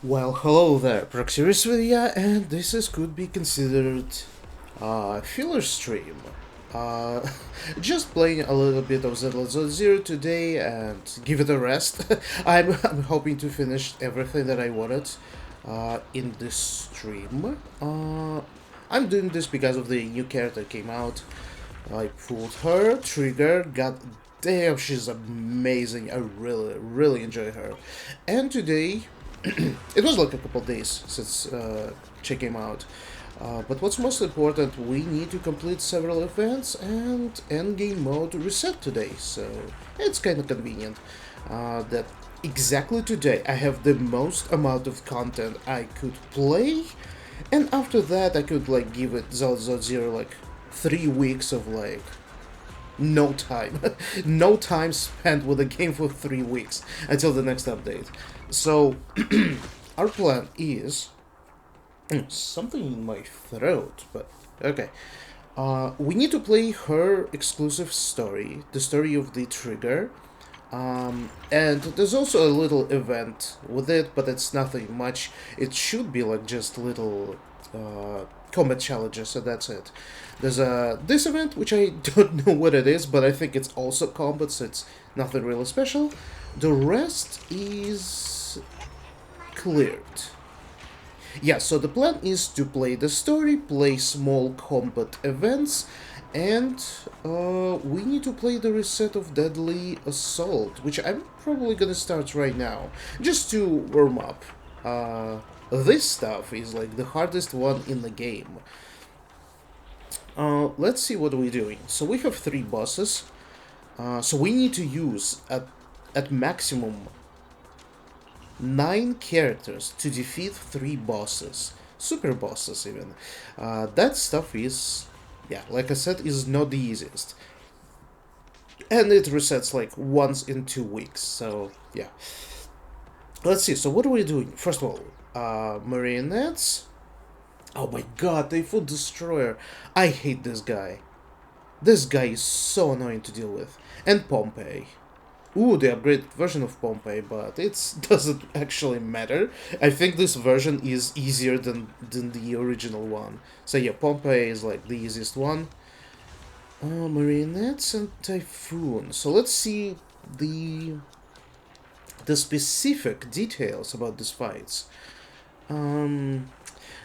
Well, hello there, Proxy with ya, and could be considered a filler stream. Uh, just playing a little bit of Zenless Zero today and give it a rest. I'm hoping to finish everything that I wanted in this stream. I'm doing this because of the new character came out. I pulled her, Trigger, god damn, she's amazing. I really enjoy her. And today, it was like a couple days since she came out. But what's most important, we need to complete several events and endgame mode reset today, so it's kind of convenient that exactly today I have the most amount of content I could play, and after that I could like give it Zero like 3 weeks of like no time, no time spent with the game for 3 weeks until the next update. So our plan is something in my throat, but okay. We need to play her exclusive story, the story of the Trigger. And there's also a little event with it, but it's nothing much. It should be like just little combat challenges, so that's it. There's this event, which I don't know what it is, but I think it's also combat, so it's nothing really special. The rest is cleared. Yeah, so the plan is to play the story, play small combat events, and we need to play the reset of Deadly Assault, which I'm probably gonna start right now, just to warm up. This stuff is like the hardest one in the game. Let's see what we're doing. So we have 3 bosses, so we need to use at maximum 9 characters to defeat 3 bosses. Super bosses, even. That stuff is, yeah, like I said, is not the easiest. And it resets like once in 2 weeks, so yeah. Let's see, so what are we doing? First of all, marionettes. Oh my god, the Food Destroyer. I hate this guy. This guy is so annoying to deal with. And Pompey. Ooh, the upgraded version of Pompey, but it doesn't actually matter. I think this version is easier than the original one. So yeah, Pompey is like the easiest one. Marionettes and Typhoon. So let's see the specific details about these fights.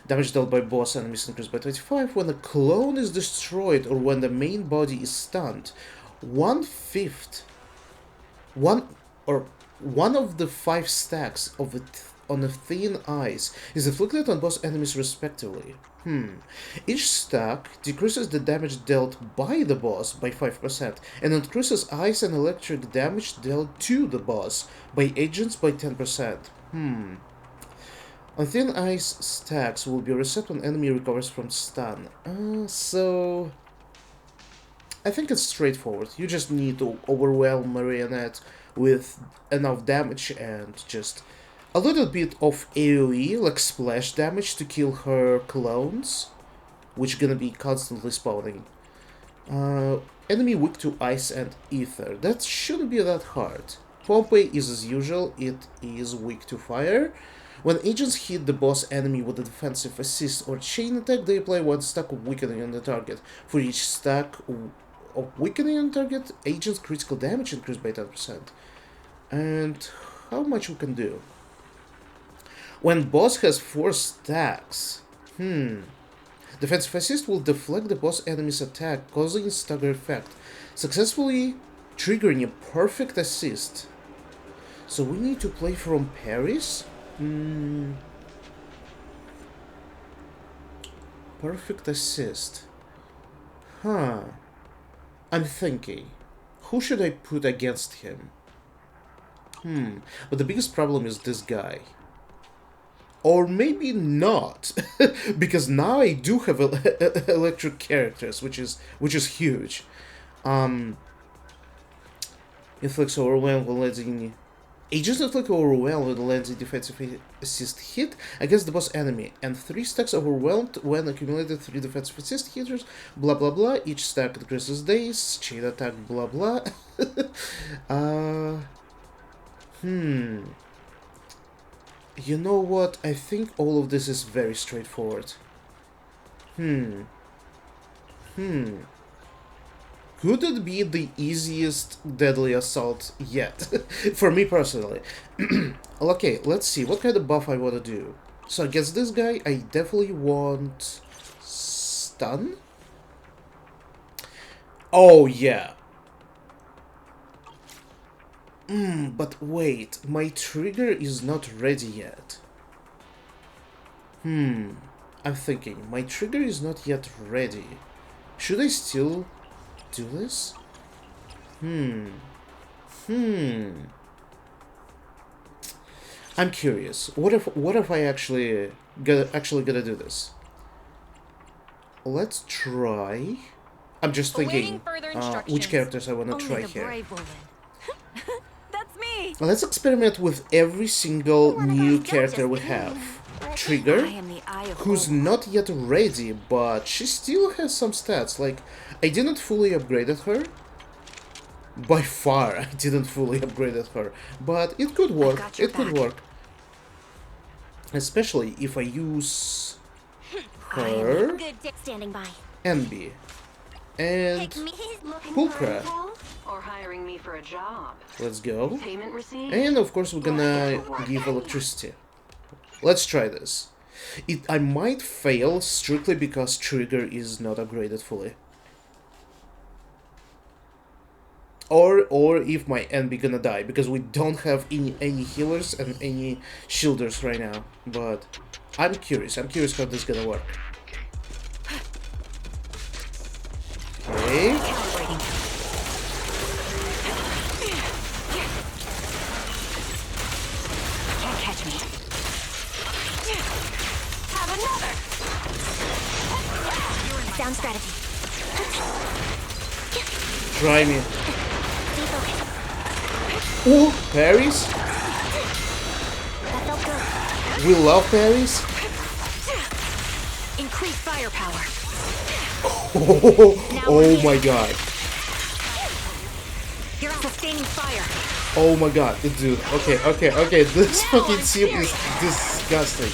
Damage dealt by boss enemies increased by 25 when a clone is destroyed or when the main body is stunned. One-fifth one or one of the 5 stacks of it on a thin ice is inflicted on both enemies respectively. Each stack decreases the damage dealt by the boss by 5% and increases ice and electric damage dealt to the boss by agents by 10%. On thin ice stacks will be reset when enemy recovers from stun. So I think it's straightforward. You just need to overwhelm Marionette with enough damage and just a little bit of AoE, like splash damage, to kill her clones, which gonna be constantly spawning. Enemy weak to ice and ether. That shouldn't be that hard. Pompey is as usual, it is weak to fire. When agents hit the boss enemy with a defensive assist or chain attack, they apply 1 stack of weakening on the target. For each stack of weakening on target, agent's critical damage increased by 10%. And how much we can do? When boss has 4 stacks, defensive assist will deflect the boss enemy's attack, causing a stagger effect, successfully triggering a perfect assist. So we need to play from Paris? Perfect assist. I'm thinking, who should I put against him? But the biggest problem is this guy. Or maybe not, because now I do have electric characters, which is huge. Inflicts overwhelm when letting agents inflict overwhelm when landing defensive assist hit against the boss enemy, and 3 stacks overwhelmed when accumulated 3 defensive assist hitters. Blah blah blah. Each stack increases days. Chain attack. Blah blah. You know what? I think all of this is very straightforward. Hmm. Could it be the easiest deadly assault yet? For me personally. Okay, let's see. What kind of buff I want to do? So against this guy, I definitely want... Stun? Oh, yeah. But wait. My trigger is not ready yet. I'm thinking. My trigger is not yet ready. Should I still do this? I'm curious. What if I actually gonna do this? Let's try. I'm just thinking which characters I wanna try here. That's me. Let's experiment with every single new character we have. Trigger, who's not yet ready, but she still has some stats. Like, I didn't fully upgraded her. By far, I didn't fully upgraded her, but it could work. It could work. Especially if I use her, Envy, and Pulcra. Or hiring me for a job. Let's go. Payment received. And of course we're gonna give electricity. Let's try this. I might fail strictly because Trigger is not upgraded fully. Or if my Envy gonna die, because we don't have any healers and any shielders right now. But I'm curious how this is gonna work. Okay. Can't catch me. Have another. Sound strategy. Try me. Ooh, parries. That felt good. We love parries. Increase firepower. Oh my god. You're sustaining fire. Oh my god, dude. Okay. This fucking team is disgusting.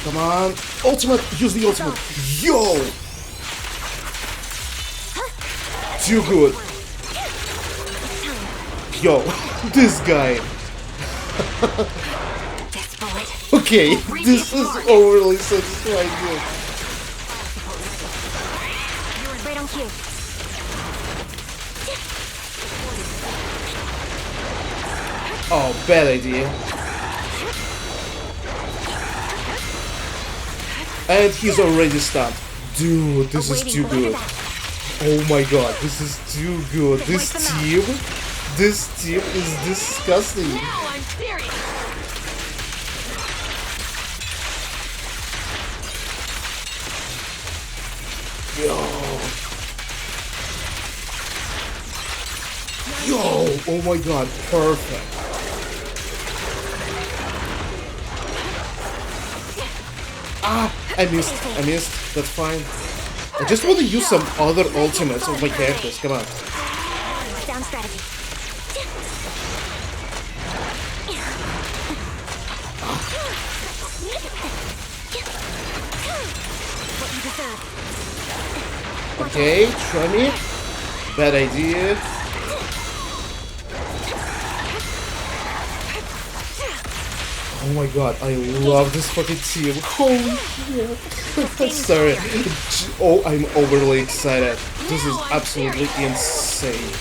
Come on. Ultimate. Use the ultimate. Yo! Too good. Yo, this guy. Okay, this is overly satisfying. Right on cue. Oh, bad idea. And he's already stunned. Dude, this is too good. Oh my god, this is too good. This team is disgusting. Now I'm serious. Yo, oh my god, perfect. Ah, I missed, that's fine. I just want to use some other ultimates of my characters, come on. Sound strategy. What you deserve. Okay, try me. Bad idea. Oh my god, I love this fucking team. Holy shit. Sorry. Oh, I'm overly excited. This is absolutely insane.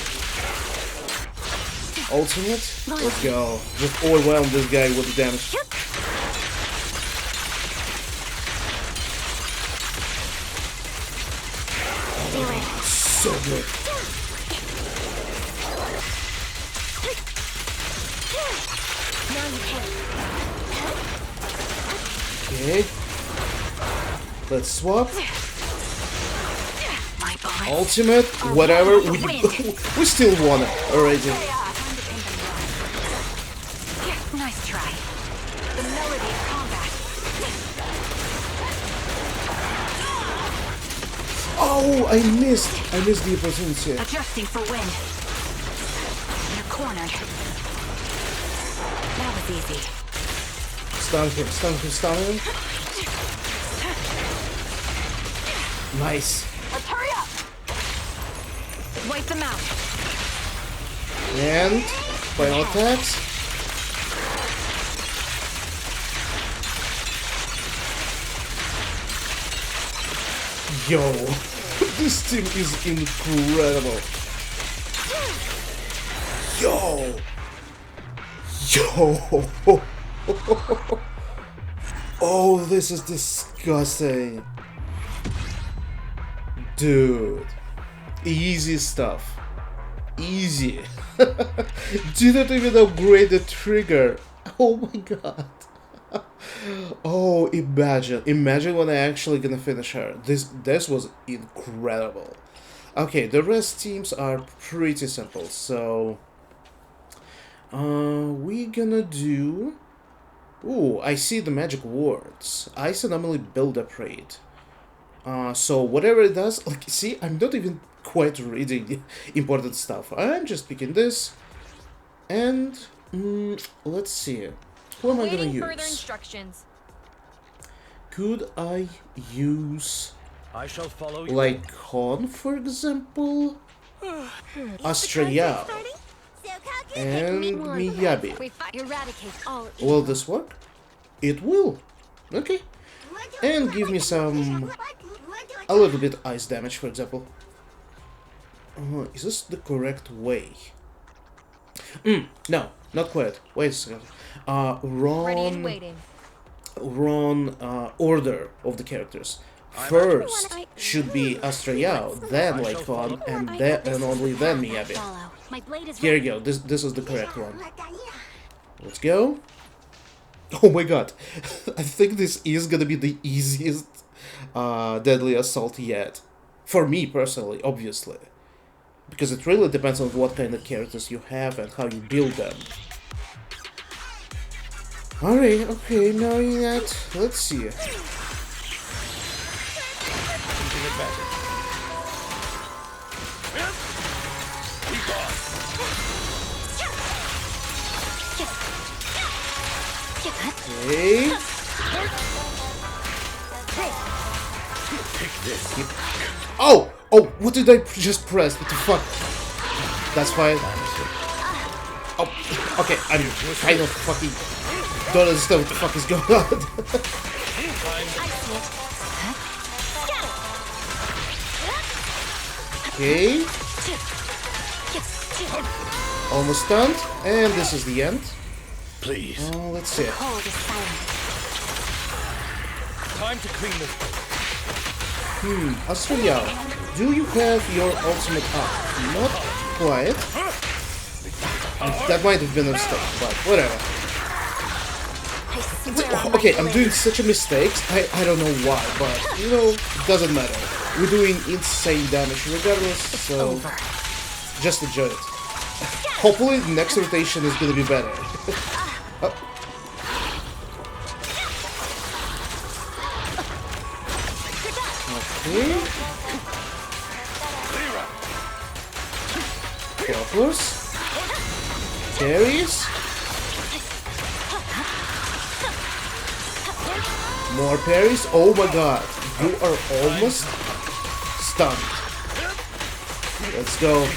Ultimate? Let's go. Just overwhelm this guy with the damage. So good. Okay. Let's swap. Ultimate, whatever. We still won it already. Nice try. The melody of combat. Oh, I missed the opportunity. Adjusting for wind. You're cornered. That was easy. Stun him, stun him, stun him. Nice. Let's hurry up. Wipe them out. And final attacks. Yo, this team is incredible. Yo. Oh, this is disgusting. Dude. Easy stuff. Easy. Didn't even upgrade the trigger. Oh my god. Oh, imagine when I actually gonna finish her. This was incredible. Okay, the rest teams are pretty simple, so we gonna do. Ooh, I see the magic words. Ice anomaly build-up rate. So whatever it does, like, see, I'm not even quite reading important stuff. I'm just picking this, and let's see. Who am I gonna use? Further instructions. Could I use I shall follow you. like Khan, for example? Astrayal and Miyabi. We eradicate all. Will this work? It will. Okay. And give me a little bit ice damage, for example. Is this the correct way? No, not quite. Wait a second. Wrong order of the characters. First should be Astrayal, then Lycon, and only then Miyabi. Here you go. This is the correct one. Let's go. Oh my god. I think this is gonna be the easiest deadly assault yet. For me personally, obviously. Because it really depends on what kind of characters you have and how you build them. Alright, okay, knowing that, let's see. Okay. Oh! Oh, what did I just press? What the fuck? That's fine. Oh, okay, I'm kind of fucking don't understand what the fuck is going on. Okay. Almost done, and this is the end. Please. Let's see. Time to clean this. Astrayal, do you have your ultimate up? Not quite. That might have been a mistake, but whatever. Okay, I'm doing such a mistake. I don't know why, but you know, it doesn't matter. We're doing insane damage regardless, so just enjoy it. Hopefully, the next rotation is gonna be better. Oh. Okay. Helpless. Carries. More parries. Oh my god. You are almost stunned. Let's go.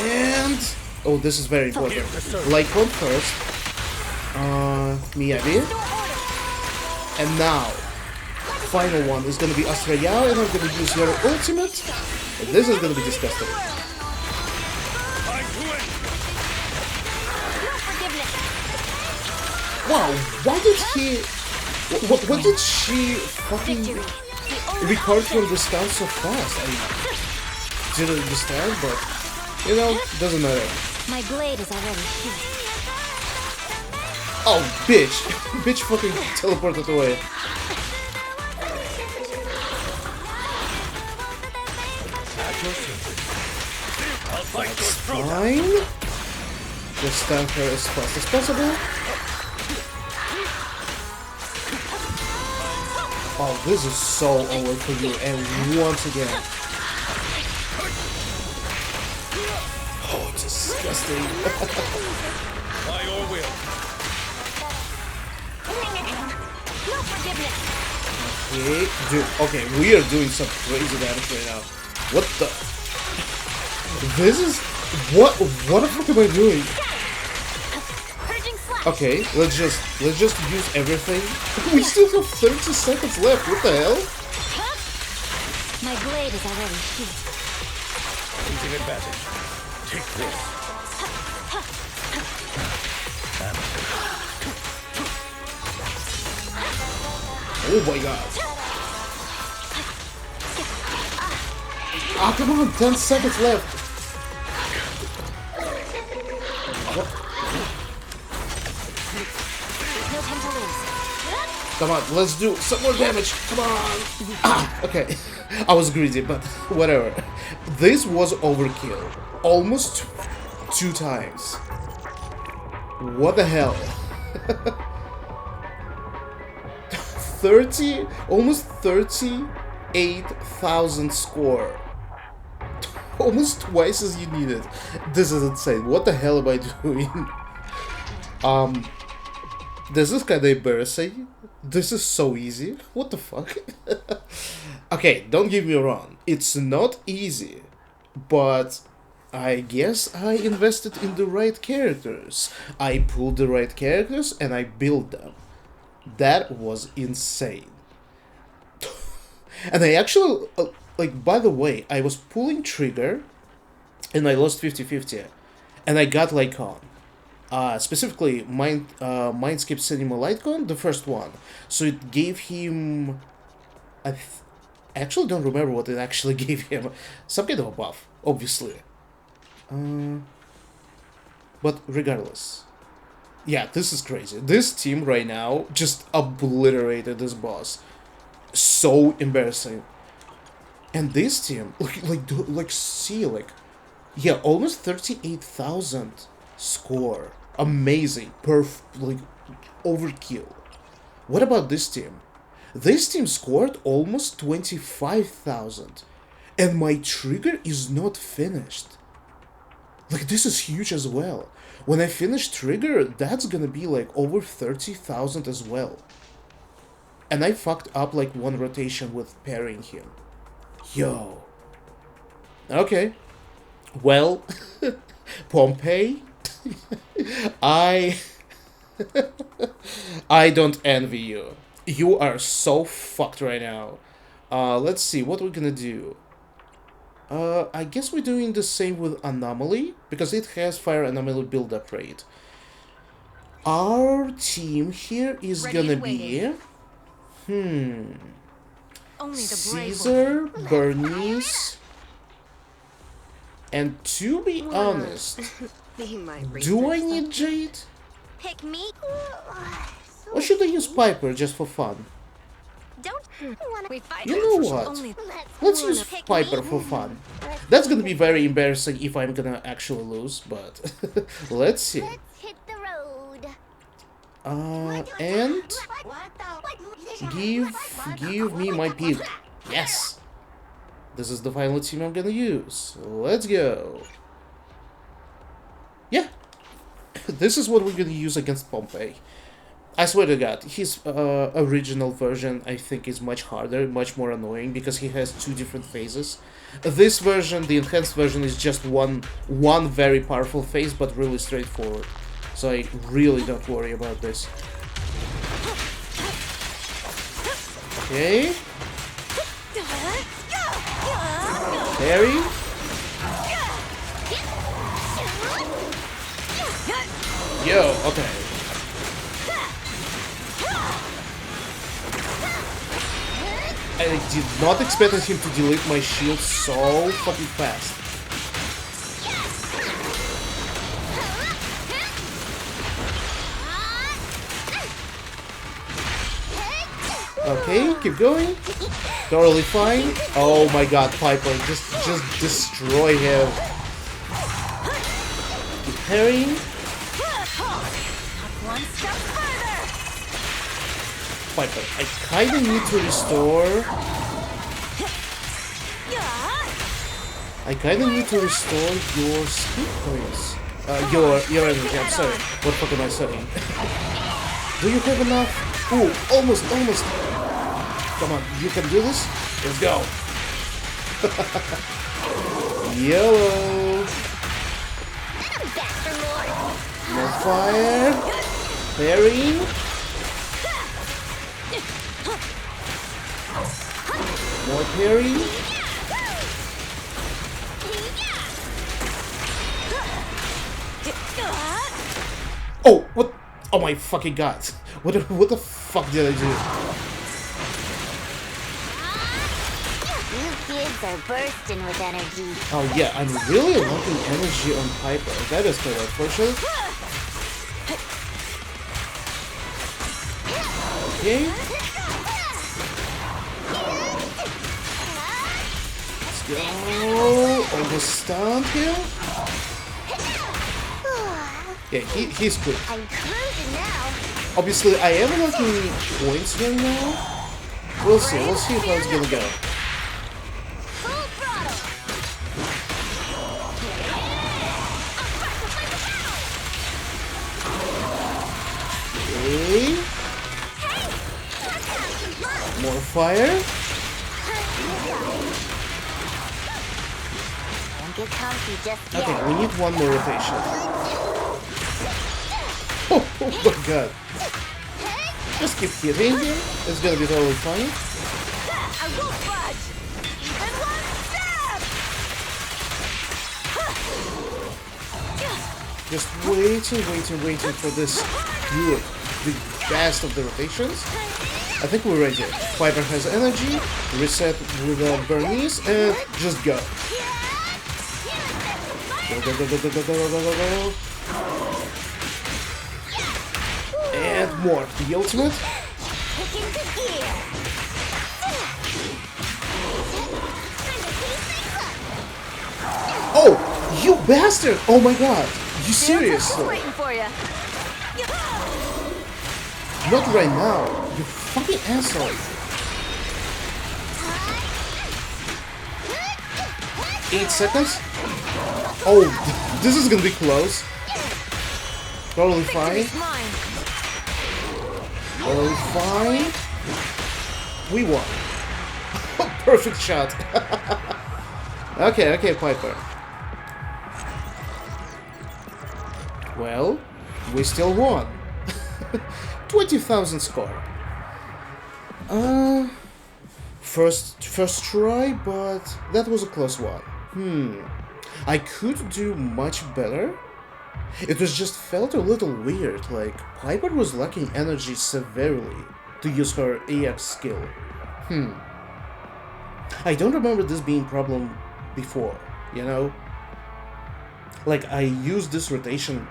And oh, this is very important. Lycon first. Miyabi. And now, final one is gonna be Astrayal, and I'm gonna use your ultimate. And this is gonna be disgusting. Wow, why did he... What did she fucking record from the start so fast? I didn't understand, but, you know, doesn't matter. My blade is already here. Oh, bitch! Bitch fucking teleported away. That's fine. Just stand her as fast as possible. Oh, this is so over for you, and once again. Oh, disgusting. By your will. No forgiveness. Okay, dude, okay, we are doing some crazy damage right now. What the? This is... What the fuck am I doing? Purging slash. Okay, let's just use everything. We still have 30 seconds left, what the hell? My blade is already heat. Taking advantage. Take this. Oh my god. Ah, come on, 10 seconds left. No time to lose. Come on, let's do some more damage. Come on. Ah, okay. I was greedy, but whatever. This was overkill. Almost 2 times. What the hell? almost 38,000 score. Almost twice as you needed. This is insane. What the hell am I doing? This is kinda embarrassing. This is so easy. What the fuck? Okay, don't get me wrong. It's not easy, but I guess I invested in the right characters. I pulled the right characters and I built them. That was insane. And I actually, like, by the way, I was pulling trigger and I lost 50-50. And I got Lycon. Specifically, Mindscape Cinema Lycon, the first one. So it gave him... I actually don't remember what it actually gave him. Some kind of a buff, obviously. But regardless. Yeah, this is crazy. This team right now just obliterated this boss. So embarrassing. And this team, see, yeah, almost 38,000 score. Amazing. Overkill. What about this team? This team scored almost 25,000. And my trigger is not finished. Like, this is huge as well. When I finish trigger, that's gonna be like over 30,000 as well. And I fucked up like one rotation with parrying him. Yo. Okay. Well, Pompeii, I don't envy you. You are so fucked right now. Let's see what we're gonna do. I guess we're doing the same with Anomaly, because it has Fire Anomaly build-up rate. Our team here is gonna be... Only the brave Caesar, Bernice... And to be honest, do I need Jade? Pick me. Or should I use Piper just for fun? Don't we fight? You know what? Let's use Piper for fun. That's gonna be very embarrassing if I'm gonna actually lose, but let's see. Hit the road. And give me my pig. Yes. This is the final team I'm gonna use. Let's go. Yeah. This is what we're gonna use against Pompeii. I swear to God, his original version, I think, is much harder, much more annoying, because he has 2 different phases. This version, the enhanced version, is just one very powerful phase, but really straightforward. So I really don't worry about this. Okay. Parry. Yo, okay. I did not expect him to delete my shield so fucking fast. Okay, keep going. Totally fine. Oh my god, Piper, just destroy him. Keep parrying. One step further. Piper, I kinda need to restore... I kinda need to restore your speed points. Your energy, I'm sorry. What the fuck am I saying? Do you have enough? Ooh, almost. Come on, you can do this? Let's go. Yellow. More fire. Parry. More parry. Oh, what? Oh my fucking god. What the fuck did I do? You kids are bursting with energy. Oh yeah, I'm really lacking energy on Piper. That is kind of unfortunate. Okay. Let's go. Almost stunned him. Yeah, he's good. I'm cruising now. Obviously, I am lacking points right now. We'll see how it's gonna go. Full throttle. Okay. More fire. Don't get comfy just yet. Okay, we need one more rotation. Oh my god. Just keep hitting him. It's gonna be totally fine. I won't budge. Even one step. Just waiting for this good, the best of the rotations. I think we're ready. Piper has energy, reset with Bernice, and just go. Go. And more. The ultimate. Kick into gear. Oh, you bastard! Oh my god. You serious? Waiting for you. Not right now. You fucking asshole. 8 seconds? Oh, this is gonna be close. Totally fine. Totally fine. We won. Perfect shot. Okay, Piper. Well, we still won. 20,000 score. First try, but that was a close one. I could do much better. It was just felt a little weird, like Piper was lacking energy severely to use her AX skill. I don't remember this being a problem before, you know? Like, I used this rotation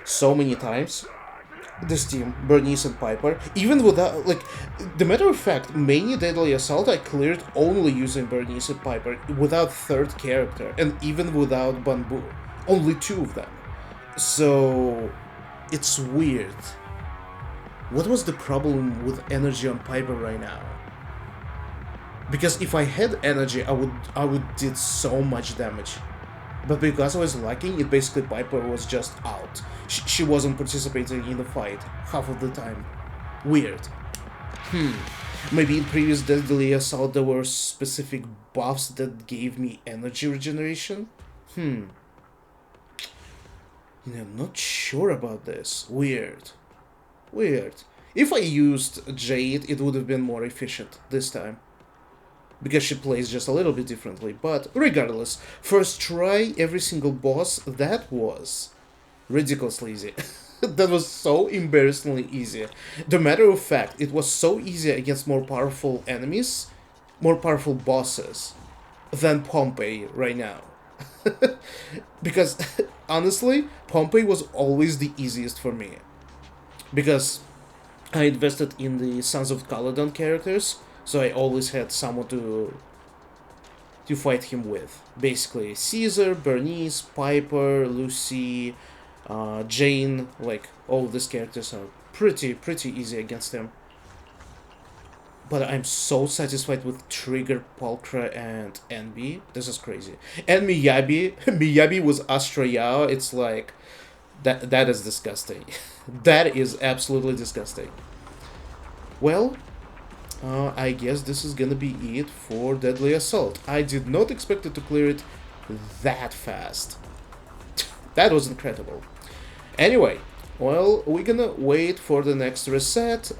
so many times. This team, Bernice and Piper, even without, like, the matter of fact, many Deadly Assault I cleared only using Bernice and Piper, without third character, and even without Bamboo. Only 2 of them. So, it's weird. What was the problem with energy on Piper right now? Because if I had energy, I would did so much damage. But because I was lacking, it basically Piper was just out. She wasn't participating in the fight half of the time. Weird. Maybe in previous Deadly Assault there were specific buffs that gave me energy regeneration? You know, I'm not sure about this. Weird. If I used Jade, it would have been more efficient this time. Because she plays just a little bit differently, but regardless, first try every single boss, that was ridiculously easy. That was so embarrassingly easy. The matter of fact, it was so easy against more powerful enemies, more powerful bosses, than Pompeii right now. Because, honestly, Pompeii was always the easiest for me. Because I invested in the Sons of Caledon characters, so I always had someone to fight him with. Basically, Caesar, Bernice, Piper, Lucy, Jane, like, all these characters are pretty easy against him. But I'm so satisfied with Trigger, Pulchra, and Envy. This is crazy. And Miyabi. Miyabi was Astra Yao. It's like... That is disgusting. That is absolutely disgusting. Well, I guess this is gonna be it for Deadly Assault. I did not expect it to clear it that fast. That was incredible. Anyway, well, we're gonna wait for the next reset.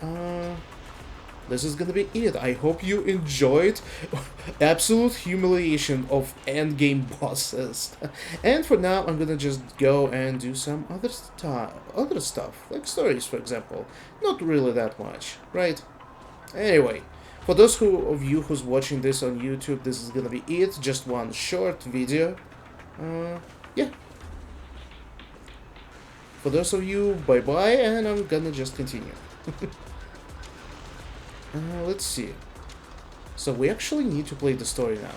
This is gonna be it. I hope you enjoyed absolute humiliation of endgame bosses. And for now, I'm gonna just go and do some other stuff, like stories, for example. Not really that much, right? Anyway, for those of you who's watching this on YouTube, this is gonna be it. Just one short video. Yeah. For those of you, bye-bye, and I'm gonna just continue. Let's see. So we actually need to play the story now.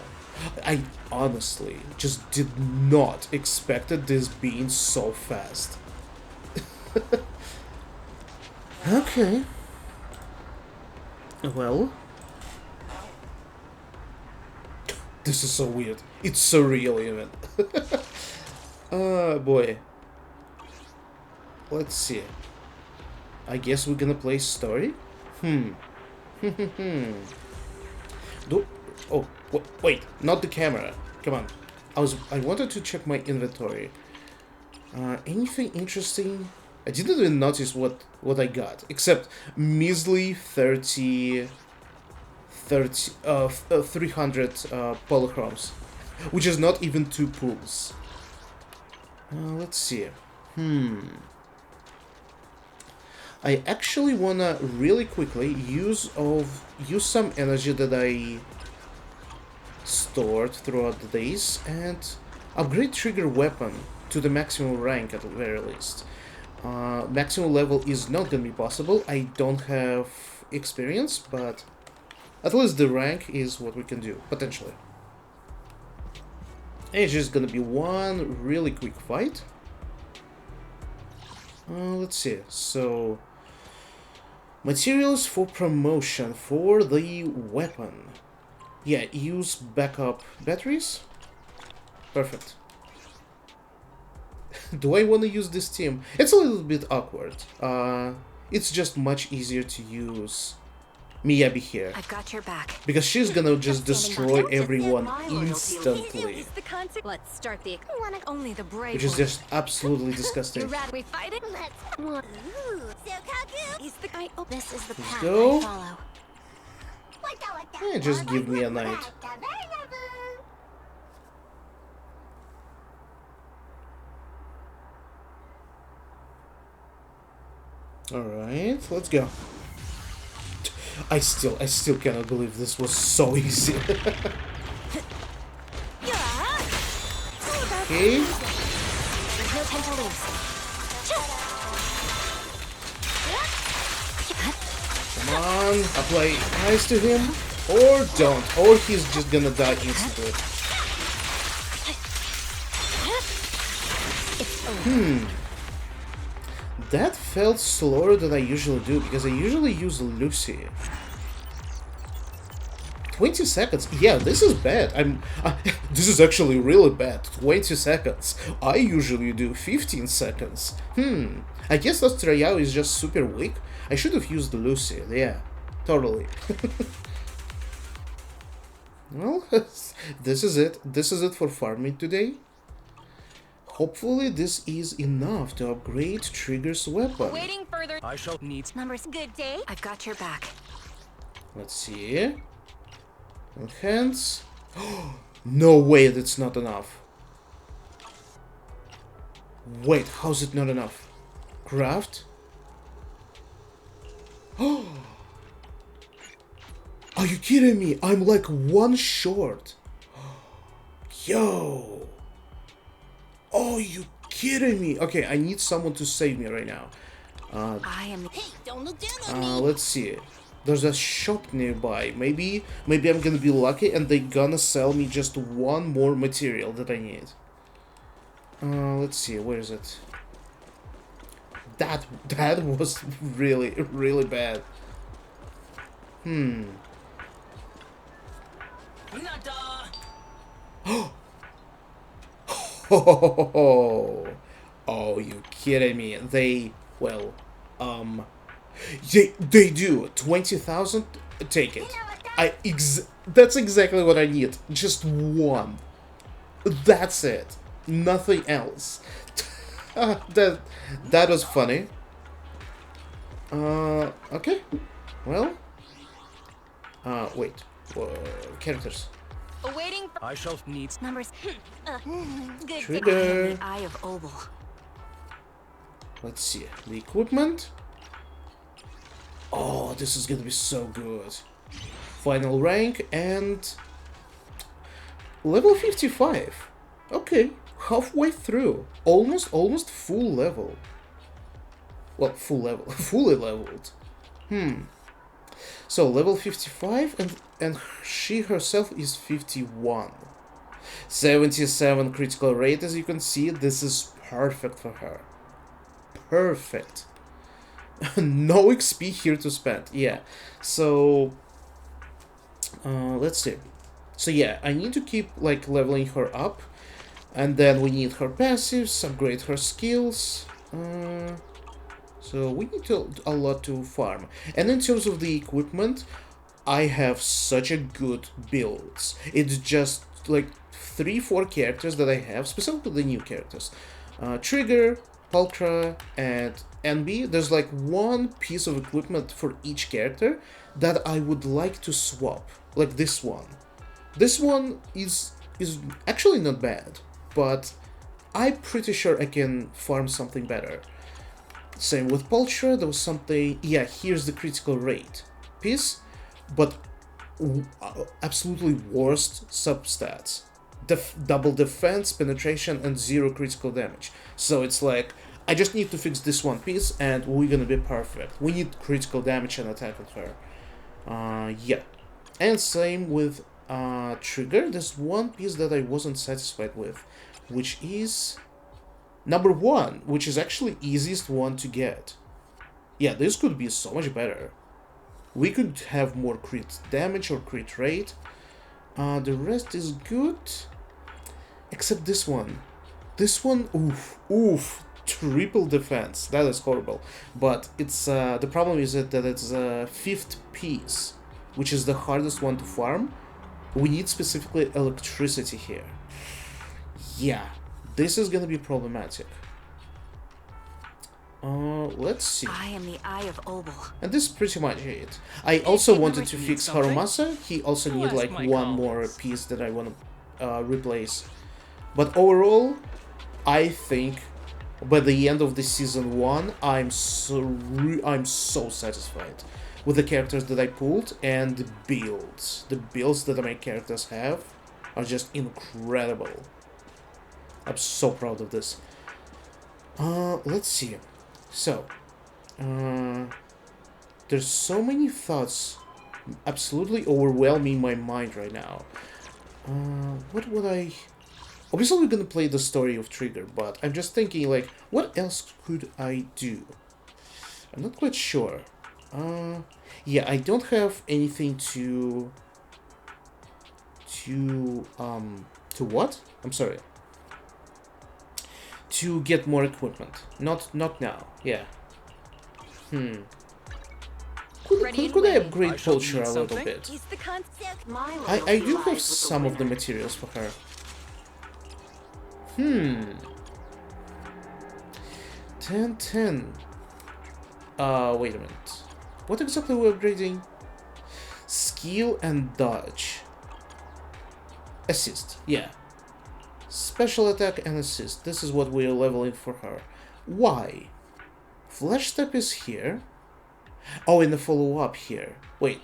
I honestly just did not expected this being so fast. Okay. Well. This is so weird. It's surreal even. Boy. Let's see. I guess we're gonna play story? Oh, wait, not the camera. Come on. I wanted to check my inventory. Anything interesting? I didn't even notice what I got, except measly 300 polychromes, which is not even 2 pools. Let's see. I actually wanna really quickly use some energy that I stored throughout the days and upgrade trigger weapon to the maximum rank at the very least. Maximum level is not gonna be possible. I don't have experience, but at least the rank is what we can do potentially. And it's just gonna be one really quick fight. Let's see. So, materials for promotion for the weapon. Yeah, use backup batteries. Perfect. Do I want to use this team? It's a little bit awkward. It's just much easier to use Miyabi here. I've got your back. Because she's gonna just destroy everyone instantly. Let's start the only the brave. Which is just absolutely disgusting. We fight it. This is the path go. I follow. Yeah, just give me a knight. Alright, let's go. I still cannot believe this was so easy. Okay. There's no time to lose. Come on, apply ice to him. Or don't. Or he's just gonna die instantly. That felt slower than I usually do, because I usually use Lucy. 20 seconds? Yeah, this is bad. This is actually really bad. 20 seconds. I usually do 15 seconds. I guess Astrayao is just super weak. I should have used Lucy. Yeah, totally. Well, this is it. This is it for farming today. Hopefully this is enough to upgrade Trigger's weapon. Waiting further. I shall need Numbers. Good day. I've got your back. Let's see. Enhance. No way, that's not enough. Wait, how's it not enough? Craft? Are you kidding me? I'm like one short. Yo. Oh, you kidding me? Okay, I need someone to save me right now. I am. Hey, don't look down on me. Let's see. There's a shop nearby. Maybe I'm gonna be lucky and they're gonna sell me just one more material that I need. Let's see. Where is it? That was really bad. Oh, you kidding me? Well, they do 20,000. Take it. That's exactly what I need. Just one. That's it. Nothing else. That was funny. Okay. Well. Wait. Characters. Awaiting I shall need. numbers. Good. Trigger. The Eye of Obel. Let's see. The equipment. Oh, this is gonna be so good. Final rank and level 55. Okay, halfway through. Almost full level. Well, full level. Fully leveled. So, level 55 and she herself is 51. 77 critical rate, as you can see. This is perfect for her. Perfect. No XP here to spend. Yeah. So, let's see. So yeah, I need to keep like leveling her up, and then we need her passives, upgrade her skills. So we need a lot to farm. And in terms of the equipment, I have such a good builds. It's just like 3-4 characters that I have, specifically the new characters. Trigger, Pulcra, and NB. There's like one piece of equipment for each character that I would like to swap. Like this one. This one is actually not bad, but I'm pretty sure I can farm something better. Same with Pulcra, there was something... Yeah, here's the critical rate piece, but absolutely worst substats. Double defense, penetration, and 0 critical damage. So it's like, I just need to fix this one piece, and we're gonna be perfect. We need critical damage and attack with her. Yeah. And same with Trigger. There's one piece that I wasn't satisfied with, which is number 1, which is actually easiest one to get. Yeah, this could be so much better. We could have more crit damage or crit rate. The rest is good, except this one. This one, oof, triple defense. That is horrible. But it's the problem is that it's a 5th piece, which is the hardest one to farm. We need specifically electricity here. Yeah, this is gonna be problematic. Let's see. I am the Eye of Obel. And this is pretty much it. I also wanted to fix Harumasa. He also need like one more piece that I want to replace. But overall, I think by the end of the season 1, I'm so satisfied with the characters that I pulled and the builds. The builds that my characters have are just incredible. I'm so proud of this. Let's see. So, there's so many thoughts absolutely overwhelming my mind right now. What would I... Obviously we're gonna play the story of Trigger, but I'm just thinking, like, what else could I do? I'm not quite sure. Yeah, I don't have anything to what? I'm sorry. To get more equipment. Not now. Yeah. Could I upgrade Pulcra a little bit? I do have some of the materials for her. 10. Wait a minute. What exactly are we upgrading? Skill and dodge. Assist, yeah. Special attack and assist. This is what we're leveling for her. Why? Flash step is here. Oh, in the follow-up here. Wait.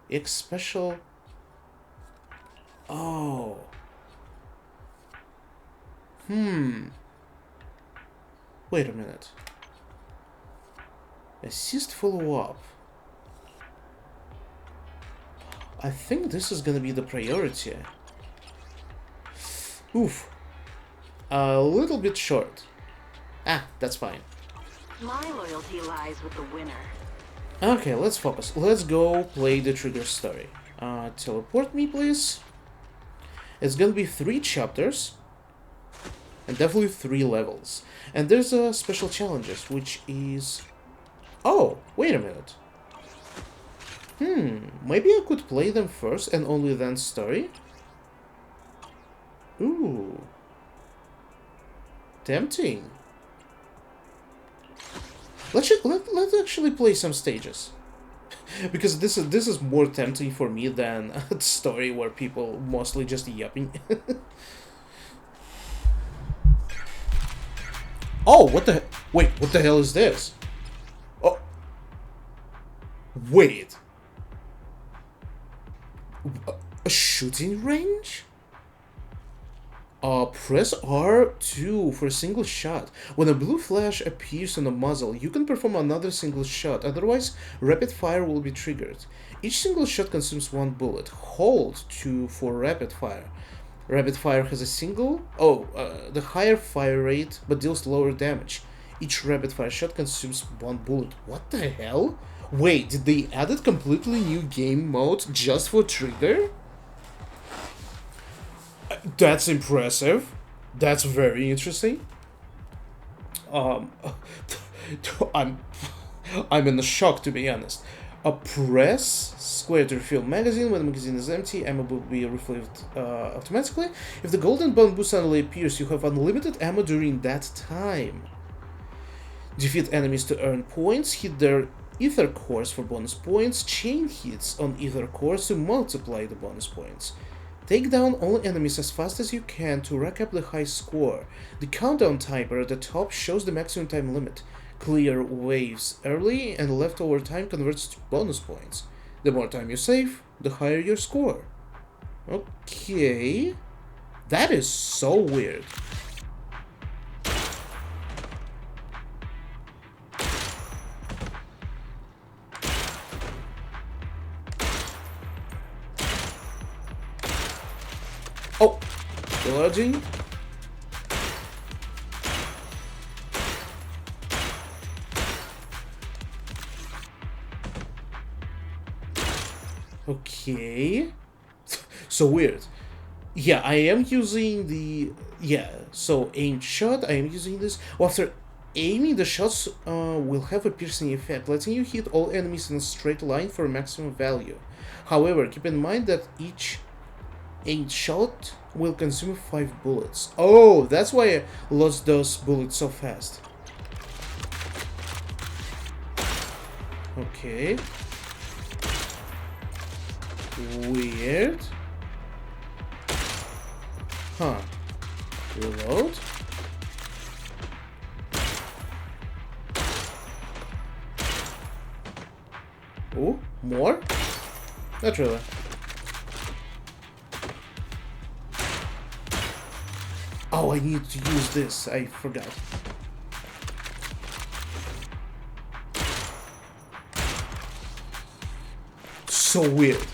X special... Oh. Wait a minute. Assist follow-up. I think this is gonna be the priority. Oof. A little bit short. Ah, that's fine. My loyalty lies with the winner. Okay, let's focus. Let's go play the Trigger story. Teleport me, please. It's gonna be 3 chapters, and definitely 3 levels. And there's a special challenges, which is... Oh, wait a minute. Maybe I could play them first and only then story? Ooh. Tempting. Let's actually play some stages. Because this is more tempting for me than a story where people mostly just yapping. Oh, what the... Wait, what the hell is this? Oh. Wait. A shooting range? Press R2 for a single shot. When a blue flash appears on the muzzle, you can perform another single shot, otherwise rapid fire will be triggered. Each single shot consumes 1 bullet. Hold 2 for rapid fire. Rapid fire has a the higher fire rate, but deals lower damage. Each rapid fire shot consumes 1 bullet. What the hell? Wait, did they add a completely new game mode just for trigger? That's impressive. That's very interesting. I'm in a shock, to be honest. Press square to refill magazine. When the magazine is empty, ammo will be refilled automatically. If the golden bamboo suddenly appears, you have unlimited ammo during that time. Defeat enemies to earn points. Hit their ether cores for bonus points. Chain hits on ether cores to multiply the bonus points. Take down all enemies as fast as you can to rack up the high score. The countdown timer at the top shows the maximum time limit. Clear waves early, and leftover time converts to bonus points. The more time you save, the higher your score. Okay. That is so weird. Oh, reloading. Okay. So weird. Yeah, I am using the... Yeah, so aimed shot, I am using this. Well, after aiming, the shots will have a piercing effect, letting you hit all enemies in a straight line for a maximum value. However, keep in mind that each aimed shot will consume 5 bullets. Oh, that's why I lost those bullets so fast. Okay. Weird. Huh. Reload. Oh, more? Not really. Oh, I need to use this. I forgot. So weird.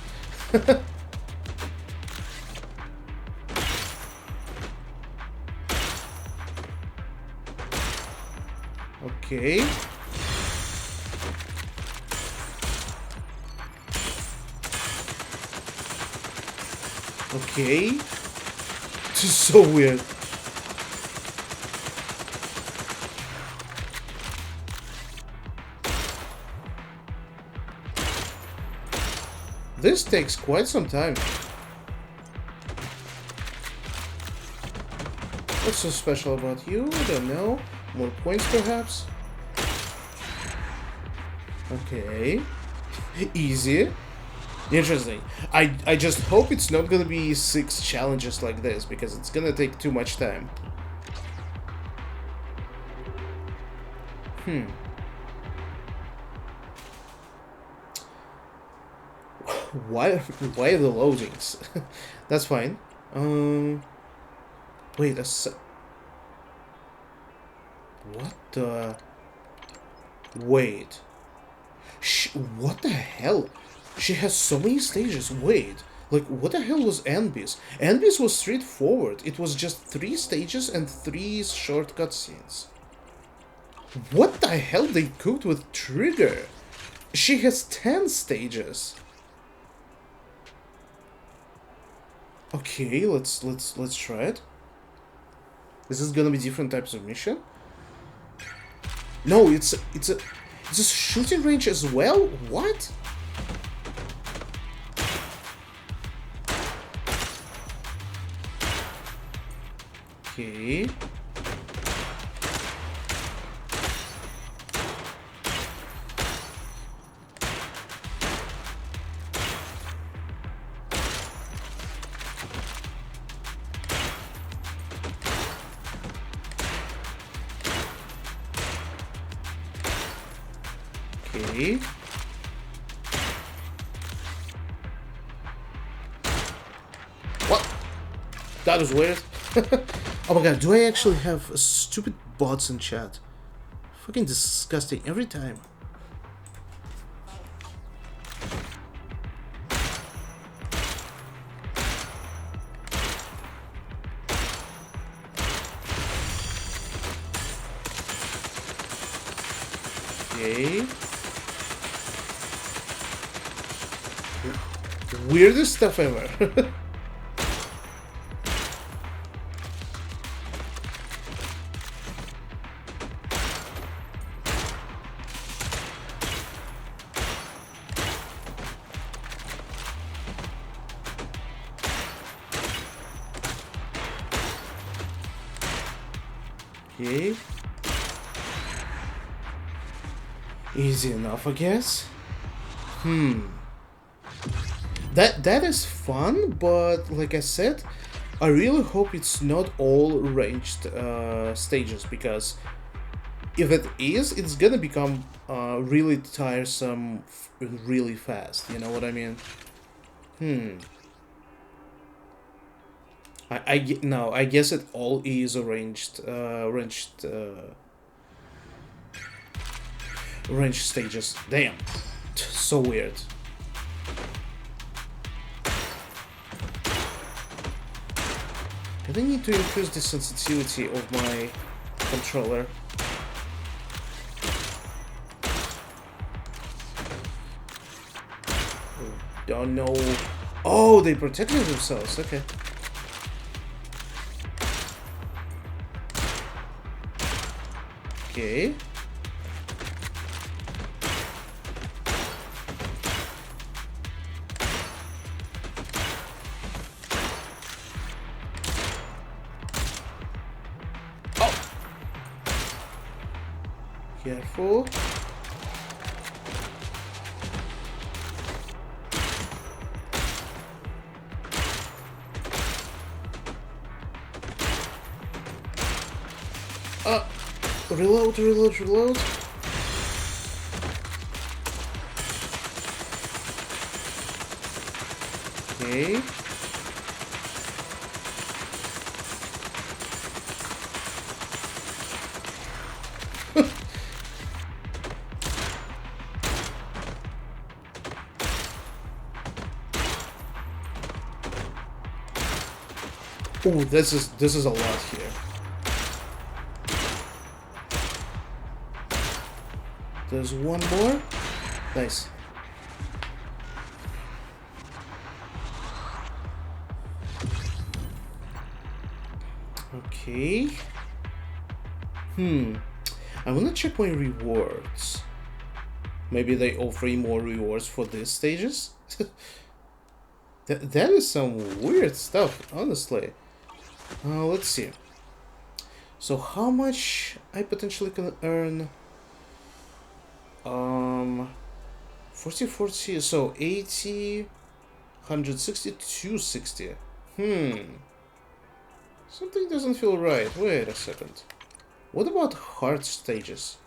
Okay. Okay. This is so weird. This takes quite some time. What's so special about you? I don't know. More points, perhaps? Okay. Easy. Interesting. I just hope it's not gonna be 6 challenges like this, because it's gonna take too much time. Why the loadings? That's fine. Wait a sec. What the... Wait. What the hell? She has so many stages. Wait. Like, what the hell was Anbis? Anbis was straightforward. It was just 3 stages and 3 short cutscenes. What the hell they cooked with Trigger? She has 10 stages. Okay, let's try it. Is this gonna be different types of mission? No, it's a shooting range as well? What? Okay. Okay. What? That was weird. Oh my god, do I actually have stupid bots in chat? Fucking disgusting every time. Okay. Weirdest stuff ever. Okay. Easy enough, I guess. That is fun, but like I said, I really hope it's not all ranged stages, because if it is, it's gonna become really tiresome really fast. You know what I mean? No, I guess it all is ranged stages. Damn, so weird. I think I need to increase the sensitivity of my controller. Don't know. Oh, they protected themselves. Okay. Okay. Careful. Reload. Okay. Oh, this is a lot here. There's one more. Nice. Okay. I wanna check my rewards. Maybe they offer more rewards for these stages? That is some weird stuff, honestly. Let's see. So how much I potentially can earn? 40, so 80, 160, 260. Something doesn't feel right. Wait a second. What about hard stages?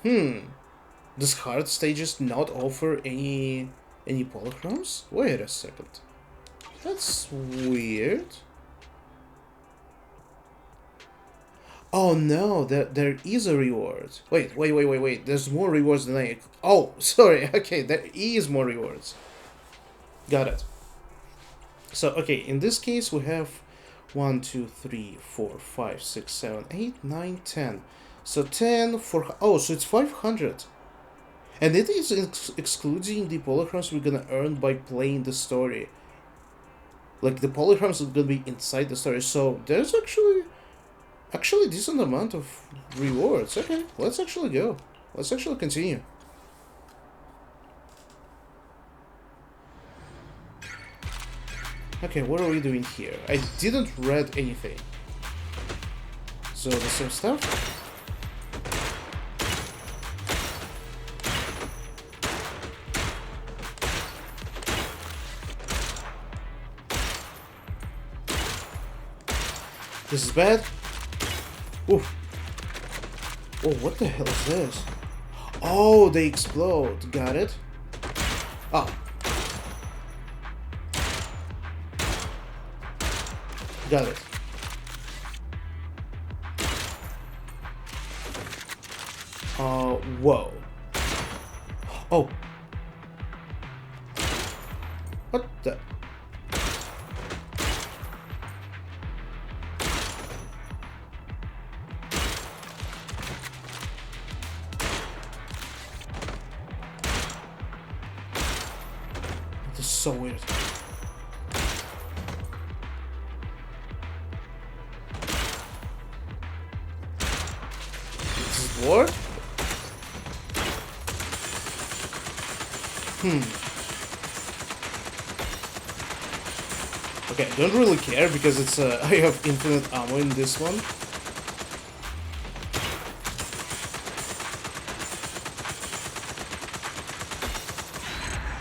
Does hard stages not offer any polychromes? Wait a second. That's weird. Oh no, there is a reward. Wait. There's more rewards than I... Oh, sorry. Okay, there is more rewards. Got it. So, okay, in this case we have 1, 2, 3, 4, 5, 6, 7, 8, 9, 10. So 10 for... Oh, so it's 500. And it is excluding the polychromes we're gonna earn by playing the story. Like, the polychromes are gonna be inside the story, so there's actually decent amount of rewards. Okay, let's actually go. Let's actually continue. Okay, what are we doing here? I didn't read anything. So the same stuff? This is bad. Ooh. Oh, what the hell is this? Oh, they explode. Got it. Oh. Got it. Whoa. Oh. What the? This is so weird. This is war? Okay, I don't really care because it's I have infinite ammo in this one.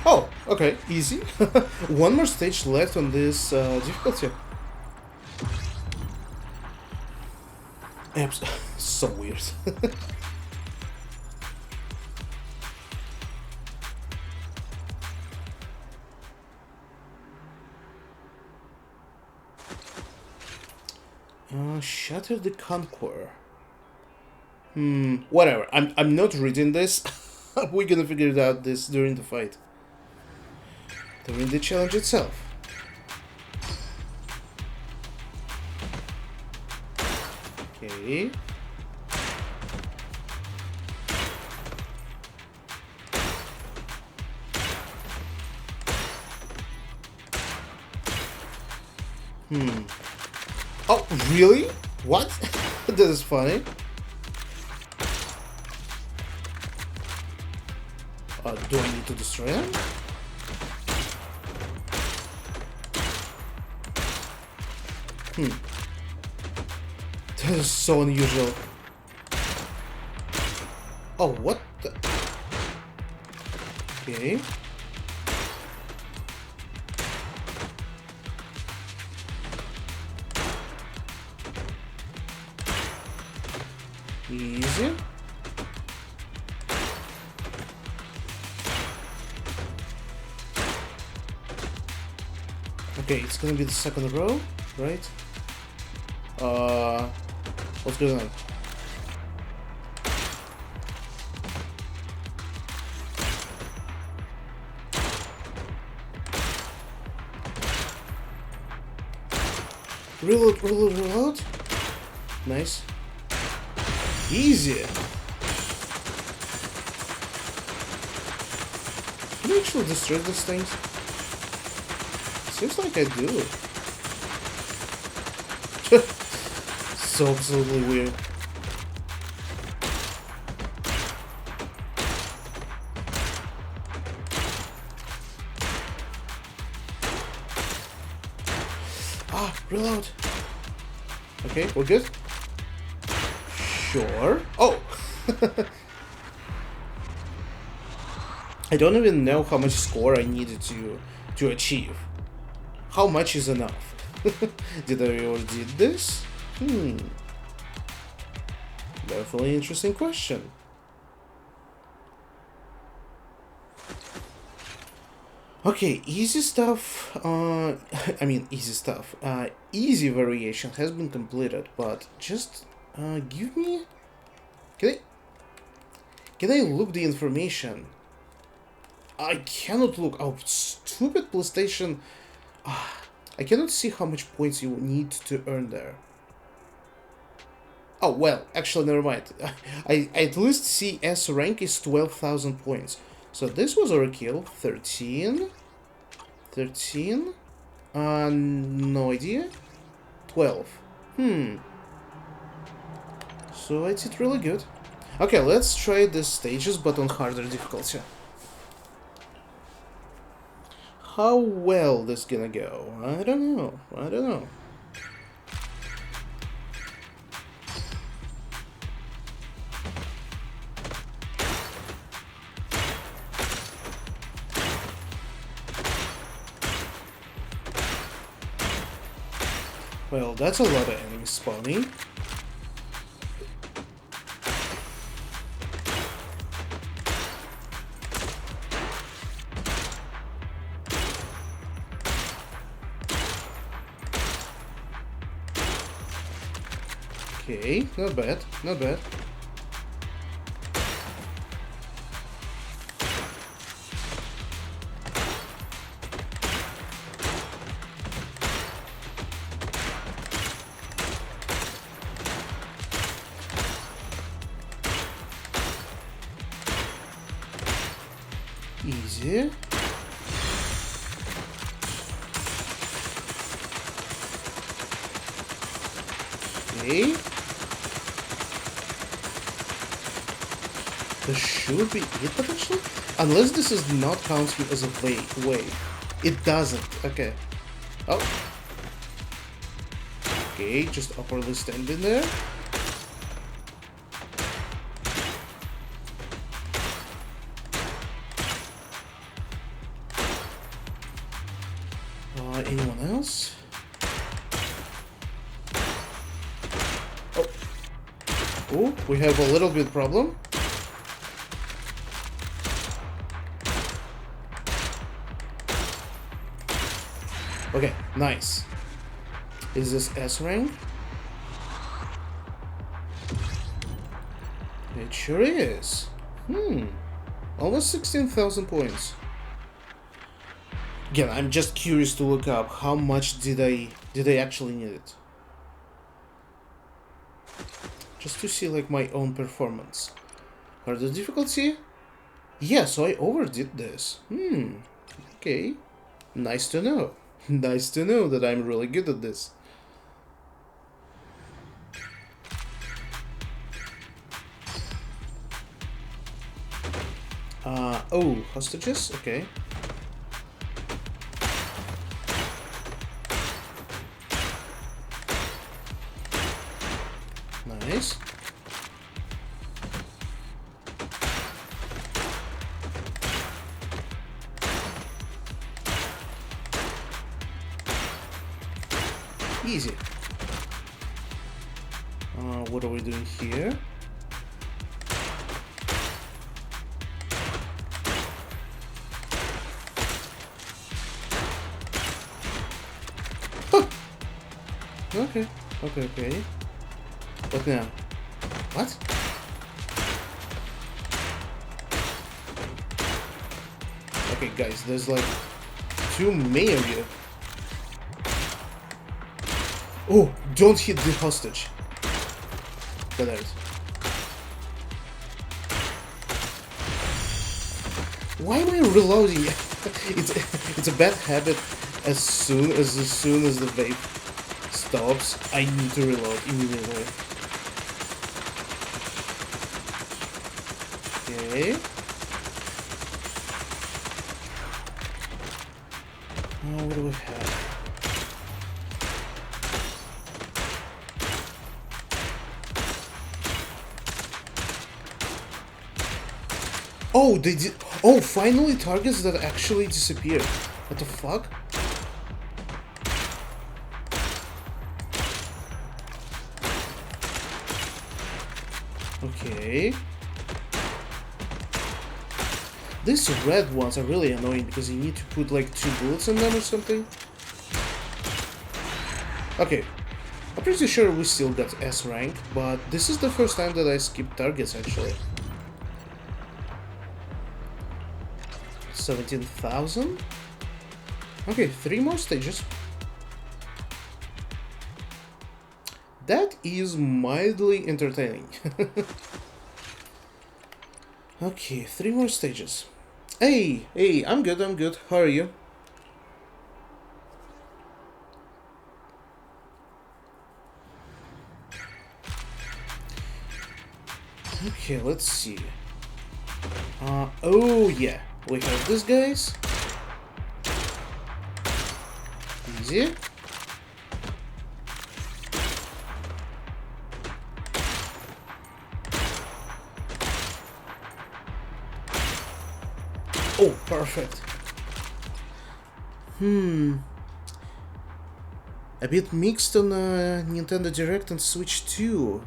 Oh, okay, easy. One more stage left on this difficulty. So weird. Shatter the Conqueror. Whatever. I'm not reading this. We're gonna figure it out this during the fight. During the challenge itself. Okay. Oh, really? What? That is funny. Do I need to destroy them? That is so unusual. Oh, what the? Okay. Easy. Okay, it's gonna be the second row, right? What's going on? Reload, reload, reload. Nice. Easy. Can you actually destroy these things? Seems like I do. So absolutely weird. Ah, reload. Okay, we're good. Sure. Oh! I don't even know how much score I needed to achieve. How much is enough? Did I already did this? Definitely interesting question. Okay, easy stuff. I mean, easy stuff. Easy variation has been completed, but just give me. Can I look the information? I cannot look. Oh, stupid PlayStation. I cannot see how much points you need to earn there. Oh, well, actually, never mind. I at least see S rank is 12,000 points. So this was our kill. 13? 13? No idea. 12. So I did really good. Okay, let's try the stages, but on harder difficulty. How well this gonna go? I don't know. I don't know. Well, that's a lot of enemies spawning. Okay, not bad, not bad. Easy. Okay. This should be it potentially? Unless this is not counting as a wave. It doesn't. Okay. Oh. Okay, just awkwardly standing there. Anyone else? Oh. Oh, we have a little bit problem. Okay, nice. Is this S rank? It sure is. Almost 16,000 points. Again, I'm just curious to look up how much did I actually need it. Just to see like my own performance. Harder difficulty? Yeah, so I overdid this. Okay. Nice to know. Nice to know that I'm really good at this. Oh, hostages? Okay. Nice. Easy. What are we doing here? Huh. Okay. Okay. What now? What? Okay, guys, there's like too many of you. Oh, don't hit the hostage. That hurt. Why am I reloading? it's a bad habit. As soon as the vape stops, I need to reload immediately. Okay. What do we have? Oh, they did. Oh, finally targets that actually disappeared. What the fuck? Okay. These red ones are really annoying because you need to put like 2 bullets in them or something. Okay. I'm pretty sure we still got S rank, but this is the first time that I skipped targets actually. 17,000? Okay, 3 more stages. That is mildly entertaining. Okay, 3 more stages. Hey, I'm good. How are you? Okay, let's see. Oh yeah, we have these guys. Easy. Oh, perfect. A bit mixed on Nintendo Direct and Switch 2.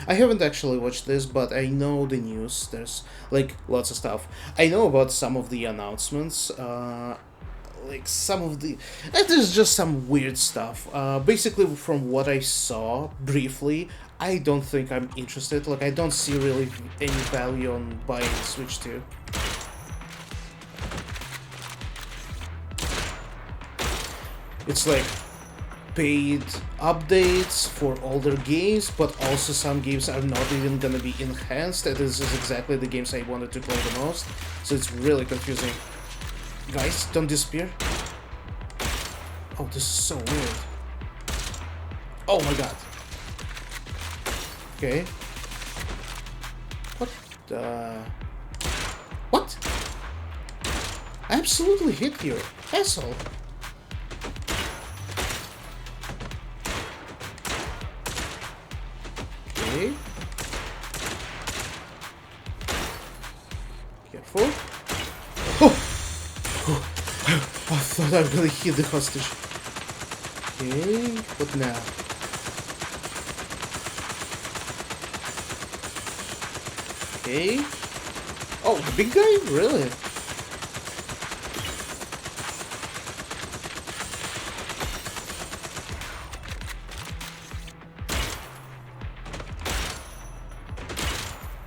I haven't actually watched this, but I know the news. There's, like, lots of stuff. I know about some of the announcements. Like, some of the... there's just some weird stuff. Basically, from what I saw, briefly, I don't think I'm interested. Like, I don't see really any value on buying Switch 2. It's like paid updates for older games, but also some games are not even gonna be enhanced, and this is exactly the games I wanted to play the most, so it's really confusing. Guys, don't disappear. Oh, this is so weird. Oh my god. Okay. What the... What? I absolutely hit you, asshole. Okay. Careful. Oh! I thought I really hit the hostage. Okay, what now? Okay. Oh, the big guy? Really?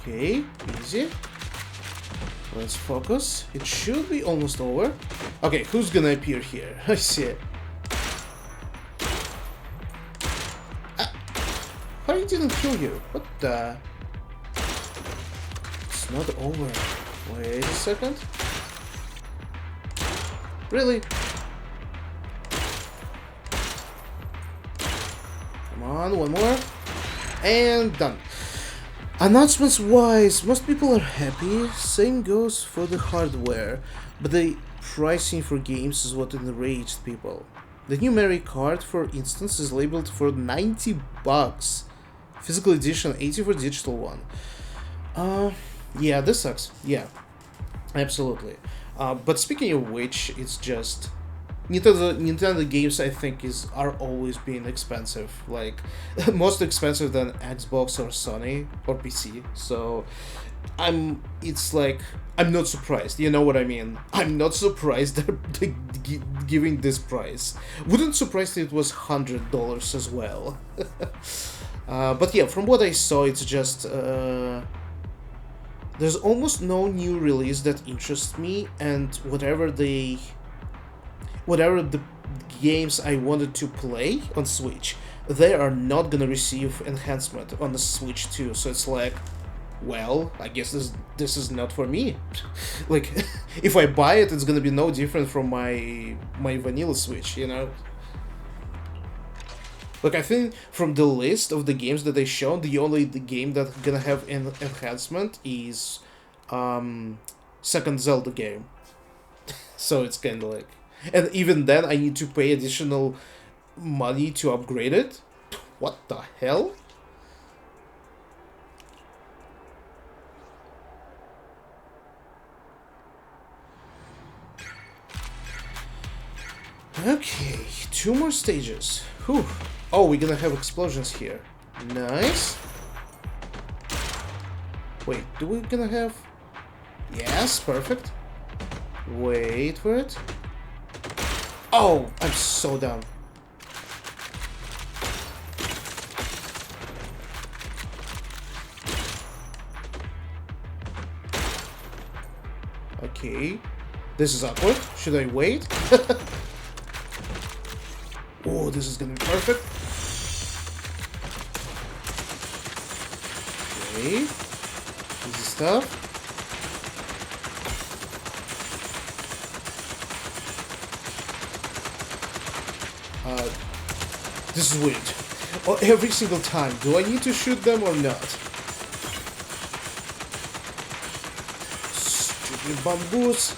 Okay, easy. Let's focus. It should be almost over. Okay, who's gonna appear here? I see it. How I didn't kill you? What the? It's not over. Wait a second. Really? Come on, one more. And done. Announcements wise, most people are happy, same goes for the hardware, but the pricing for games is what enraged people. The new Mario Kart, for instance, is labeled for 90 bucks. Physical edition, 80 for digital one. Yeah, this sucks. Yeah, absolutely. But speaking of which, it's just... Nintendo games, I think, are always being expensive, like most expensive than Xbox or Sony or PC. So it's like I'm not surprised. You know what I mean? I'm not surprised they're giving this price. Wouldn't surprise if it was $100 as well. But yeah, from what I saw, it's just there's almost no new release that interests me, and whatever the games I wanted to play on Switch, they are not gonna receive enhancement on the Switch 2, so it's like, well, I guess this is not for me. Like, if I buy it, it's gonna be no different from my vanilla Switch, you know? Like, I think from the list of the games that they showed, the game that's gonna have an enhancement is second Zelda game. So it's kinda like... And even then, I need to pay additional money to upgrade it? What the hell? Okay, 2 more stages. Whew. Oh, we're gonna have explosions here. Nice. Wait, do we gonna have... Yes, perfect. Wait for it. Oh, I'm so dumb. Okay. This is awkward. Should I wait? Oh, this is gonna be perfect. Okay. Easy stuff. This is weird. Oh, every single time, do I need to shoot them or not? Stupid bamboos.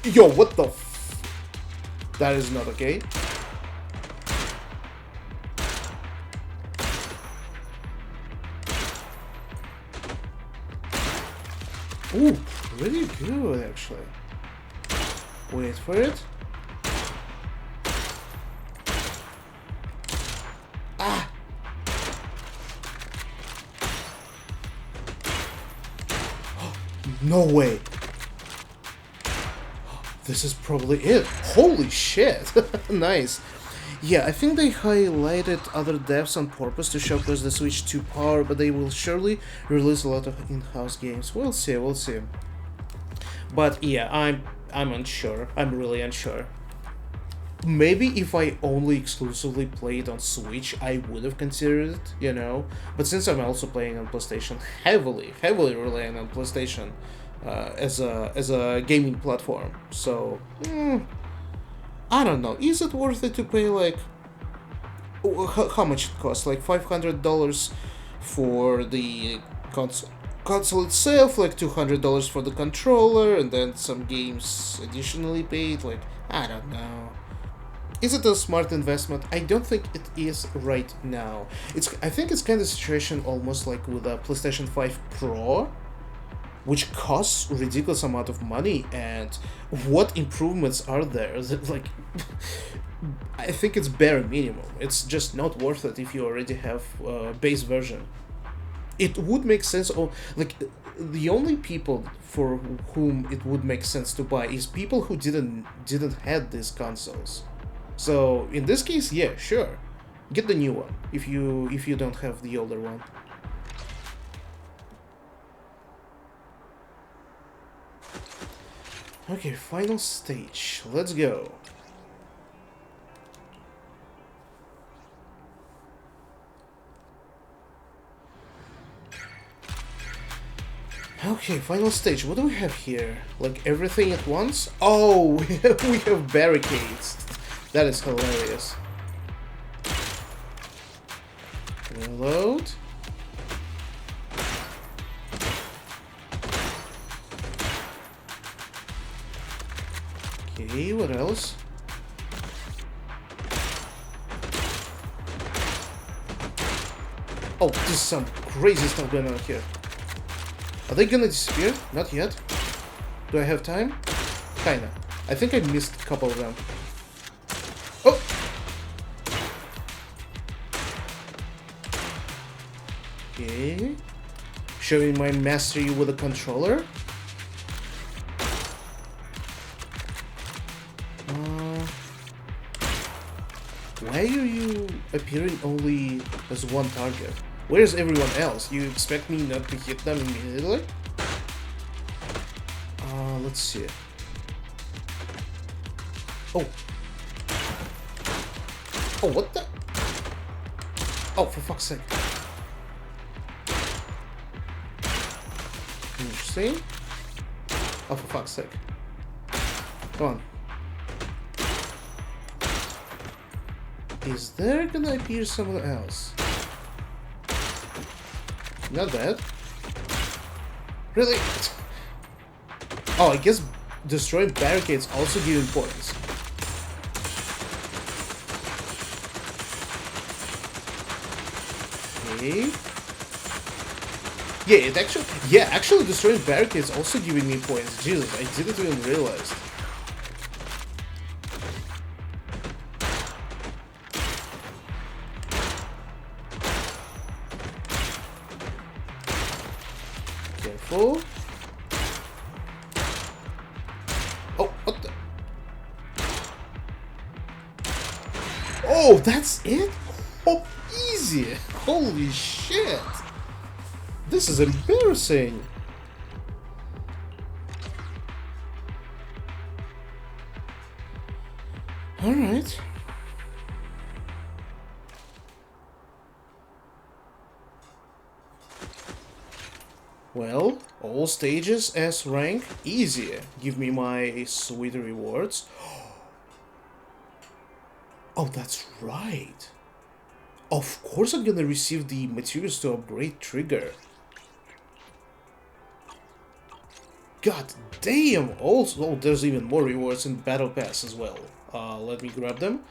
Yo, what the f... That is not okay. Ooh, pretty good actually. Wait for it. Ah! No way! This is probably it. Holy shit! Nice. Yeah, I think they highlighted other devs on purpose to showcase the Switch 2 power, but they will surely release a lot of in-house games. We'll see, we'll see. But yeah, I'm unsure. I'm really unsure. Maybe if I only exclusively played on Switch, I would have considered it, you know? But since I'm also playing on PlayStation, heavily relying on PlayStation as a gaming platform, so I don't know. Is it worth it to pay like how much it costs? Like $500 for the console itself, like $200 for the controller, and then some games additionally paid. Like, I don't know. Is it a smart investment? I don't think it is right now. I think it's kind of situation almost like with a PlayStation 5 Pro, which costs ridiculous amount of money, and what improvements are there? Like, I think it's bare minimum. It's just not worth it if you already have a base version. It would make sense, like, the only people for whom it would make sense to buy is people who didn't have these consoles. So in this case, yeah, sure, get the new one if you don't have the older one. Okay, final stage. Let's go. Okay, final stage. What do we have here? Like everything at once? Oh, we have barricades. That is hilarious. Reload. Okay, what else? Oh, this is some crazy stuff going on here. Are they gonna disappear? Not yet. Do I have time? Kinda. I think I missed a couple of them. Oh! Okay. Showing my mastery with a controller. Why are you appearing only as one target? Where's everyone else? You expect me not to hit them immediately? Let's see. Oh. Oh, what the? Oh, for fuck's sake. Interesting. Oh, for fuck's sake. Come on. Is there gonna appear someone else? Not bad. Really? Oh, I guess destroying barricades also give him points. Okay. Yeah, actually destroying barricades also giving me points. Jesus, I didn't even realize. Careful. Oh, what the? Oh, that's it? Oh, easy. Holy shit. This is embarrassing. All right. Well, all stages S rank, easy. Give me my sweet rewards. Oh, that's right. Of course I'm gonna receive the materials to upgrade trigger. God damn! Also, oh, there's even more rewards in Battle Pass as well. Let me grab them.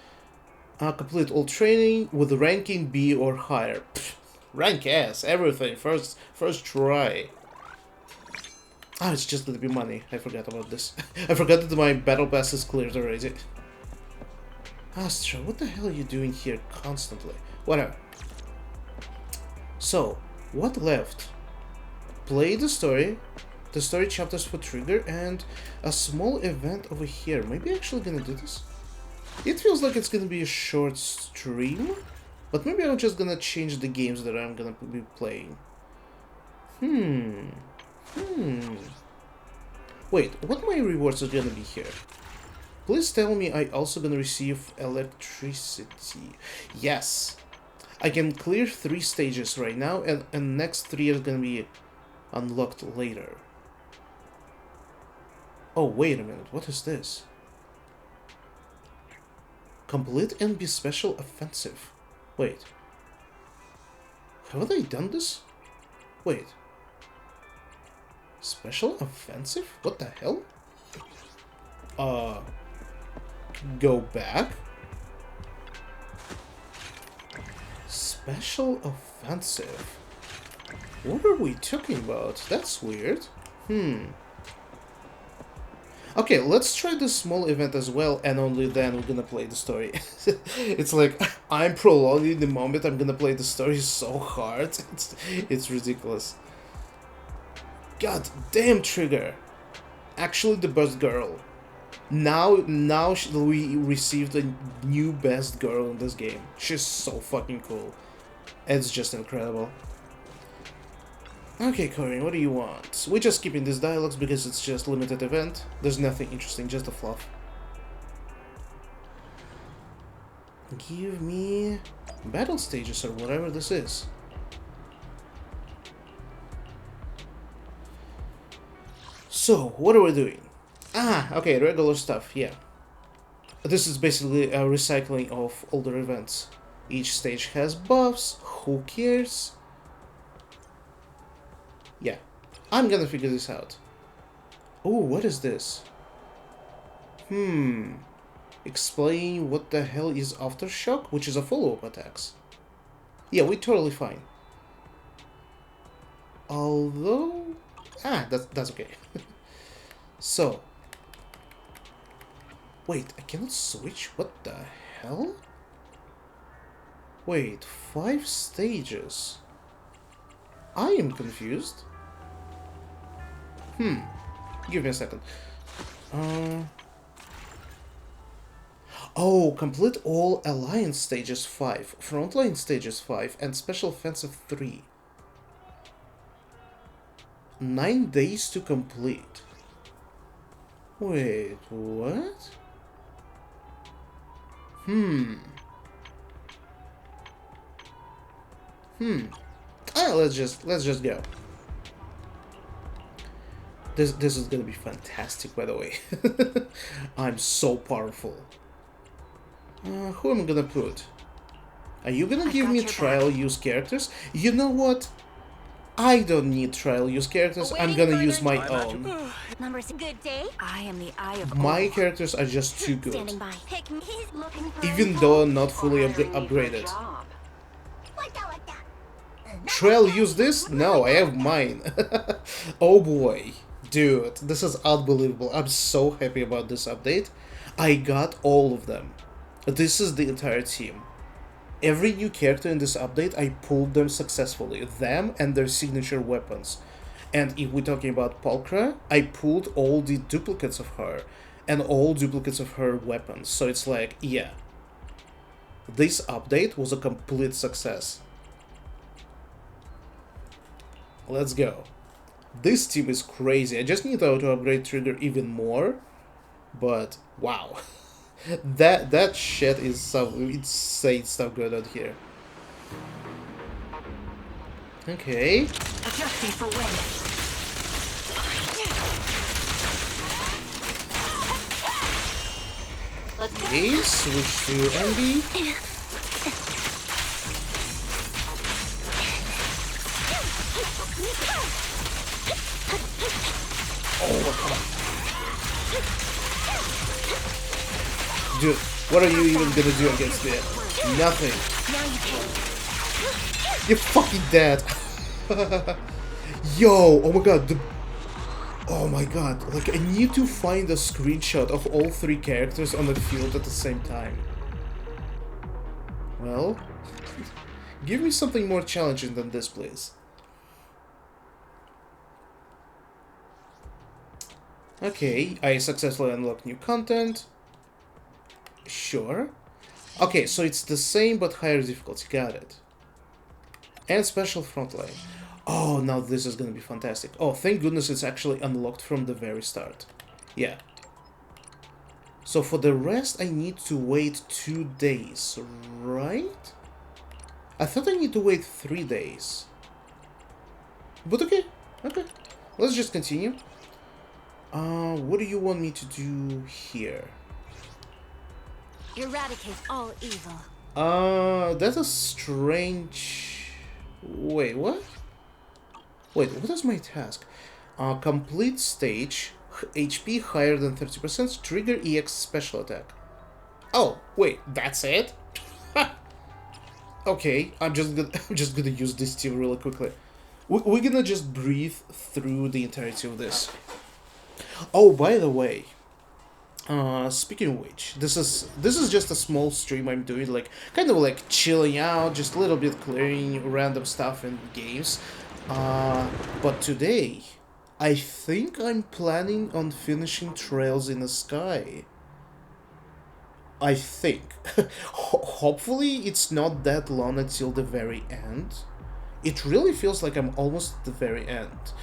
Complete all training with ranking B or higher. Pfft, rank S, everything, first try. Ah, it's just gonna be money. I forgot about this. I forgot that my Battle Pass is cleared already. Astra, what the hell are you doing here constantly? Whatever. So, what left? Play the story chapters for Trigger, and a small event over here. Maybe actually gonna do this? It feels like it's gonna be a short stream, but maybe I'm just gonna change the games that I'm gonna be playing. Wait, what my rewards are gonna be here? Please tell me I also gonna receive electricity. Yes! I can clear 3 stages right now, and next 3 are gonna be unlocked later. Oh, wait a minute, what is this? Complete and be special offensive. Wait. Haven't I done this? Wait. Special offensive? What the hell? Go back? Special offensive? What are we talking about? That's weird. Okay, let's try this small event as well, and only then we're gonna play the story. It's like, I'm prolonging the moment I'm gonna play the story so hard. It's ridiculous. God damn, Trigger. Actually the best girl. Now we received a new best girl in this game. She's so fucking cool. It's just incredible. Okay, Corinne, what do you want? We're just skipping these dialogues because it's just limited event. There's nothing interesting, just the fluff. Give me battle stages or whatever this is. So, what are we doing? Ah, okay, regular stuff, yeah. This is basically a recycling of older events. Each stage has buffs, who cares? Yeah, I'm gonna figure this out. Oh, what is this? Explain what the hell is Aftershock, which is a follow-up attacks. Yeah, we're totally fine. Although... Ah, that's okay. So... Wait, I cannot switch? What the hell? Wait, 5 stages? I am confused. Give me a second. Oh, complete all Alliance stages 5, Frontline stages 5, and Special Offensive 3. 9 days to complete. Wait, what? Ah, let's just go. This is gonna be fantastic, by the way. I'm so powerful. Who am I gonna put? Are you gonna give me trial use characters? You know what? I don't need trial use characters. I'm gonna use my own. Numbers, good day. I am the eye of My characters are just too good. standing by. Pick me. He's looking for Even though not fully upgraded. Trail use this? No, I have mine. Oh boy. Dude, this is unbelievable. I'm so happy about this update. I got all of them. This is the entire team. Every new character in this update, I pulled them successfully. Them and their signature weapons. And if we're talking about Pulchra, I pulled all the duplicates of her. And all duplicates of her weapons. So it's like, yeah. This update was a complete success. Let's go. This team is crazy. I just need to upgrade Trigger even more. But, wow. that shit is some insane stuff going on here. Okay. adjusting for wind. Okay, switch to Envy. Oh my god. Dude, what are you even gonna do against it? Nothing. You're fucking dead. Yo, oh my god, oh my god, like I need to find a screenshot of all 3 characters on the field at the same time. Well, give me something more challenging than this, please. Okay, I successfully unlocked new content. Sure. Okay, so it's the same but higher difficulty, got it. And special frontline. Oh, now this is gonna be fantastic. Oh, thank goodness it's actually unlocked from the very start. Yeah. So for the rest, I need to wait 2 days, right? I thought I need to wait 3 days. But okay, okay. Let's just continue. What do you want me to do here? Eradicate all evil. That's a strange... Wait, what? Wait, what is my task? Complete stage, HP higher than 30%, trigger EX special attack. Oh, wait, that's it? Okay, I'm just gonna use this team really quickly. We're gonna just breathe through the entirety of this. Oh, by the way, speaking of which, this is just a small stream I'm doing, like kind of like chilling out, just a little bit clearing random stuff in games. But today, I think I'm planning on finishing Trails in the Sky. I think. Hopefully it's not that long until the very end. It really feels like I'm almost at the very end.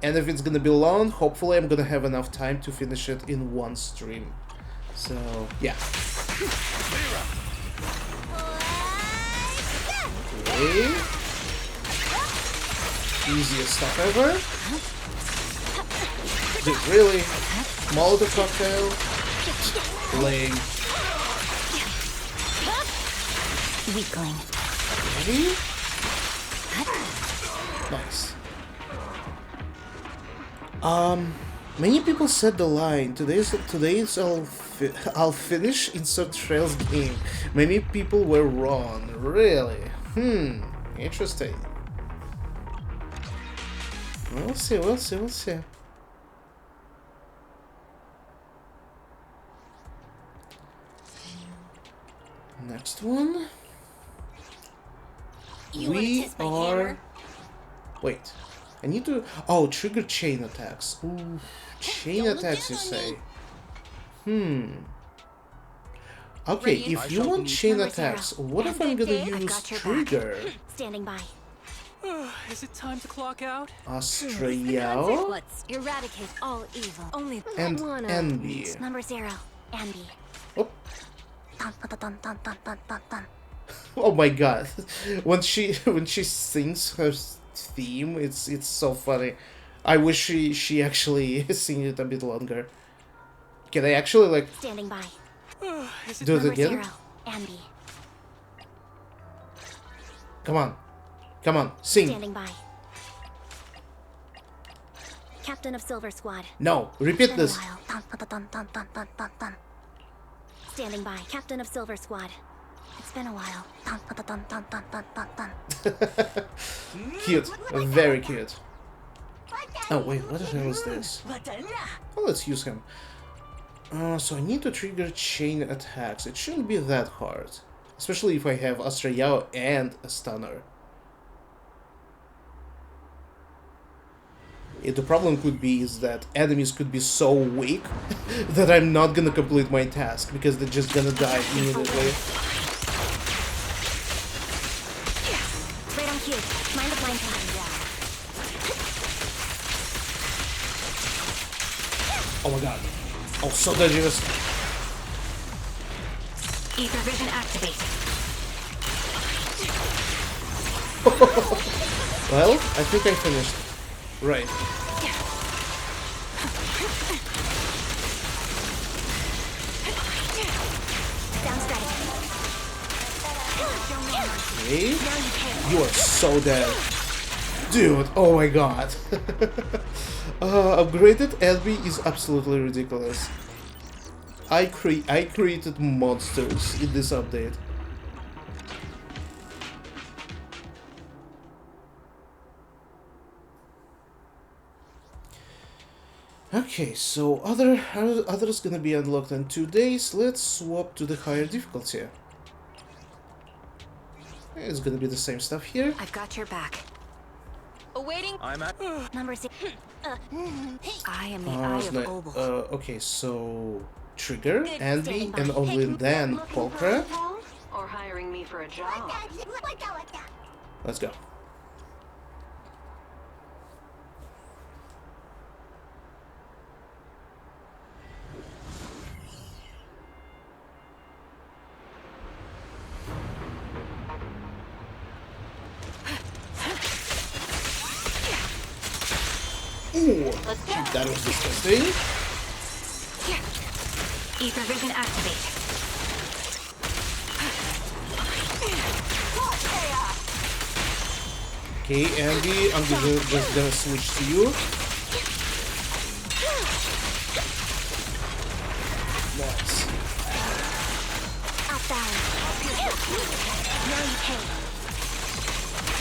And if it's gonna be long, hopefully I'm gonna have enough time to finish it in one stream. So, yeah. Okay. Easiest stuff ever. Dude, really? Molotov cocktail? Playing. Weakling. Ready? Nice. Many people said the line, today's I'll finish insert Trails game. Many people were wrong. Really? Interesting. We'll see, we'll see, we'll see. Next one. We are... Wait. I need to... Oh, trigger chain attacks. Ooh, chain attacks, you say? Okay, if you want chain attacks, what if I'm gonna use trigger? Standing by. Is it time to clock out? Astrayao Let's eradicate all evil. Only and Envy. Number 0, Andy. Oh. Dun, dun, dun, dun, dun, dun, dun, dun. Oh my god. When she sings her theme, it's so funny. I wish she actually sang it a bit longer. Can I actually like Standing by. do it again? 0, Andy. Come on. Come on, sing. Standing by. Captain of Silver Squad. No, repeat Been a this. while. Dun, dun, dun, dun, dun, dun, dun, dun. Standing by. Captain of Silver Squad. It's been a while. Dun, dun, dun, dun, dun, dun, dun, dun. Cute. Very cute. Oh wait, what the hell is this? Oh, let's use him. So I need to trigger chain attacks. It shouldn't be that hard. Especially if I have Astrayao and a stunner. The problem could be is that enemies could be so weak that I'm not gonna complete my task because they're just gonna die immediately. Right on cue. Mind the blind path. Oh my god. Oh, so dangerous. Ether vision activate. Well, I think I finished. Right. Okay. You are so dead. Dude, oh my god. Upgraded enemy is absolutely ridiculous. I created monsters in this update. Okay, so others gonna be unlocked in 2 days. Let's swap to the higher difficulty. It's gonna be the same stuff here. I've got your back. Awaiting I'm at. number 6. I am the Eye of Obel. Okay, so trigger, Good envy, standing by. and only then Looking for Polkra. a job? Or hiring me for a job? Let's go. Ooh, that was disgusting. Ether vision activate. Okay, Andy, I'm just gonna switch to you. Nice. Up balance. Now you pay.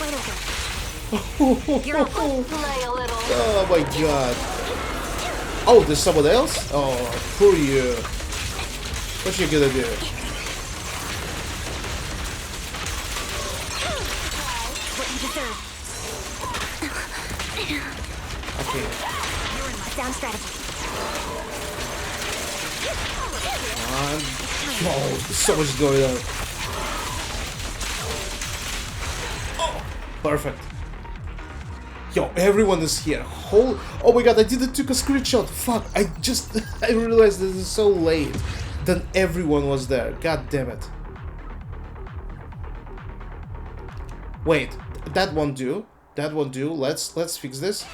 Wait over. You're up. Play a little. Oh my god. Oh, there's someone else? Oh, poor you. What you gonna do? What you deserve. Okay. Down strategy. Oh, there's so much going on. Oh, perfect. Yo, everyone is here. Oh my god, I didn't took a screenshot. Fuck, I realized this is so late. Then everyone was there. God damn it. Wait, that won't do. That won't do. Let's fix this.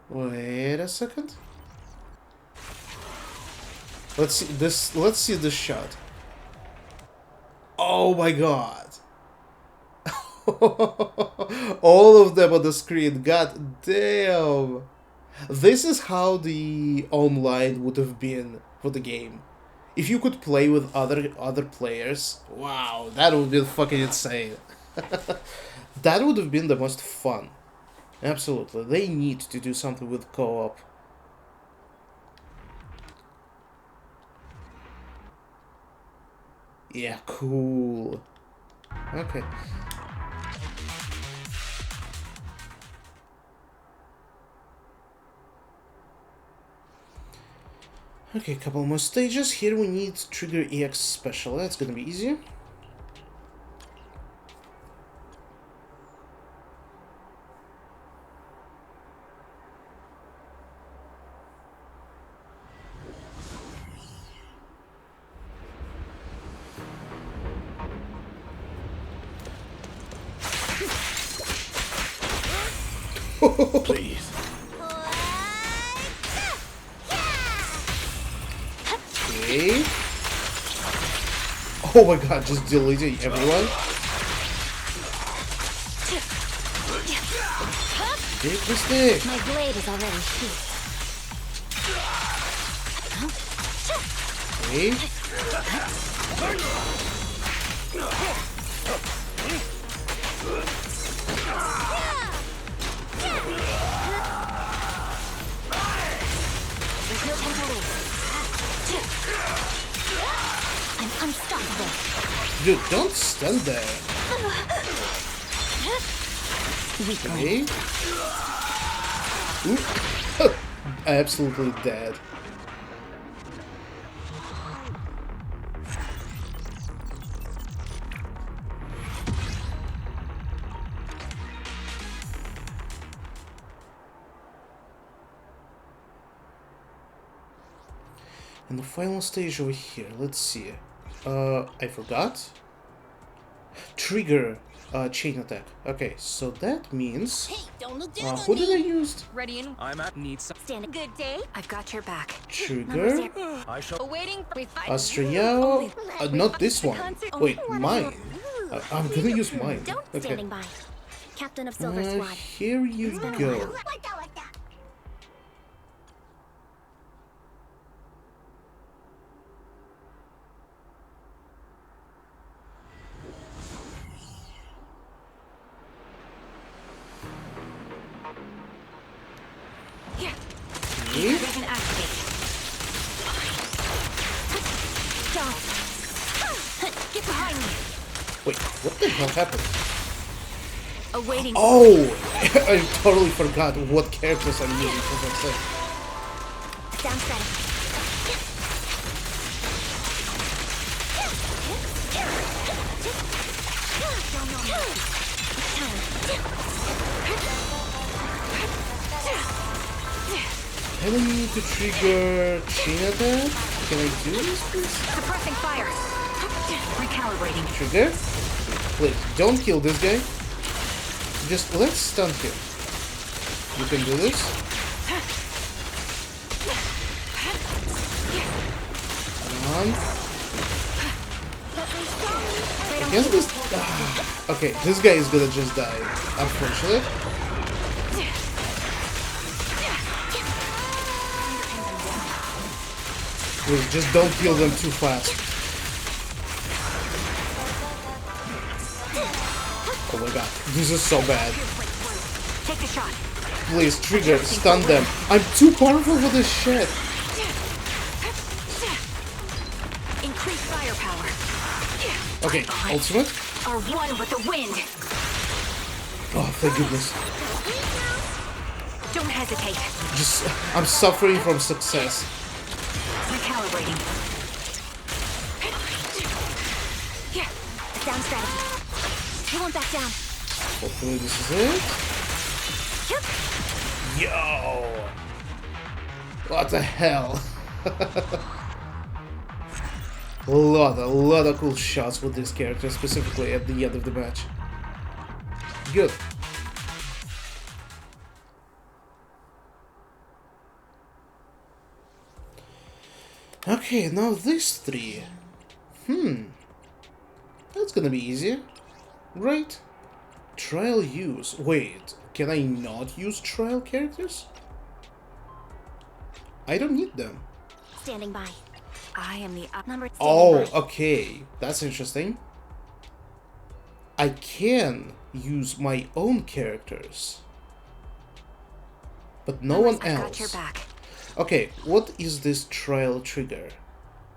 Wait a second. Let's see this. Let's see this shot. Oh my god. All of them on the screen. God damn. This is how the online would have been for the game. If you could play with other players. Wow, that would be fucking insane. That would have been the most fun. Absolutely. They need to do something with co-op. Yeah, cool. Okay. Okay, a couple more stages. Here we need trigger EX special. That's gonna be easy. Please. Okay. Oh my god, just deleting everyone. Big mistake. My blade is already sheathed. Okay. There's no time to lose. I'm unstoppable. Dude, don't stand there. Okay. Oop. Absolutely dead. And the final stage over here, let's see. I forgot. Trigger chain attack. Okay, so that means... Hey, don't look down who did I use? Ready and I'm at. Need some. stand. Good day. I've got your back. Trigger. I shall. Awaiting. Astriao. Not this one. Wait, mine. I'm gonna use mine. Don't Okay. standing by. Captain of Silver Squad. Here you Been a go. while. Okay. Can activate. Stop. Get behind me. Wait, what the hell happened? Awaiting. Oh! I totally forgot what characters I'm using for that thing. Sounds ready. I don't need to trigger chain attack. Can I do this, please? Suppressing fire. Recalibrating. Trigger? Please, don't kill this guy. Just let's stun him. You can do this. Come on. I guess this... okay, this guy is gonna just die, unfortunately. Please, just don't kill them too fast. Oh my god, this is so bad. Take a shot. Please, trigger, stun them. I'm too powerful for this shit. Increase firepower. Okay, ultimate. Are one with the wind. Oh, thank goodness. Don't hesitate. Just, I'm suffering from success. Recalibrating. Yeah, sound strategy. He won't back down. Hopefully this is it. Yo! What the hell? a lot of cool shots with this character, specifically at the end of the match. Good. Okay, now these three. That's gonna be easy. Right? Trial use. Wait, can I not use trial characters? I don't need them. Standing by. I am the outnumbered. Oh, okay. That's interesting. I can use my own characters, but no one I've got your else. back. Okay, what is this trial trigger?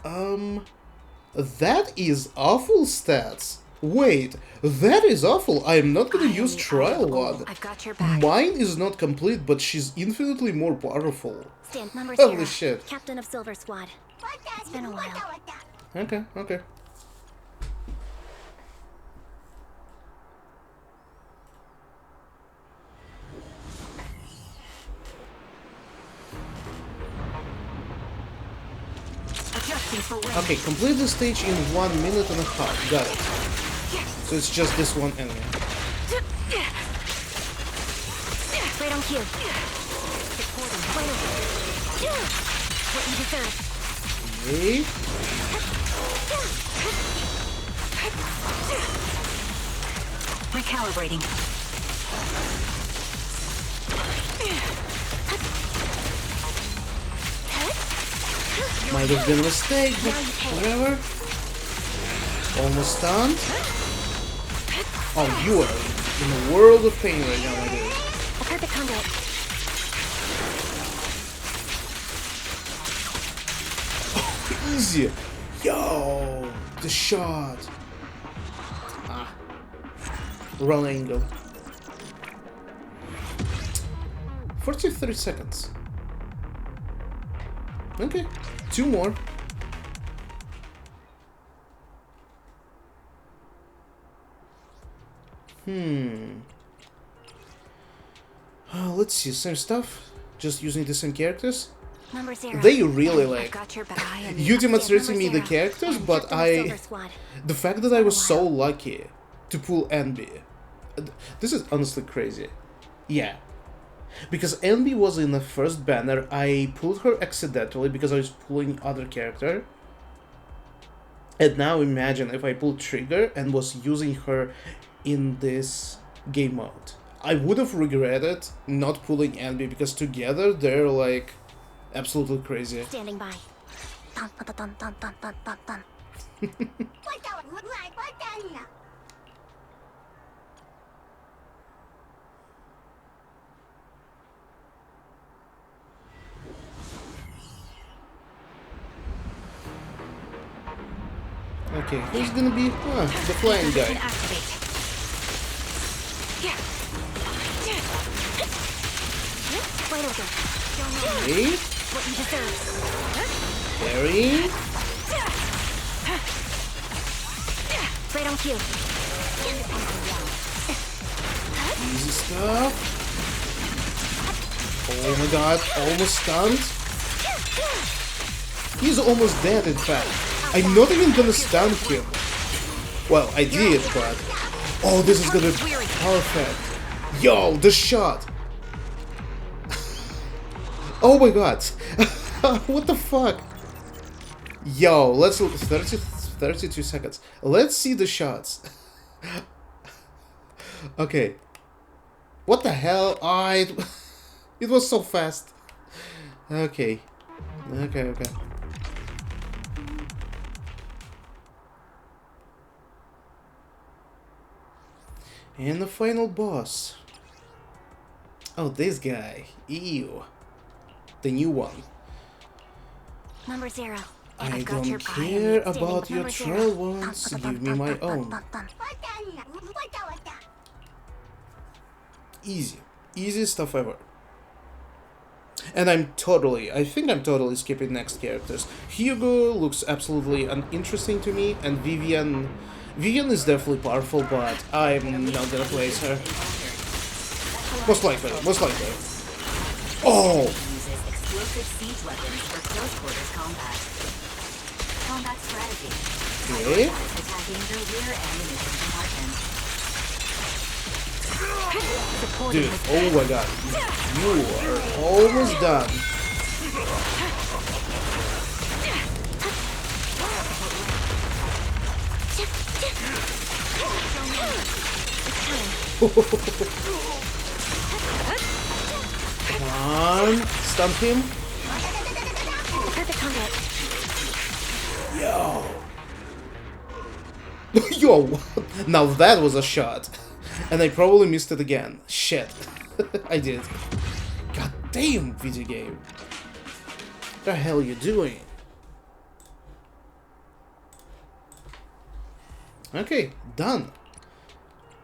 That is awful stats. Wait, that is awful. I'm not gonna use trial one. I've got your back. Mine is not complete, but she's infinitely more powerful. Stand number Holy 0. shit. Captain of Silver Squad. It's been a while. Okay, okay. Adjusting for wind. Okay, complete the stage in 1 minute and a half. Got it. So it's just this one enemy. Right on cue. Supporting. Right on. What you deserve. Okay. Recalibrating. Might have been a mistake, but whatever. Almost done. Oh, you are in a world of pain right now, my dude. A perfect conduit. Easy. Yo, the shot. Ah. Wrong angle. 43 seconds. Okay, 2 more. Let's see, same stuff. Just using the same characters. Number 0. They really I've like got your back. you demonstrating me the Number 0. characters, And but Captain of Silver I Squad. the fact that I was so lucky to pull NB. This is honestly crazy. Yeah. Because NB was in the first banner, I pulled her accidentally because I was pulling other character. And now imagine if I pulled trigger and was using her in this game mode. I would have regretted not pulling Envy because together they're like absolutely crazy. Standing by. Dun, dun, dun, dun, dun, dun, dun, dun. Okay, who's gonna be the flying Can guy? activate. Wide open. Don't know Okay, what you deserve. Barry. Right on cue. Easy stuff. Oh my god, almost stunned. He's almost dead, in fact. I'm not even gonna stun him. Well, I did, but... Oh, this is gonna be perfect. Yo, the shot! Oh my god. What the fuck? Yo, let's look. 32 seconds. Let's see the shots. Okay. What the hell? It was so fast. Okay. Okay. And the final boss. Oh, this guy. Ew. The new one. Number 0. I I've got your don't eye care standing about with your number 0. trail ones. Give me my own. Easy. Easy stuff ever. And I think I'm totally skipping next characters. Hugo looks absolutely uninteresting to me, and Vivian is definitely powerful, but I'm not gonna place her. Most likely. Oh! Uses explosive siege weapons for close quarters combat. Combat strategy. Okay. Attacking the rear ammunition compartment. Dude, oh my god. You are almost done. Come on. Stump him. Perfect combat. Yo, now that was a shot. And I probably missed it again. Shit. I did. God damn, video game. What the hell are you doing? Okay, done.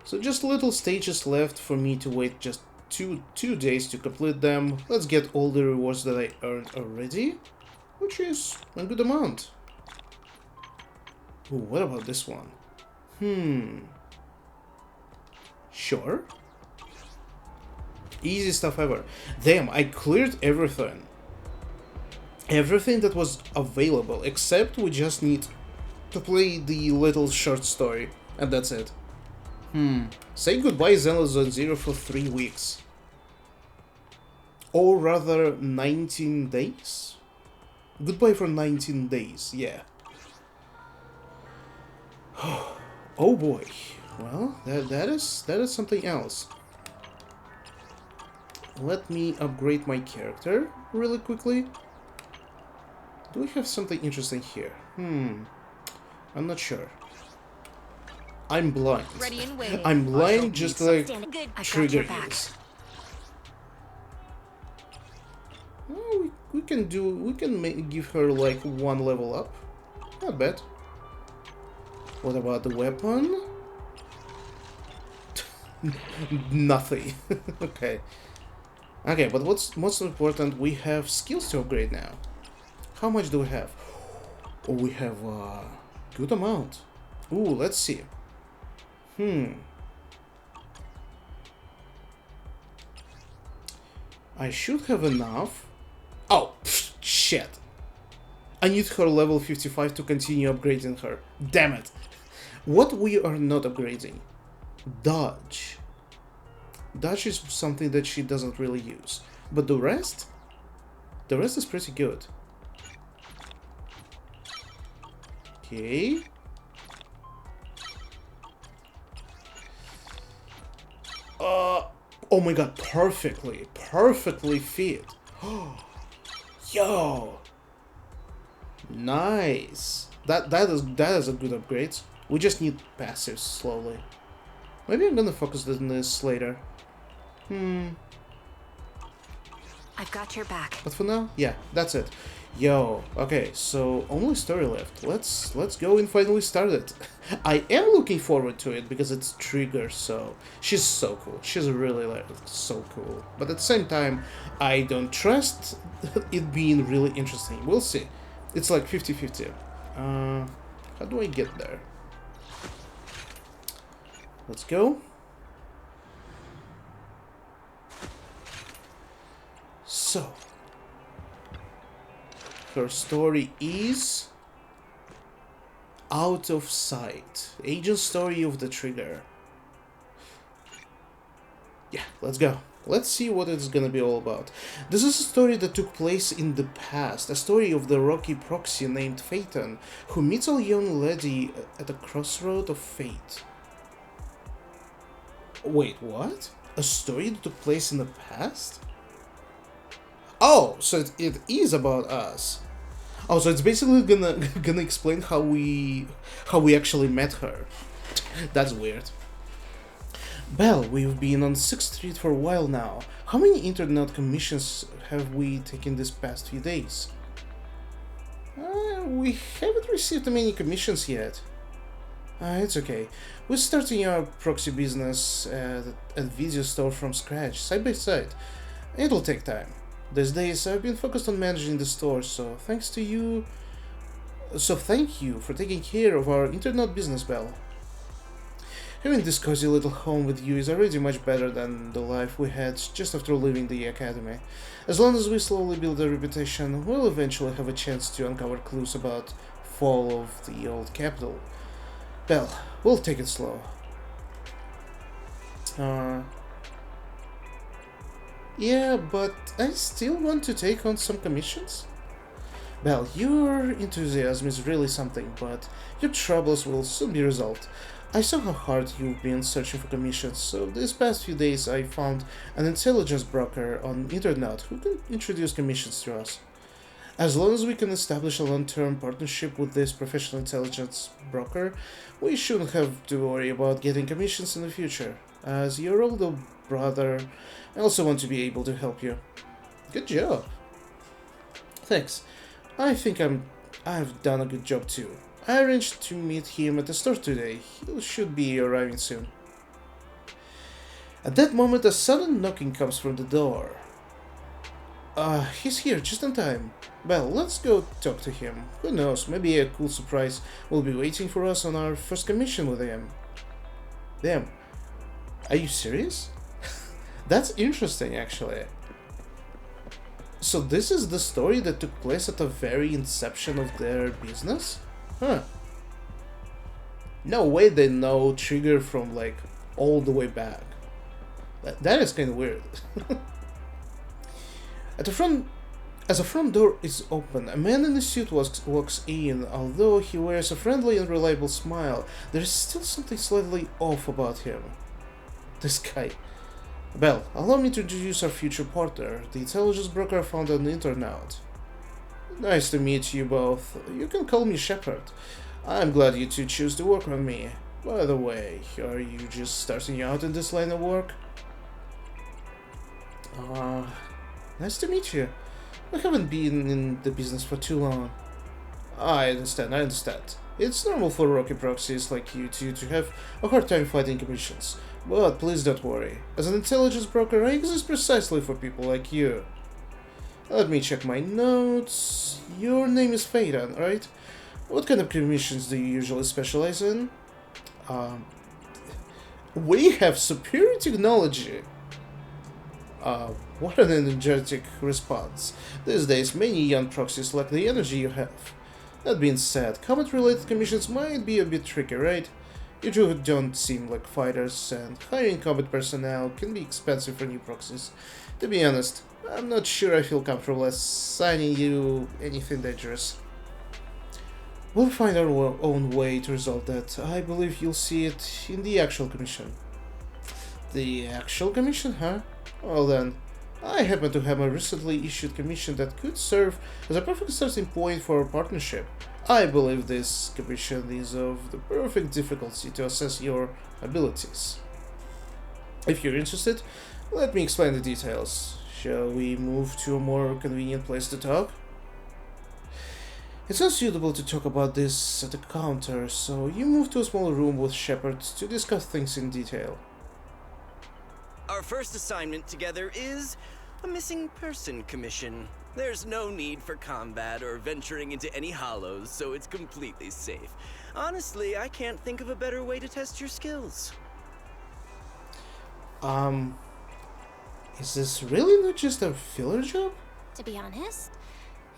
So just little stages left for me to wait just two days to complete them. Let's get all the rewards that I earned already, which is a good amount. Ooh, what about this one? Sure. Easy stuff ever. Damn, I cleared everything. Everything that was available, except we just need to play the little short story, and that's it. Say goodbye Zenless on 0 for 3 weeks. Or rather, 19 days? Goodbye for 19 days, yeah. Oh boy. Well, that is something else. Let me upgrade my character really quickly. Do we have something interesting here? I'm not sure. I'm blind. Ready and waiting. I'm blind just like Standing. Good. I've got Trigger your back. is. Well, we can give her like 1 level up. Not bad. What about the weapon? Nothing. Okay. Okay, but what's most important, we have skills to upgrade now. How much do we have? Oh, we have a good amount. Ooh, let's see. I should have enough. Oh, shit. I need her level 55 to continue upgrading her. Damn it. What we are not upgrading? Dodge. Dodge is something that she doesn't really use. But the rest? The rest is pretty good. Okay. Oh my god, perfectly fit. Yo, nice. That is a good upgrade. We just need passives slowly. Maybe I'm gonna focus on this later. I've got your back. But for now, yeah, that's it. Yo, okay, so only story left. Let's go and finally start it. I am looking forward to it because it's Trigger, so she's so cool. She's really like so cool. But at the same time, I don't trust it being really interesting. We'll see. It's like 50-50. How do I get there? Let's go. So, her story is Out of Sight. Agent story of the Trigger. Yeah, let's go. Let's see what it's gonna be all about. This is a story that took place in the past. A story of the rocky Proxy named Phaeton, who meets a young lady at a crossroad of fate. Wait, what? A story that took place in the past? Oh, so it is about us. Oh, so it's basically gonna explain how we actually met her. That's weird. Belle, we've been on 6th Street for a while now. How many internet commissions have we taken this past few days? We haven't received many commissions yet. It's okay. We're starting our proxy business at a video store from scratch, side by side. It'll take time. These days I've been focused on managing the store, so thank you for taking care of our internet business, Belle. Having this cozy little home with you is already much better than the life we had just after leaving the academy. As long as we slowly build a reputation, we'll eventually have a chance to uncover clues about fall of the old capital. Belle, we'll take it slow. Yeah, but I still want to take on some commissions. Belle, your enthusiasm is really something, but your troubles will soon be resolved. I saw how hard you've been searching for commissions, so these past few days I found an intelligence broker on the internet who can introduce commissions to us. As long as we can establish a long-term partnership with this professional intelligence broker, we shouldn't have to worry about getting commissions in the future. As your older brother, I also want to be able to help you. Good job. Thanks. I think I've done a good job too. I arranged to meet him at the store today. He should be arriving soon. At that moment, a sudden knocking comes from the door. He's here just in time. Well, let's go talk to him. Who knows, maybe a cool surprise will be waiting for us on our first commission with him. Damn. Are you serious? That's interesting, actually. So this is the story that took place at the very inception of their business? Huh. No way they know Trigger from, like, all the way back. That is kind of weird. As the front door is open, a man in a suit walks in. Although he wears a friendly and reliable smile, there is still something slightly off about him. This guy. Belle, allow me to introduce our future partner, the intelligence broker I found on the internet. Nice to meet you both. You can call me Shepard. I'm glad you two choose to work with me. By the way, are you just starting out in this line of work? Nice to meet you. I haven't been in the business for too long. I understand. It's normal for rocky proxies like you two to have a hard time fighting commissions. But please don't worry. As an intelligence broker, I exist precisely for people like you. Let me check my notes. Your name is Phaeton, right? What kind of commissions do you usually specialize in? We have superior technology. What an energetic response. These days, many young proxies lack the energy you have. That being said, combat-related commissions might be a bit tricky, right? You two don't seem like fighters, and hiring combat personnel can be expensive for new proxies. To be honest, I'm not sure I feel comfortable assigning you anything dangerous. We'll find our own way to resolve that. I believe you'll see it in the actual commission. The actual commission, huh? Well then, I happen to have a recently issued commission that could serve as a perfect starting point for our partnership. I believe this commission is of the perfect difficulty to assess your abilities. If you're interested, let me explain the details. Shall we move to a more convenient place to talk? It's not suitable to talk about this at the counter, so you move to a small room with Shepard to discuss things in detail. Our first assignment together is a missing person commission. There's no need for combat or venturing into any hollows, so it's completely safe. Honestly, I can't think of a better way to test your skills. Is this really not just a filler job? To be honest,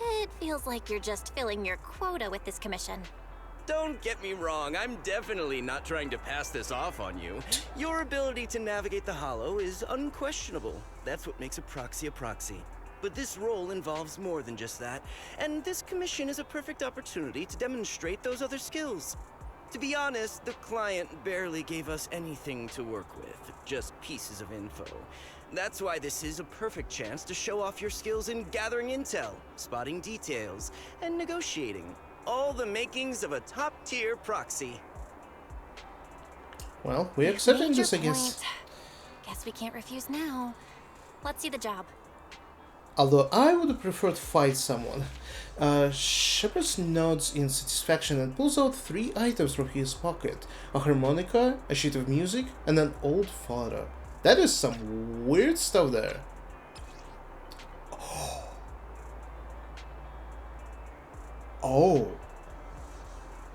it feels like you're just filling your quota with this commission. Don't get me wrong, I'm definitely not trying to pass this off on you. Your ability to navigate the hollow is unquestionable. That's what makes a proxy a proxy. But this role involves more than just that, and this commission is a perfect opportunity to demonstrate those other skills. To be honest, the client barely gave us anything to work with, just pieces of info. That's why this is a perfect chance to show off your skills in gathering intel, spotting details, and negotiating. All the makings of a top-tier proxy. Well, we're accepting this, I Major guess. point. Guess we can't refuse now. Let's see the job. Although I would prefer to fight someone. Shepard nods in satisfaction and pulls out 3 items from his pocket. A harmonica, a sheet of music, and an old photo. That is some weird stuff there.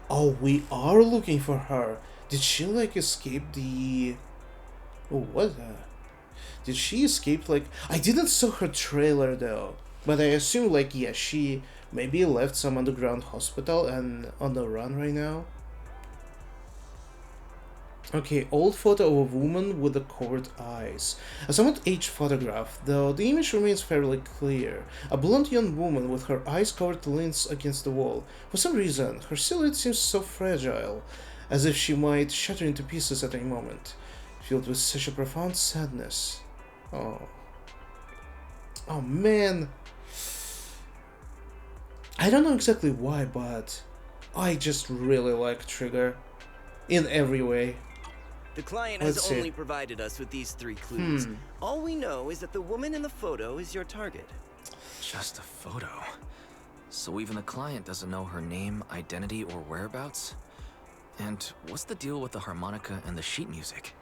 Oh, we are looking for her. Did she like escape the... Oh, what the... Did she escape like... I didn't saw her trailer though. But I assume like, yeah, she maybe left some underground hospital and on the run right now. Okay, old photo of a woman with the covered eyes. A somewhat aged photograph, though the image remains fairly clear. A blonde young woman with her eyes covered leans against the wall. For some reason, her silhouette seems so fragile, as if she might shatter into pieces at any moment, filled with such a profound sadness. Oh. Oh man. I don't know exactly why, but I just really like Trigger. In every way. The client has only provided us with these 3 clues. All we know is that the woman in the photo is your target. Just a photo. So even the client doesn't know her name, identity, or whereabouts? And what's the deal with the harmonica and the sheet music?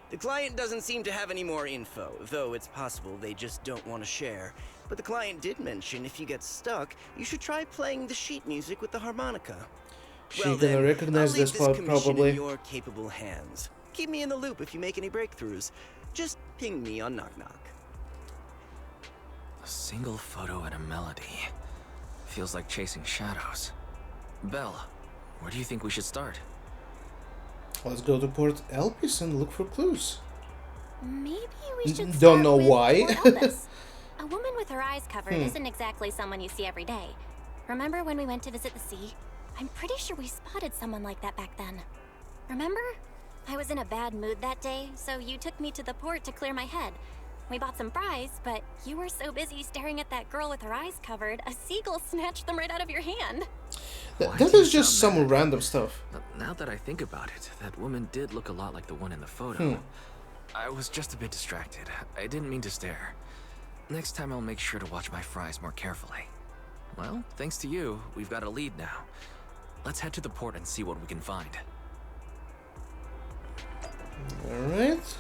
The client doesn't seem to have any more info, though it's possible they just don't want to share. But the client did mention if you get stuck, you should try playing the sheet music with the harmonica. She's gonna recognize this probably. In your capable hands. Keep me in the loop if you make any breakthroughs. Just ping me on Knock Knock. A single photo and a melody. Feels like chasing shadows. Belle, where do you think we should start? Let's go to Port Elpis and look for clues. Maybe we should Don't start know with why. Port Elpis. A woman with her eyes covered isn't exactly someone you see every day. Remember when we went to visit the sea? I'm pretty sure we spotted someone like that back then. Remember? I was in a bad mood that day, so you took me to the port to clear my head. We bought some fries, but you were so busy staring at that girl with her eyes covered, a seagull snatched them right out of your hand. Why That do you is just sound some mad? random stuff. Now that I think about it, that woman did look a lot like the one in the photo. I was just a bit distracted. I didn't mean to stare. Next time I'll make sure to watch my fries more carefully. Well, thanks to you, we've got a lead now. Let's head to the port and see what we can find. Alright.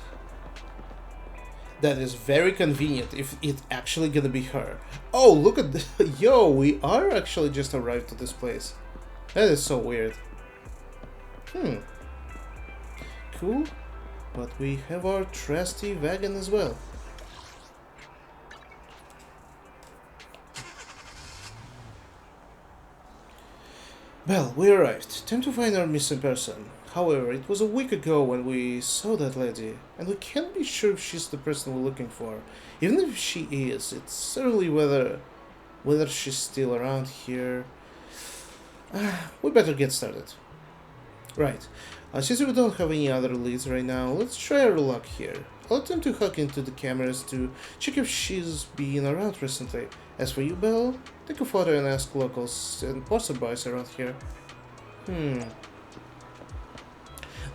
That is very convenient if it's actually gonna be her. Oh, look at this. Yo, we are actually just arrived to this place. That is so weird. Cool. But we have our trusty wagon as well. Well, we arrived. Time to find our missing person. However, it was a week ago when we saw that lady, and we can't be sure if she's the person we're looking for. Even if she is, it's certainly whether she's still around here. We better get started. Right. Since we don't have any other leads right now, let's try our luck here. I'll attempt to hack into the cameras to check if she's been around recently. As for you, Belle, take a photo and ask locals and passerbys around here.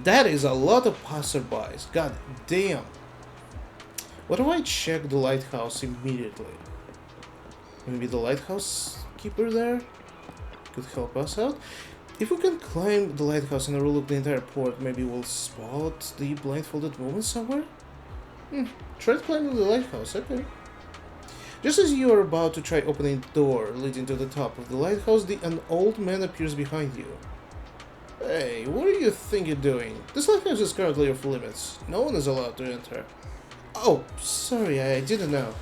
That is a lot of passerbys. God damn. What if I check the lighthouse immediately? Maybe the lighthouse keeper there could help us out? If we can climb the lighthouse and overlook the entire port, maybe we'll spot the blindfolded woman somewhere? Try climbing the lighthouse, okay. Just as you are about to try opening the door leading to the top of the lighthouse, an old man appears behind you. Hey, what do you think you're doing? This lighthouse is currently off limits. No one is allowed to enter. Oh, sorry, I didn't know.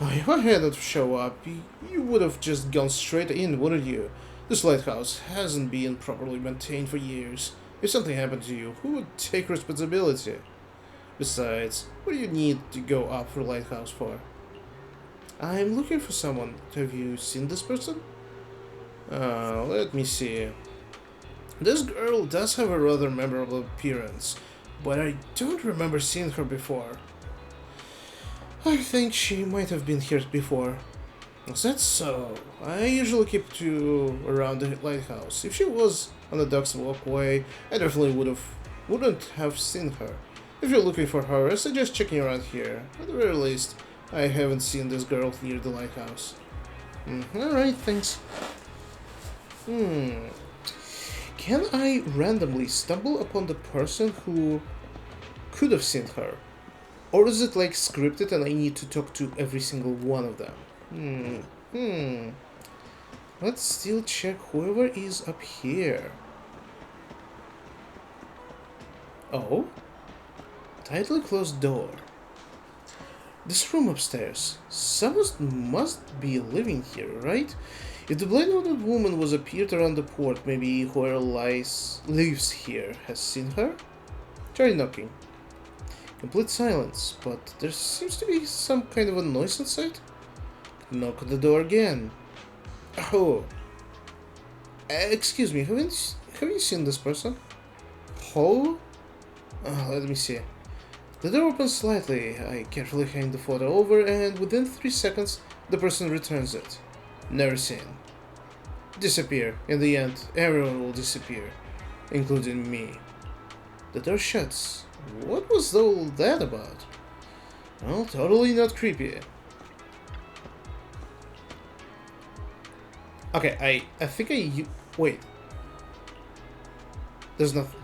If I hadn't show up, you would have just gone straight in, wouldn't you? This lighthouse hasn't been properly maintained for years. If something happened to you, who would take responsibility? Besides, what do you need to go up for lighthouse for? I'm looking for someone. Have you seen this person? Let me see. This girl does have a rather memorable appearance, but I don't remember seeing her before. I think she might have been here before. Is that so? I usually keep to around the lighthouse. If she was on the dock's walkway, I definitely wouldn't have seen her. If you're looking for her, I suggest checking around here. At the very least, I haven't seen this girl near the lighthouse. Alright, thanks. Can I randomly stumble upon the person who could have seen her? Or is it like scripted and I need to talk to every single one of them? Let's still check whoever is up here. Oh? Tightly closed door. This room upstairs. Someone must be living here, right? If the blindfolded woman was appeared around the port, maybe whoever lives here has seen her? Try knocking. Complete silence, but there seems to be some kind of a noise inside. Knock on the door again. Oh. Excuse me, have you seen this person? Oh? Let me see. The door opens slightly. I carefully hand the photo over, and within 3 seconds, the person returns it. Never seen. Disappear. In the end, everyone will disappear, including me. The door shuts. What was all that about? Well, totally not creepy. Okay, I think wait. There's nothing.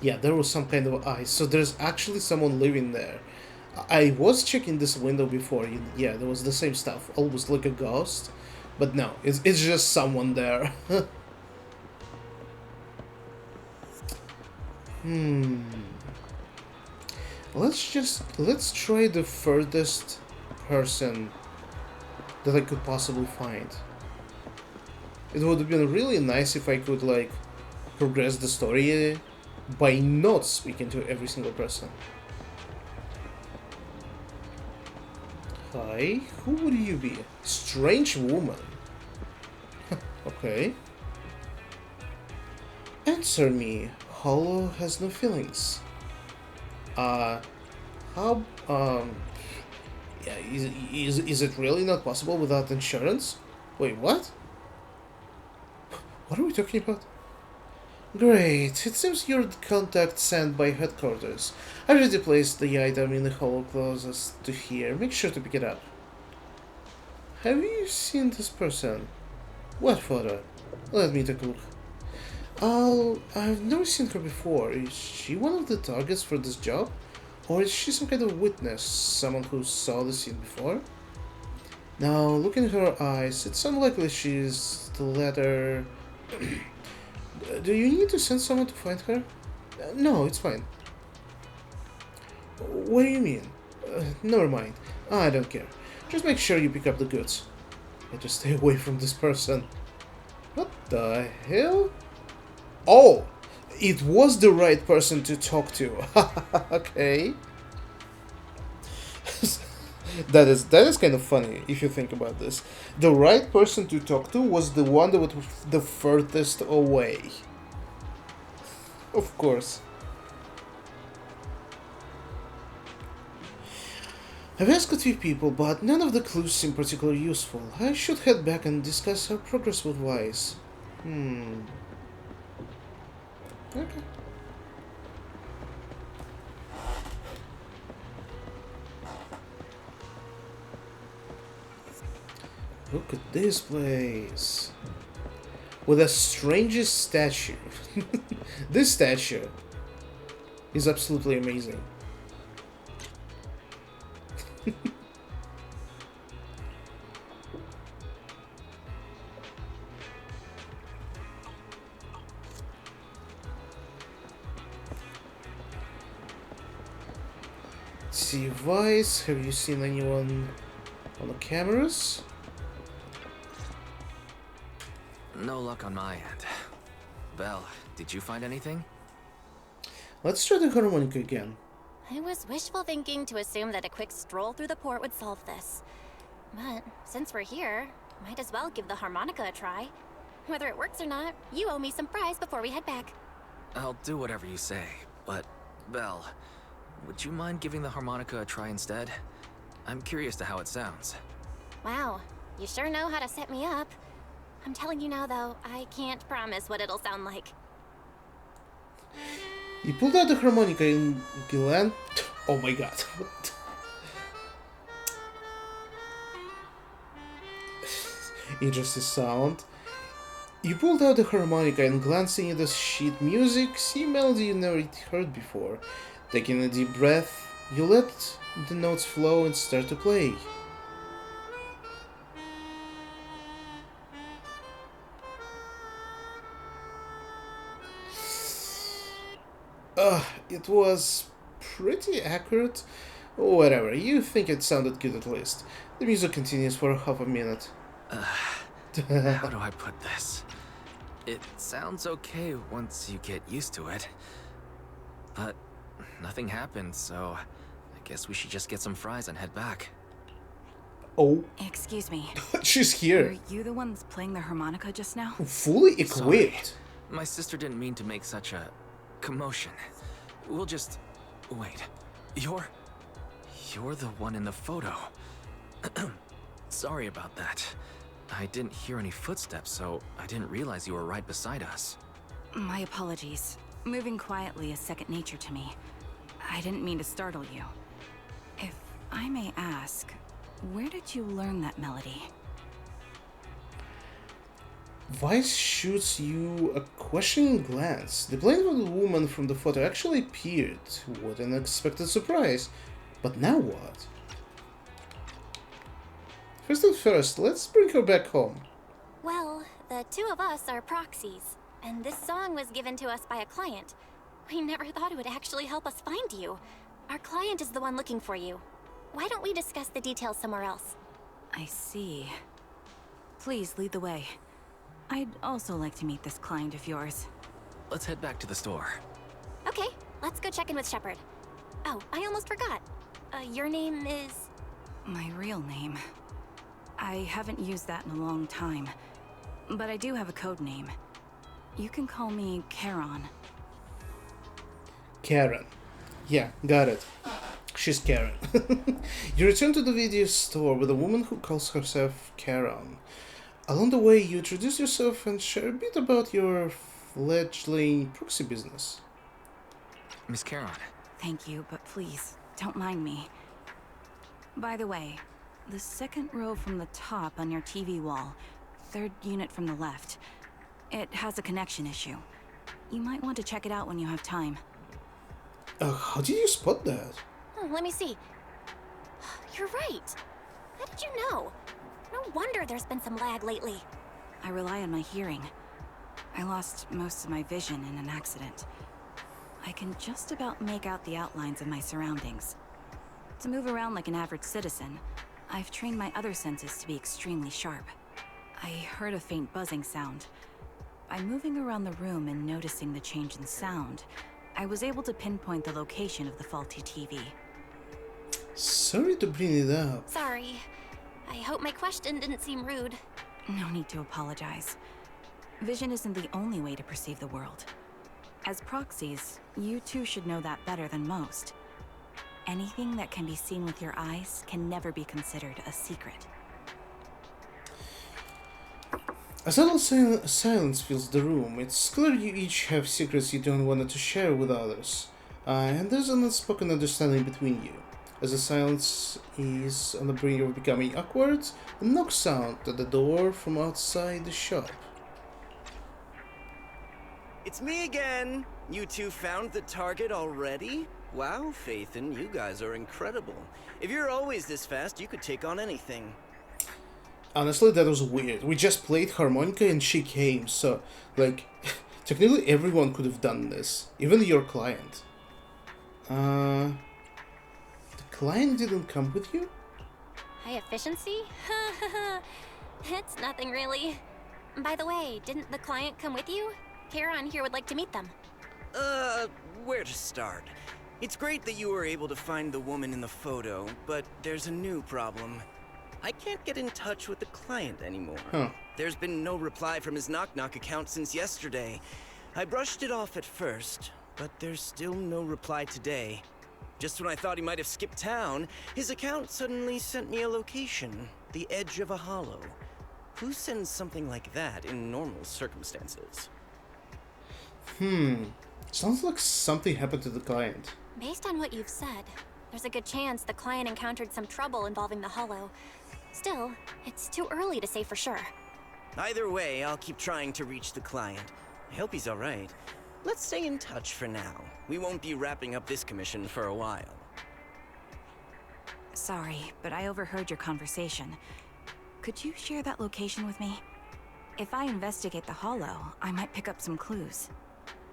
Yeah, there was some kind of ice, so there's actually someone living there. I was checking this window before, yeah, there was the same stuff, almost like a ghost. But no, it's just someone there. Let's try the furthest person that I could possibly find. It would have been really nice if I could, like, progress the story by not speaking to every single person. Hi, who would you be? Strange woman. Okay. Answer me. Hollow has no feelings. Yeah, is it really not possible without insurance? Wait, what? What are we talking about? Great, it seems you're the contact sent by headquarters. I already placed the item in the hollow closest to here. Make sure to pick it up. Have you seen this person? What photo? Let me take a look. I've never seen her before. Is she one of the targets for this job? Or is she some kind of witness? Someone who saw the scene before? Now, looking at her eyes, it's unlikely she's the latter. Do you need to send someone to find her? No, it's fine. What do you mean? Never mind. I don't care. Just make sure you pick up the goods. Better stay away from this person. What the hell? Oh! It was the right person to talk to. Okay. That is kind of funny if you think about this. The right person to talk to was the one that was the furthest away. Of course. I've asked a few people, but none of the clues seem particularly useful. I should head back and discuss our progress with Wise. Okay. Look at this place. With the strangest statue. This statue is absolutely amazing. See, Vice, have you seen anyone on the cameras? No luck on my end. Belle, did you find anything? Let's try the harmonica again. I was wishful thinking to assume that a quick stroll through the port would solve this. But since we're here, might as well give the harmonica a try. Whether it works or not, you owe me some fries before we head back. I'll do whatever you say, but Belle, would you mind giving the harmonica a try instead? I'm curious to how it sounds. Wow, you sure know how to set me up. I'm telling you now though, I can't promise what it'll sound like. He pulled out the harmonica and Glenn. Oh my god. What? Interesting sound. You pulled out the harmonica and glancing at the sheet music, see a melody you never heard before. Taking a deep breath, you let the notes flow and start to play. It was pretty accurate. Whatever, you think it sounded good at least. The music continues for half a minute. How do I put this? It sounds okay once you get used to it. But nothing happened, so I guess we should just get some fries and head back. Oh, Excuse me. she's here. Were you the ones playing the harmonica just now? Fully equipped. Sorry. My sister didn't mean to make such a commotion. We'll just... Wait. You're the one in the photo. Sorry about that. I didn't hear any footsteps, so I didn't realize you were right beside us. My apologies. Moving quietly is second nature to me. I didn't mean to startle you. If I may ask, where did you learn that melody? Vice shoots you a questioning glance. The blade of the woman from the photo actually appeared. What an unexpected surprise. But now what? First and first, let's bring her back home. Well, the two of us are proxies, and this song was given to us by a client. We never thought it would actually help us find you. Our client is the one looking for you. Why don't we discuss the details somewhere else? I see. Please lead the way. I'd also like to meet this client of yours. Let's head back to the store. Okay, let's go check in with Shepard. Oh, I almost forgot. Your name is... My real name. I haven't used that in a long time, but I do have a code name. You can call me Charon. Karen. Yeah, got it. She's Karen. You return to the video store with a woman who calls herself Karen. Along the way, you introduce yourself and share a bit about your fledgling proxy business. Miss Charon. Thank you, but please, don't mind me. By the way, the second row from the top on your TV wall, third unit from the left, it has a connection issue. You might want to check it out when you have time. How did you spot that? Oh, let me see. You're right. How did you know? No wonder there's been some lag lately. I rely on my hearing. I lost most of my vision in an accident. I can just about make out the outlines of my surroundings. To move around like an average citizen, I've trained my other senses to be extremely sharp. I heard a faint buzzing sound. By moving around the room and noticing the change in sound, I was able to pinpoint the location of the faulty TV. Sorry to bring it up. Sorry. I hope my question didn't seem rude. No need to apologize. Vision isn't the only way to perceive the world. As proxies, you two should know that better than most. Anything that can be seen with your eyes can never be considered a secret. A subtle silence fills the room. It's clear you each have secrets you don't want to share with others. And there's an unspoken understanding between you. As the silence is on the brink of becoming awkward, a knock sounds at the door from outside the shop. It's me again. You two found the target already? Wow, Phaethon, you guys are incredible. If you're always this fast, you could take on anything. Honestly, that was weird. We just played harmonica and she came, so, like, technically everyone could have done this. Even your client. The client didn't come with you? High efficiency? It's nothing really. By the way, didn't the client come with you? Charon here would like to meet them. Where to start? It's great that you were able to find the woman in the photo, but there's a new problem. I can't get in touch with the client anymore. Huh. There's been no reply from his Knock Knock account since yesterday. I brushed it off at first, but there's still no reply today. Just when I thought he might have skipped town, his account suddenly sent me a location, the edge of a hollow. Who sends something like that in normal circumstances? Sounds like something happened to the client. Based on what you've said, there's a good chance the client encountered some trouble involving the Hollow. Still, it's too early to say for sure. Either way, I'll keep trying to reach the client. I hope he's alright. Let's stay in touch for now. We won't be wrapping up this commission for a while. Sorry, but I overheard your conversation. Could you share that location with me? If I investigate the Hollow, I might pick up some clues.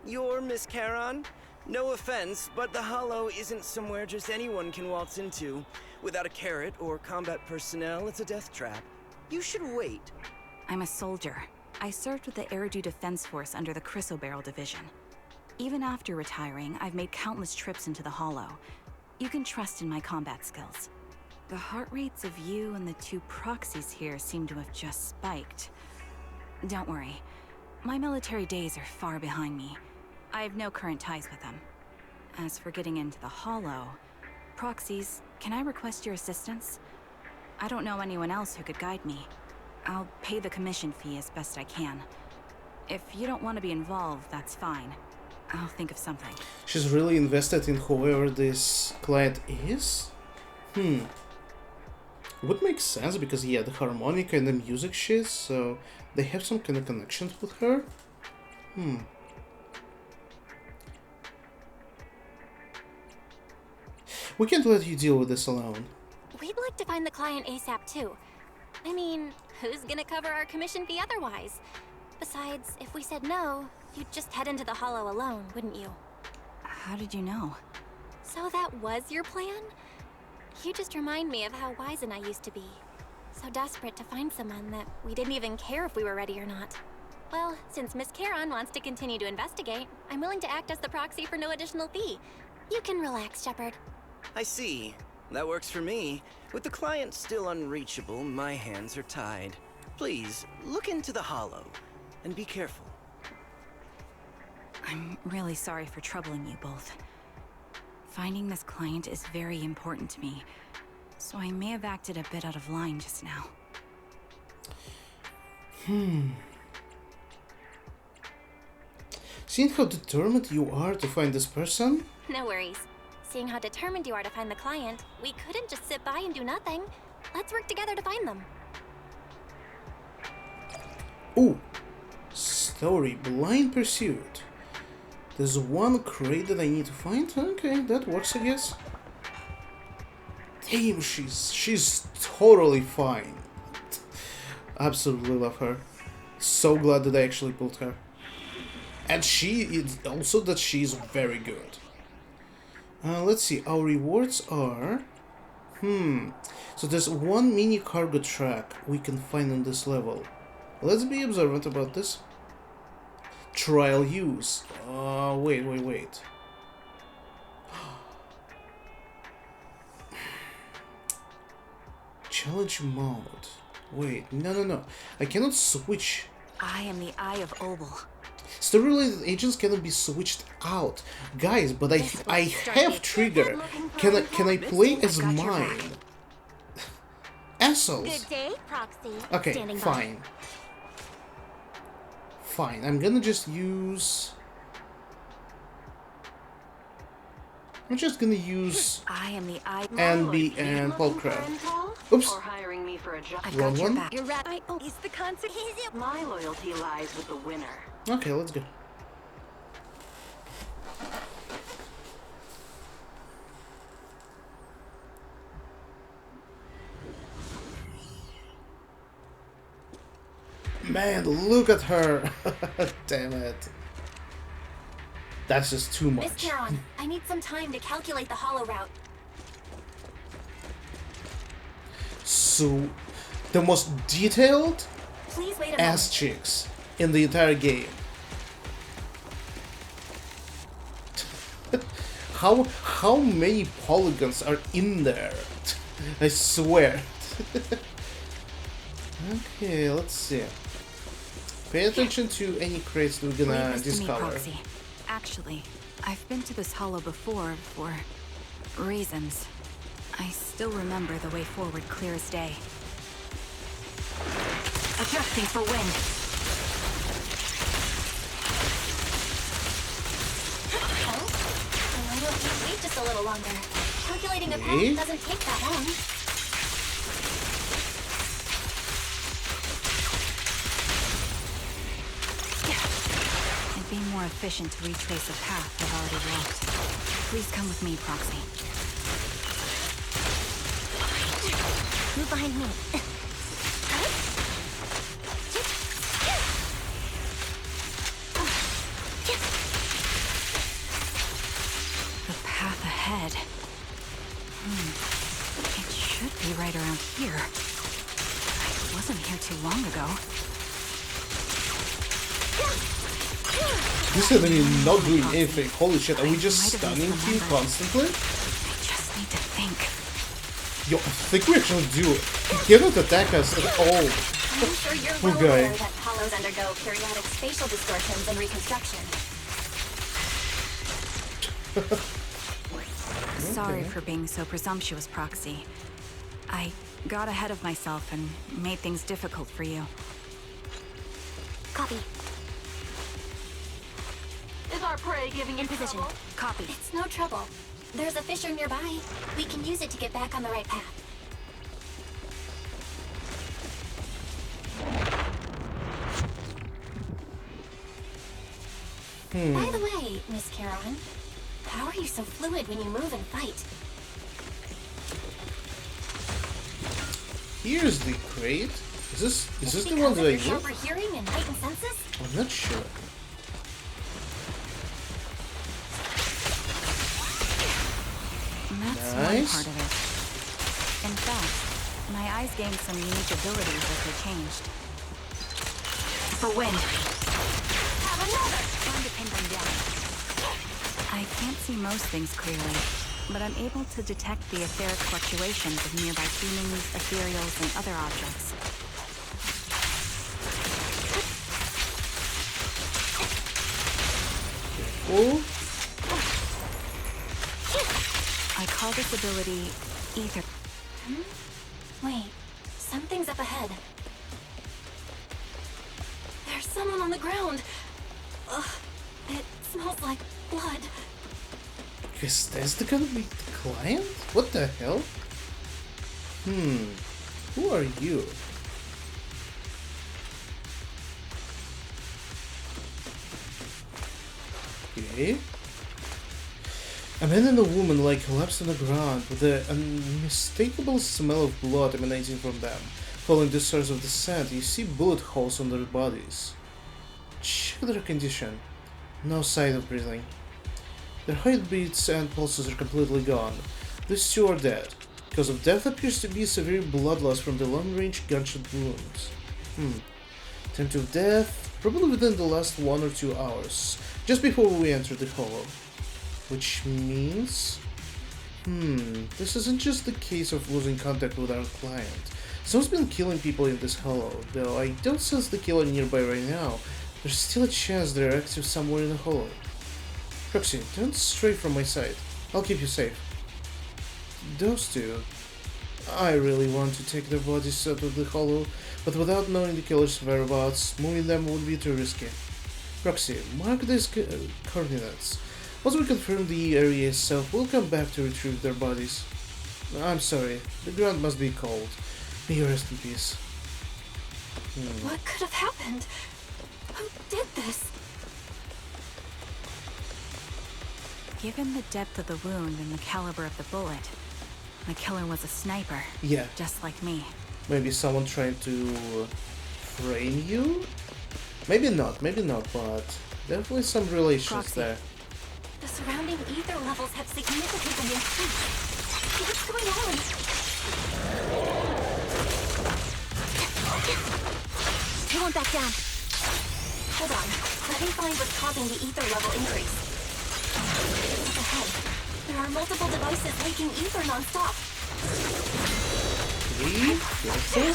You're Miss Charon? No offense, but the Hollow isn't somewhere just anyone can waltz into. Without a carrot or combat personnel, it's a death trap. You should wait. I'm a soldier. I served with the Eridu Defense Force under the Chrysoberyl Division. Even after retiring, I've made countless trips into the Hollow. You can trust in my combat skills. The heart rates of you and the two proxies here seem to have just spiked. Don't worry. My military days are far behind me. I have no current ties with them. As for getting into the Hollow, proxies, can I request your assistance? I don't know anyone else who could guide me. I'll pay the commission fee as best I can. If you don't want to be involved, that's fine. I'll think of something. She's really invested in whoever this client is? Would make sense because, yeah, the harmonica and the music shit, so they have some kind of connections with her? We can't let you deal with this alone. We'd like to find the client ASAP too. I mean, who's gonna cover our commission fee otherwise? Besides, if we said no, you'd just head into the Hollow alone, wouldn't you? How did you know? So that was your plan? You just remind me of how wise and I used to be. So desperate to find someone that we didn't even care if we were ready or not. Well, since Miss Charon wants to continue to investigate, I'm willing to act as the proxy for no additional fee. You can relax, Shepard. I see. That works for me. With the client still unreachable, my hands are tied. Please, look into the Hollow, and be careful. I'm really sorry for troubling you both. Finding this client is very important to me, so I may have acted a bit out of line just now. Seeing how determined you are to find this person? No worries. Seeing how determined you are to find the client, we couldn't just sit by and do nothing. Let's work together to find them. Ooh, story, blind pursuit. There's one crate that I need to find. Okay, that works, I guess. Damn, she's totally fine. Absolutely love her. So glad that I actually pulled her. And she is also that she's very good. Let's see, our rewards are... So there's one mini cargo track we can find on this level. Let's be observant about this. Trial use. Wait. Challenge mode. Wait, no. I cannot switch. I am the Eye of Obel. Story-related agents cannot be switched out. Guys, but I have trigger. Can I play as mine? Assholes. Good day, Proxy. Okay, Standing by. fine. Fine, I'm gonna just use... I'm just gonna use I am the Eye. NB and Paulcraft. Oops. Or hiring me for a job. I've Wrong got your one? back. You're right. Oh, is the concert? My loyalty lies with the winner. Okay, let's go. Man, look at her! Damn it. That's just too Miss much. Caron, I need some time to calculate the hollow route. So, the most detailed Please wait a ass moment. cheeks in the entire game. How many polygons are in there? I swear. Okay, let's see. Pay attention to any crates that we're Leave gonna this to me, discover. Proxy. Actually, I've been to this hollow before for reasons. I still remember the way forward clear as day. Adjusting for wind. Oh? Why don't you wait just a little longer? Calculating a Okay. path doesn't take that long. It'd be more efficient to retrace a path I've already walked. Please come with me, Proxy. Move behind me. The path ahead. It should be right around here. I wasn't here too long ago. This is not doing anything. Holy shit, are we just Might have stunning him misremembered. constantly? I just need to think. Yo, I think we actually do it. He cannot attack us at all. I'm sure you're Poor well guy. aware that hollows undergo periodic spatial distortions and reconstruction. Sorry for being so presumptuous, Proxy. I got ahead of myself and made things difficult for you. Copy. Is our prey giving In position. Copy. It's no trouble. There's a fissure nearby. We can use it to get back on the right path. By the way, Miss Caron, how are you so fluid when you move and fight? Here's the crate. Is this Is the it one because that of I your used? sharper hearing and heightened senses? I'm not sure. That's Nice. one part of it. In fact, my eyes gained some unique abilities as they changed. For wind. Have another! Time to pin them down. I can't see most things clearly, but I'm able to detect the etheric fluctuations of nearby humans, ethereals, and other objects. Oh, I call this ability ether. Wait, something's up ahead. There's someone on the ground. Ugh, it smells like blood. is this gonna be the client? What the hell? Who are you? Okay. A man and a woman lie collapsed on the ground with an unmistakable smell of blood emanating from them. Following the source of the scent, you see bullet holes on their bodies. Check their condition. No sign of breathing. Their heartbeats and pulses are completely gone. These two are dead. Cause of death appears to be severe blood loss from the long-range gunshot wounds. Time to death, probably within the last 1 or 2 hours, just before we enter the hollow. Which means... This isn't just the case of losing contact with our client. Someone's been killing people in this hollow, though I don't sense the killer nearby right now. There's still a chance they're active somewhere in the hollow. Proxy, don't stray from my side. I'll keep you safe. Those two. I really want to take their bodies out of the hollow, but without knowing the killer's whereabouts, moving them would be too risky. Proxy, mark these coordinates. Once we confirm the area itself, we'll come back to retrieve their bodies. I'm sorry, the ground must be cold. May you rest in peace. What could have happened? Who did this? Given the depth of the wound and the caliber of the bullet, the killer was a sniper. Yeah. Just like me. Maybe someone trying to frame you? Maybe not, but definitely some relations Proxy. there. The surrounding ether levels have significantly increased. What's going on? I won't back down. Hold on. Let me find what's causing the ether level increase. Up ahead. There are multiple devices leaking ether non-stop. Three? Careful?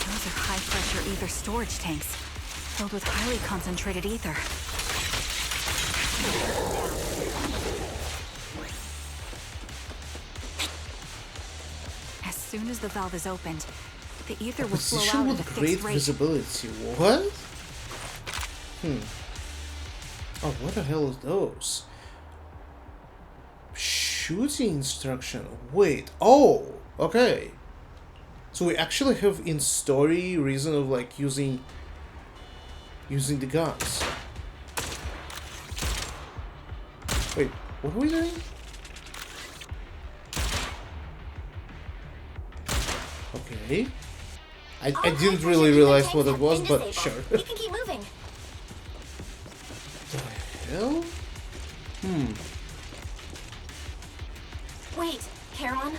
Those are high-pressure ether storage tanks, filled with highly concentrated ether. As soon as the valve is opened, the ether will flow Position out at a with great fixed rate. visibility. What? Oh, what the hell is those? Shooting instruction. Wait. Oh, okay. So we actually have in story reason of like using the guns. Wait, what are we doing? Okay. I didn't really realize what it was, but sure. We can keep moving. The hell? Wait, Charon.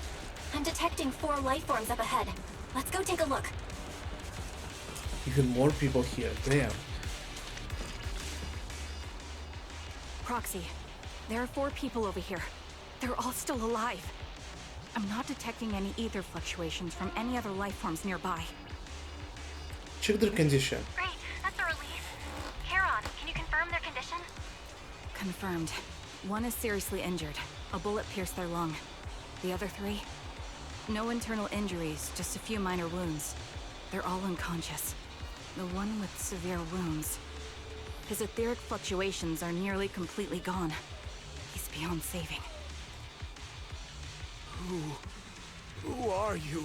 I'm detecting 4 life forms up ahead. Let's go take a look. Even more people here. Damn. Proxy, there are 4 people over here. They're all still alive. I'm not detecting any ether fluctuations from any other life forms nearby. Check their condition. Great, that's a relief. Charon, can you confirm their condition? Confirmed. 1 is seriously injured. A bullet pierced their lung. The other 3? No internal injuries, just a few minor wounds. They're all unconscious. The one with severe wounds. His etheric fluctuations are nearly completely gone. He's beyond saving. Who are you?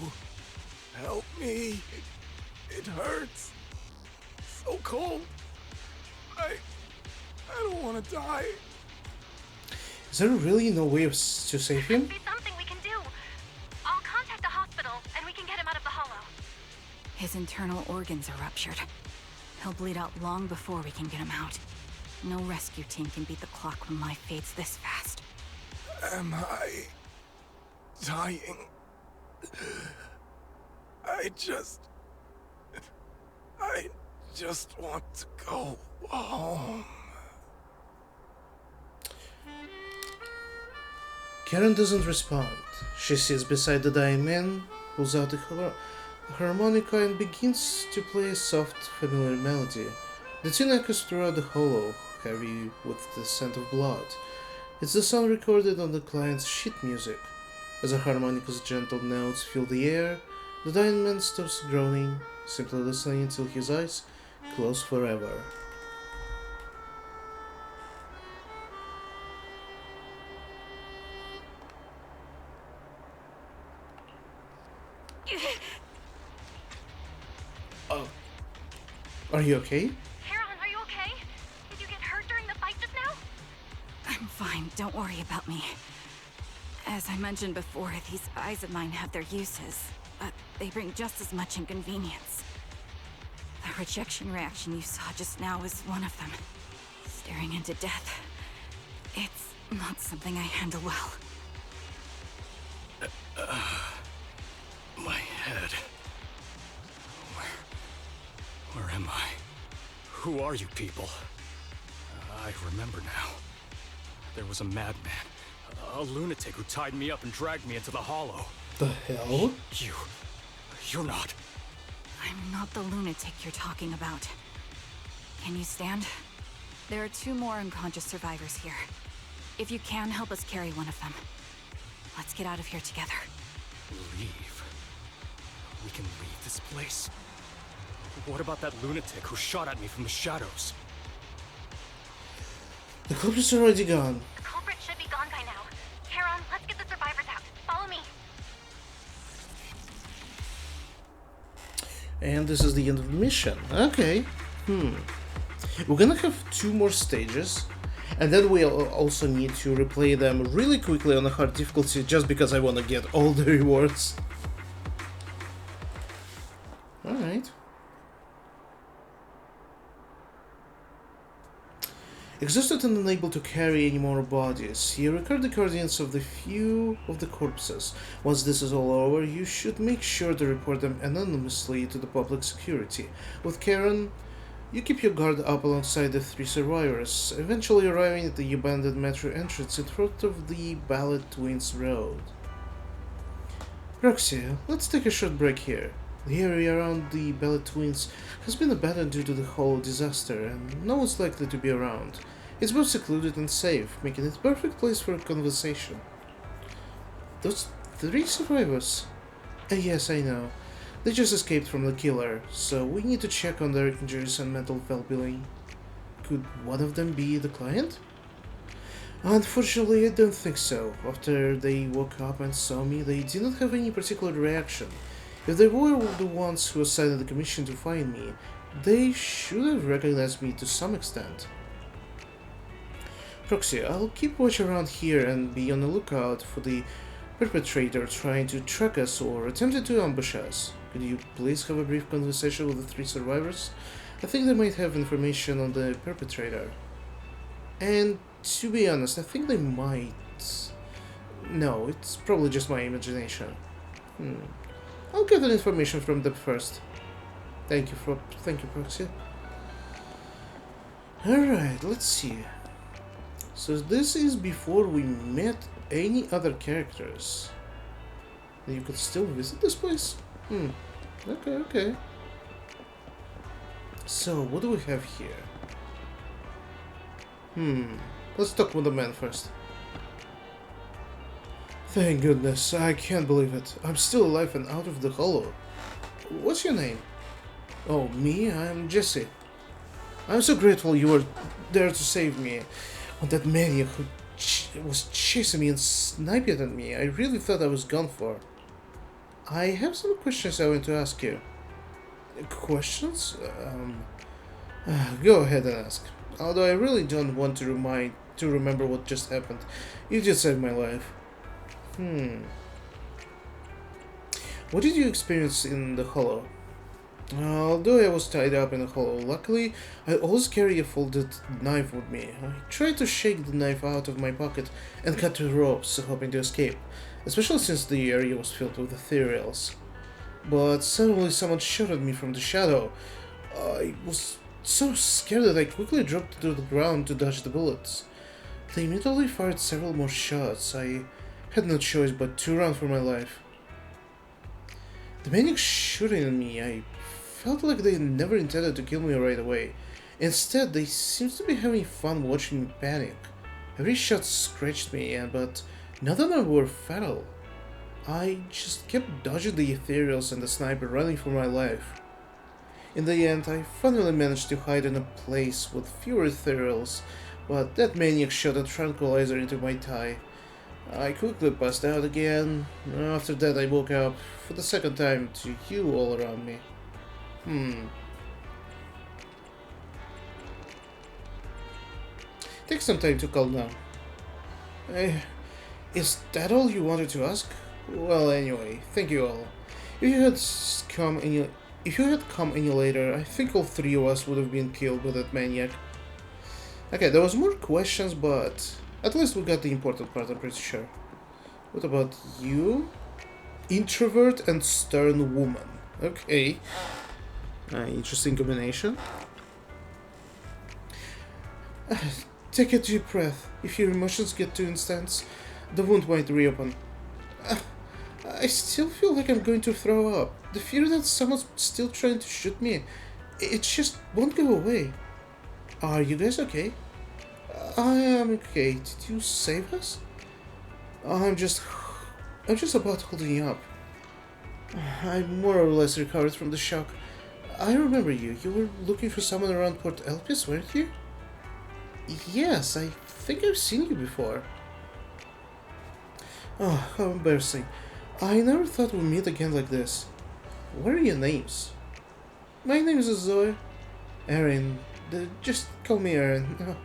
Help me. It hurts. So cold. I don't want to die. Is there really no way to save him? Be something we can do. I'll contact the hospital and we can get him out of the hollow. His internal organs are ruptured. He'll bleed out long before we can get him out. No rescue team can beat the clock when life fades this fast. Am I dying? I just want to go home. Karen doesn't respond. She sits beside the dying man, pulls out the harmonica and begins to play a soft, familiar melody. The tune echoes throughout the hollow, heavy with the scent of blood. It's the sound recorded on the client's sheet music. As the harmonica's gentle notes fill the air, the dying man stops groaning, simply listening until his eyes close forever. Are you okay? Charon, are you okay? Did you get hurt during the fight just now? I'm fine, don't worry about me. As I mentioned before, these eyes of mine have their uses, but they bring just as much inconvenience. The rejection reaction you saw just now is one of them. Staring into death. It's not something I handle well. My head. Where am I? Who are you people? I remember now. There was a madman, a lunatic who tied me up and dragged me into the hollow. The hell? You're not. I'm not the lunatic you're talking about. Can you stand? There are 2 more unconscious survivors here. If you can, help us carry one of them. Let's get out of here together. Leave? We can leave this place? What about that lunatic who shot at me from the shadows? The culprit's already gone. The culprit should be gone by now. Charon, let's get the survivors out. Follow me. And this is the end of the mission. Okay. We're gonna have 2 more stages. And then we'll also need to replay them really quickly on a hard difficulty just because I want to get all the rewards. Alright. Exhausted and unable to carry any more bodies, you record the coordinates of the few of the corpses. Once this is all over, you should make sure to report them anonymously to the public security. With Karen, you keep your guard up alongside the 3 survivors, eventually arriving at the abandoned metro entrance in front of the Ballet Twins Road. Proxy, let's take a short break here. The area around the Ballet Twins has been abandoned due to the Hollow disaster, and no one's likely to be around. It's both secluded and safe, making it a perfect place for a conversation. Those 3 survivors? Yes, I know. They just escaped from the killer, so we need to check on their injuries and mental well-being. Could one of them be the client? Unfortunately, I don't think so. After they woke up and saw me, they didn't have any particular reaction. If they were the ones who assigned the commission to find me, they should have recognized me to some extent. Proxy, I'll keep watch around here and be on the lookout for the perpetrator trying to track us or attempting to ambush us. Could you please have a brief conversation with the 3 survivors? I think they might have information on the perpetrator. And to be honest, I think they might... No, it's probably just my imagination. I'll get that information from them first. Thank you, Proxy. Alright, let's see. So this is before we met any other characters. You could still visit this place? Okay. So, what do we have here? Let's talk with the man first. Thank goodness, I can't believe it. I'm still alive and out of the hollow. What's your name? Oh, me? I'm Jesse. I'm so grateful you were there to save me. When that maniac who was chasing me and sniping at me, I really thought I was gone for. I have some questions I want to ask you. Questions? Go ahead and ask. Although I really don't want to remember what just happened. You just saved my life. What did you experience in the hollow? Although I was tied up in the hollow, luckily I always carry a folded knife with me. I tried to shake the knife out of my pocket and cut the ropes, hoping to escape, especially since the area was filled with ethereals. But suddenly someone shot at me from the shadow. I was so scared that I quickly dropped to the ground to dodge the bullets. They immediately fired several more shots. I had no choice but to run for my life. The maniac shooting at me, I felt like they never intended to kill me right away. Instead, they seemed to be having fun watching me panic. Every shot scratched me, but none of them were fatal. I just kept dodging the ethereals and the sniper, running for my life. In the end, I finally managed to hide in a place with fewer ethereals, but that maniac shot a tranquilizer into my thigh. I quickly passed out again. After that, I woke up for the second time to you all around me. Take some time to calm down. Is that all you wanted to ask? Well, anyway, thank you all. If you had come any later, I think all 3 of us would have been killed by that maniac. Okay, there was more questions, but at least we got the important part, I'm pretty sure. What about you? Introvert and stern woman. Okay. Interesting combination. Take a deep breath. If your emotions get too intense, the wound might reopen. I still feel like I'm going to throw up. The fear that someone's still trying to shoot me, it just won't go away. Are you guys okay? I am okay. Did you save us? I'm just about holding up. I'm more or less recovered from the shock. I remember you. You were looking for someone around Port Elpis, weren't you? Yes, I think I've seen you before. Oh, how embarrassing. I never thought we'd meet again like this. What are your names? My name is Zoe. Erin. Just call me Erin.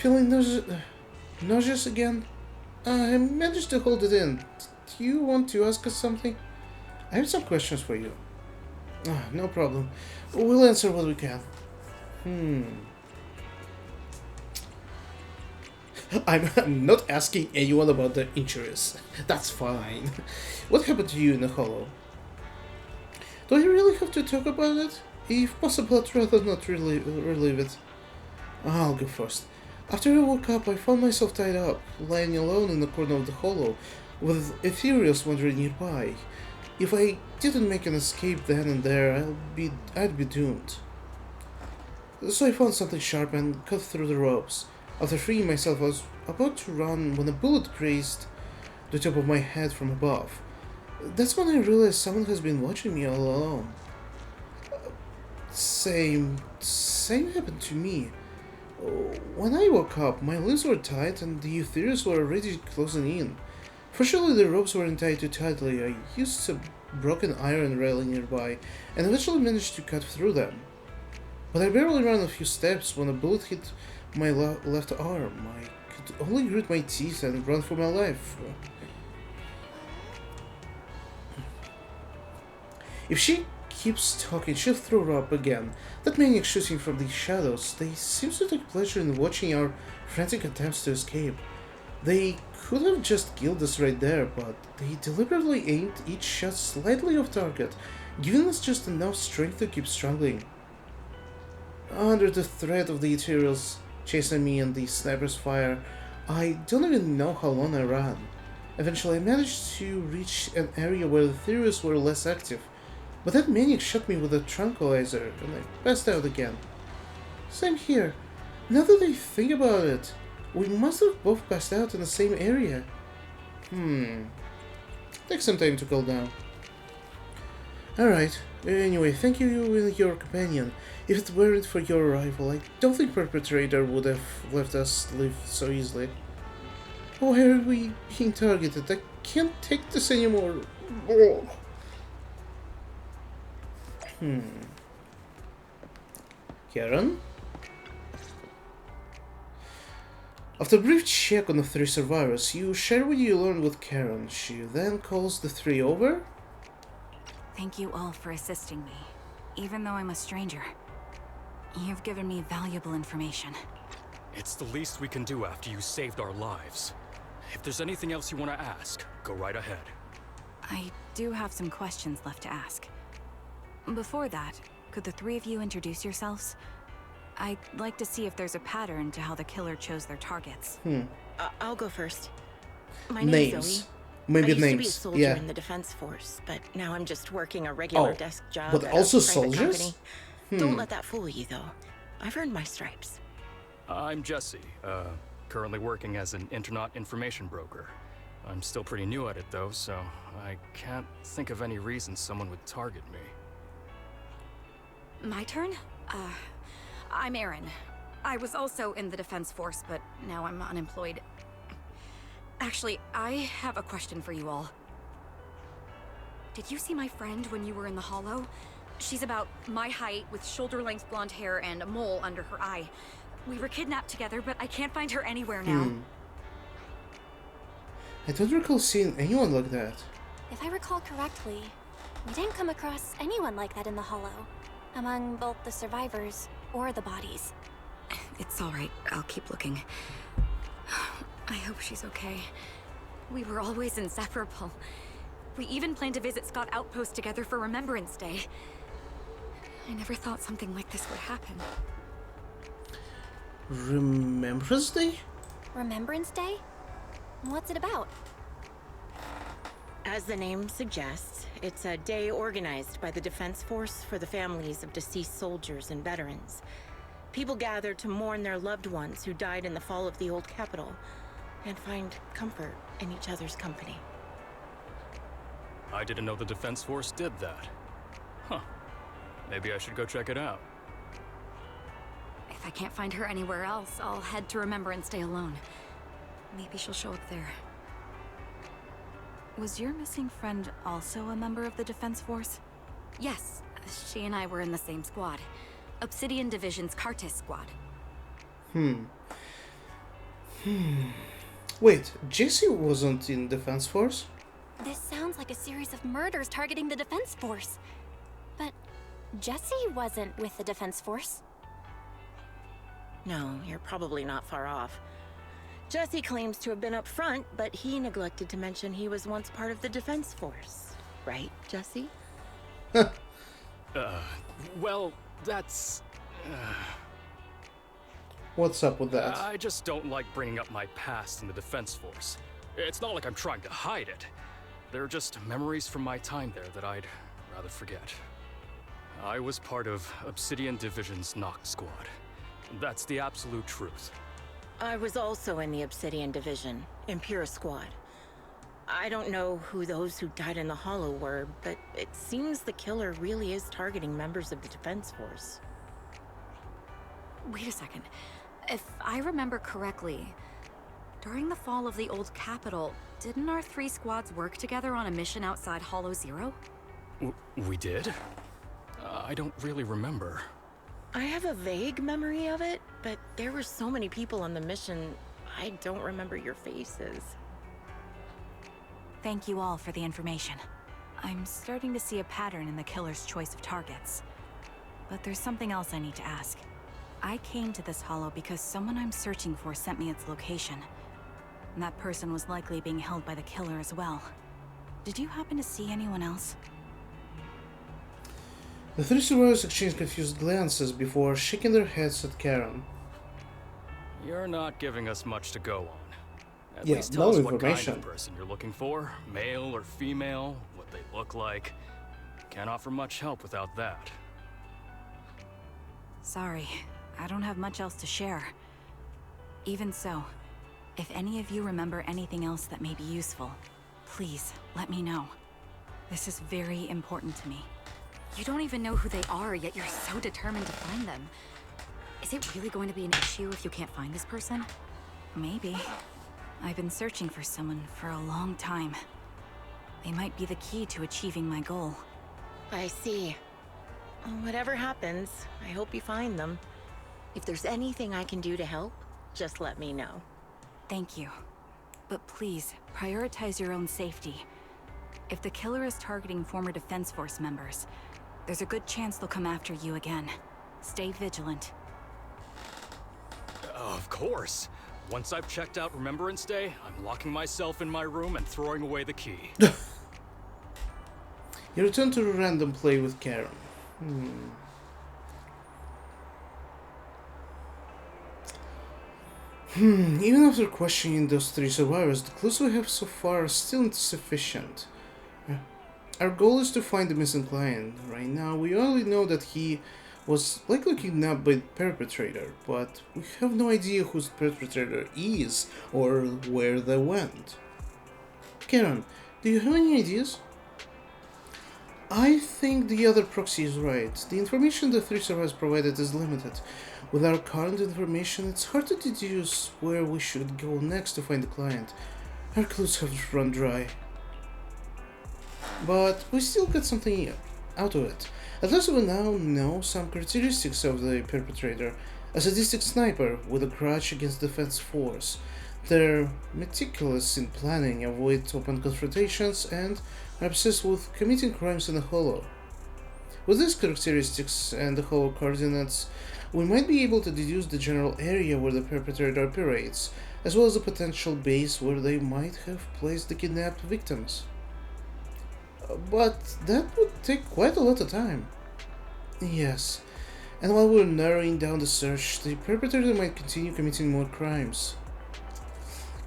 Feeling nauseous again? I managed to hold it in. Do you want to ask us something? I have some questions for you. No problem. We'll answer what we can. I'm not asking anyone about their injuries. That's fine. What happened to you in the Hollow? Do I really have to talk about it? If possible, I'd rather not relive it. I'll go first. After I woke up, I found myself tied up, lying alone in the corner of the Hollow, with Ethereals wandering nearby. If I didn't make an escape then and there, I'd be doomed. So I found something sharp and cut through the ropes. After freeing myself, I was about to run when a bullet grazed the top of my head from above. That's when I realized someone has been watching me all along. Same happened to me. When I woke up, my limbs were tight and the Ethereals were already closing in. Fortunately, the ropes weren't tied too tightly. I used a broken iron railing nearby and eventually managed to cut through them. But I barely ran a few steps when a bullet hit my left arm. I could only grit my teeth and run for my life. If she keeps talking, she'll throw her up again. That maniac shooting from the shadows, they seem to take pleasure in watching our frantic attempts to escape. They could have just killed us right there, but they deliberately aimed each shot slightly off target, giving us just enough strength to keep struggling. Under the threat of the Ethereals chasing me and the sniper's fire, I don't even know how long I ran. Eventually I managed to reach an area where the Ethereals were less active, but that maniac shot me with a tranquilizer and I passed out again. Same here. Now that I think about it, we must have both passed out in the same area. Take some time to cool down. Alright, anyway, thank you and your companion. If it weren't for your arrival, I don't think perpetrator would have let us live so easily. Why are we being targeted? I can't take this anymore. Karen? After a brief check on the three survivors, you share what you learned with Karen. She then calls the three over. Thank you all for assisting me, even though I'm a stranger. You've given me valuable information. It's the least we can do after you saved our lives. If there's anything else you want to ask, go right ahead. I do have some questions left to ask. Before that, could the three of you introduce yourselves? I'd like to see if there's a pattern to how the killer chose their targets. I'll go first. My Names. name's Zoe. Maybe I used names. to be a soldier Yeah. in the defense force, but now I'm just working a regular Oh, desk job but at also a private soldiers? company. Don't let that fool you, though. I've earned my stripes. I'm Jesse, currently working as an internaut information broker. I'm still pretty new at it though, so I can't think of any reason someone would target me. My turn? I'm Erin. I was also in the defense force, but now I'm unemployed. Actually, I have a question for you all. Did you see my friend when you were in the Hollow? She's about my height, with shoulder-length blonde hair and a mole under her eye. We were kidnapped together, but I can't find her anywhere now. I don't recall seeing anyone like that. If I recall correctly, we didn't come across anyone like that in the Hollow, among both the survivors or the bodies. It's all right. I'll keep looking. I hope she's okay. We were always inseparable. We even planned to visit Scott Outpost together for Remembrance Day. I never thought something like this would happen. Remembrance Day? Remembrance Day? What's it about? As the name suggests, it's a day organized by the Defense Force for the families of deceased soldiers and veterans. People gather to mourn their loved ones who died in the fall of the old capital and find comfort in each other's company. I didn't know the Defense Force did that. Huh. Maybe I should go check it out. If I can't find her anywhere else, I'll head to Remembrance Day alone. Maybe she'll show up there. Was your missing friend also a member of the Defense Force? Yes, she and I were in the same squad. Obsidian Division's Cartis squad. Wait, Jesse wasn't in Defense Force? This sounds like a series of murders targeting the Defense Force. But Jesse wasn't with the Defense Force. No, you're probably not far off. Jesse claims to have been up front, but he neglected to mention he was once part of the Defense Force. Right, Jesse? Well, that's... What's up with that? I just don't like bringing up my past in the Defense Force. It's not like I'm trying to hide it. They're just memories from my time there that I'd rather forget. I was part of Obsidian Division's Noct squad. That's the absolute truth. I was also in the Obsidian Division, Impera Squad. I don't know who those who died in the Hollow were, but it seems the killer really is targeting members of the Defense Force. Wait a second. If I remember correctly, during the fall of the old capital, didn't our 3 squads work together on a mission outside Hollow Zero? We did? I don't really remember. I have a vague memory of it, but there were so many people on the mission, I don't remember your faces. Thank you all for the information. I'm starting to see a pattern in the killer's choice of targets. But there's something else I need to ask. I came to this hollow because someone I'm searching for sent me its location. And that person was likely being held by the killer as well. Did you happen to see anyone else? The 3 survivors exchanged confused glances before shaking their heads at Karen. You're not giving us much to go on. At Yeah, least no tell us what kind information. of person you're looking for. Male or female, what they look like. Can't offer much help without that. Sorry, I don't have much else to share. Even so, if any of you remember anything else that may be useful, please let me know. This is very important to me. You don't even know who they are, yet you're so determined to find them. Is it really going to be an issue if you can't find this person? Maybe. I've been searching for someone for a long time. They might be the key to achieving my goal. I see. Whatever happens, I hope you find them. If there's anything I can do to help, just let me know. Thank you. But please, prioritize your own safety. If the killer is targeting former Defense Force members, there's a good chance they'll come after you again. Stay vigilant. Of course. Once I've checked out Remembrance Day, I'm locking myself in my room and throwing away the key. You return to a random play with Karen. Even after questioning those 3 survivors, the clues we have so far are still insufficient. Our goal is to find the missing client. Right now, we only know that he was likely kidnapped by the perpetrator, but we have no idea who the perpetrator is or where they went. Karen, do you have any ideas? I think the other proxy is right. The information the 3 survivors provided is limited. With our current information, it's hard to deduce where we should go next to find the client. Our clues have run dry. But we still got something out of it. At least we now know some characteristics of the perpetrator. A sadistic sniper with a grudge against the Defense Force. They're meticulous in planning, avoid open confrontations, and are obsessed with committing crimes in the Hollow. With these characteristics and the Hollow coordinates, we might be able to deduce the general area where the perpetrator operates, as well as the potential base where they might have placed the kidnapped victims. But that would take quite a lot of time. Yes, And while we're narrowing down the search, the perpetrator might continue committing more crimes.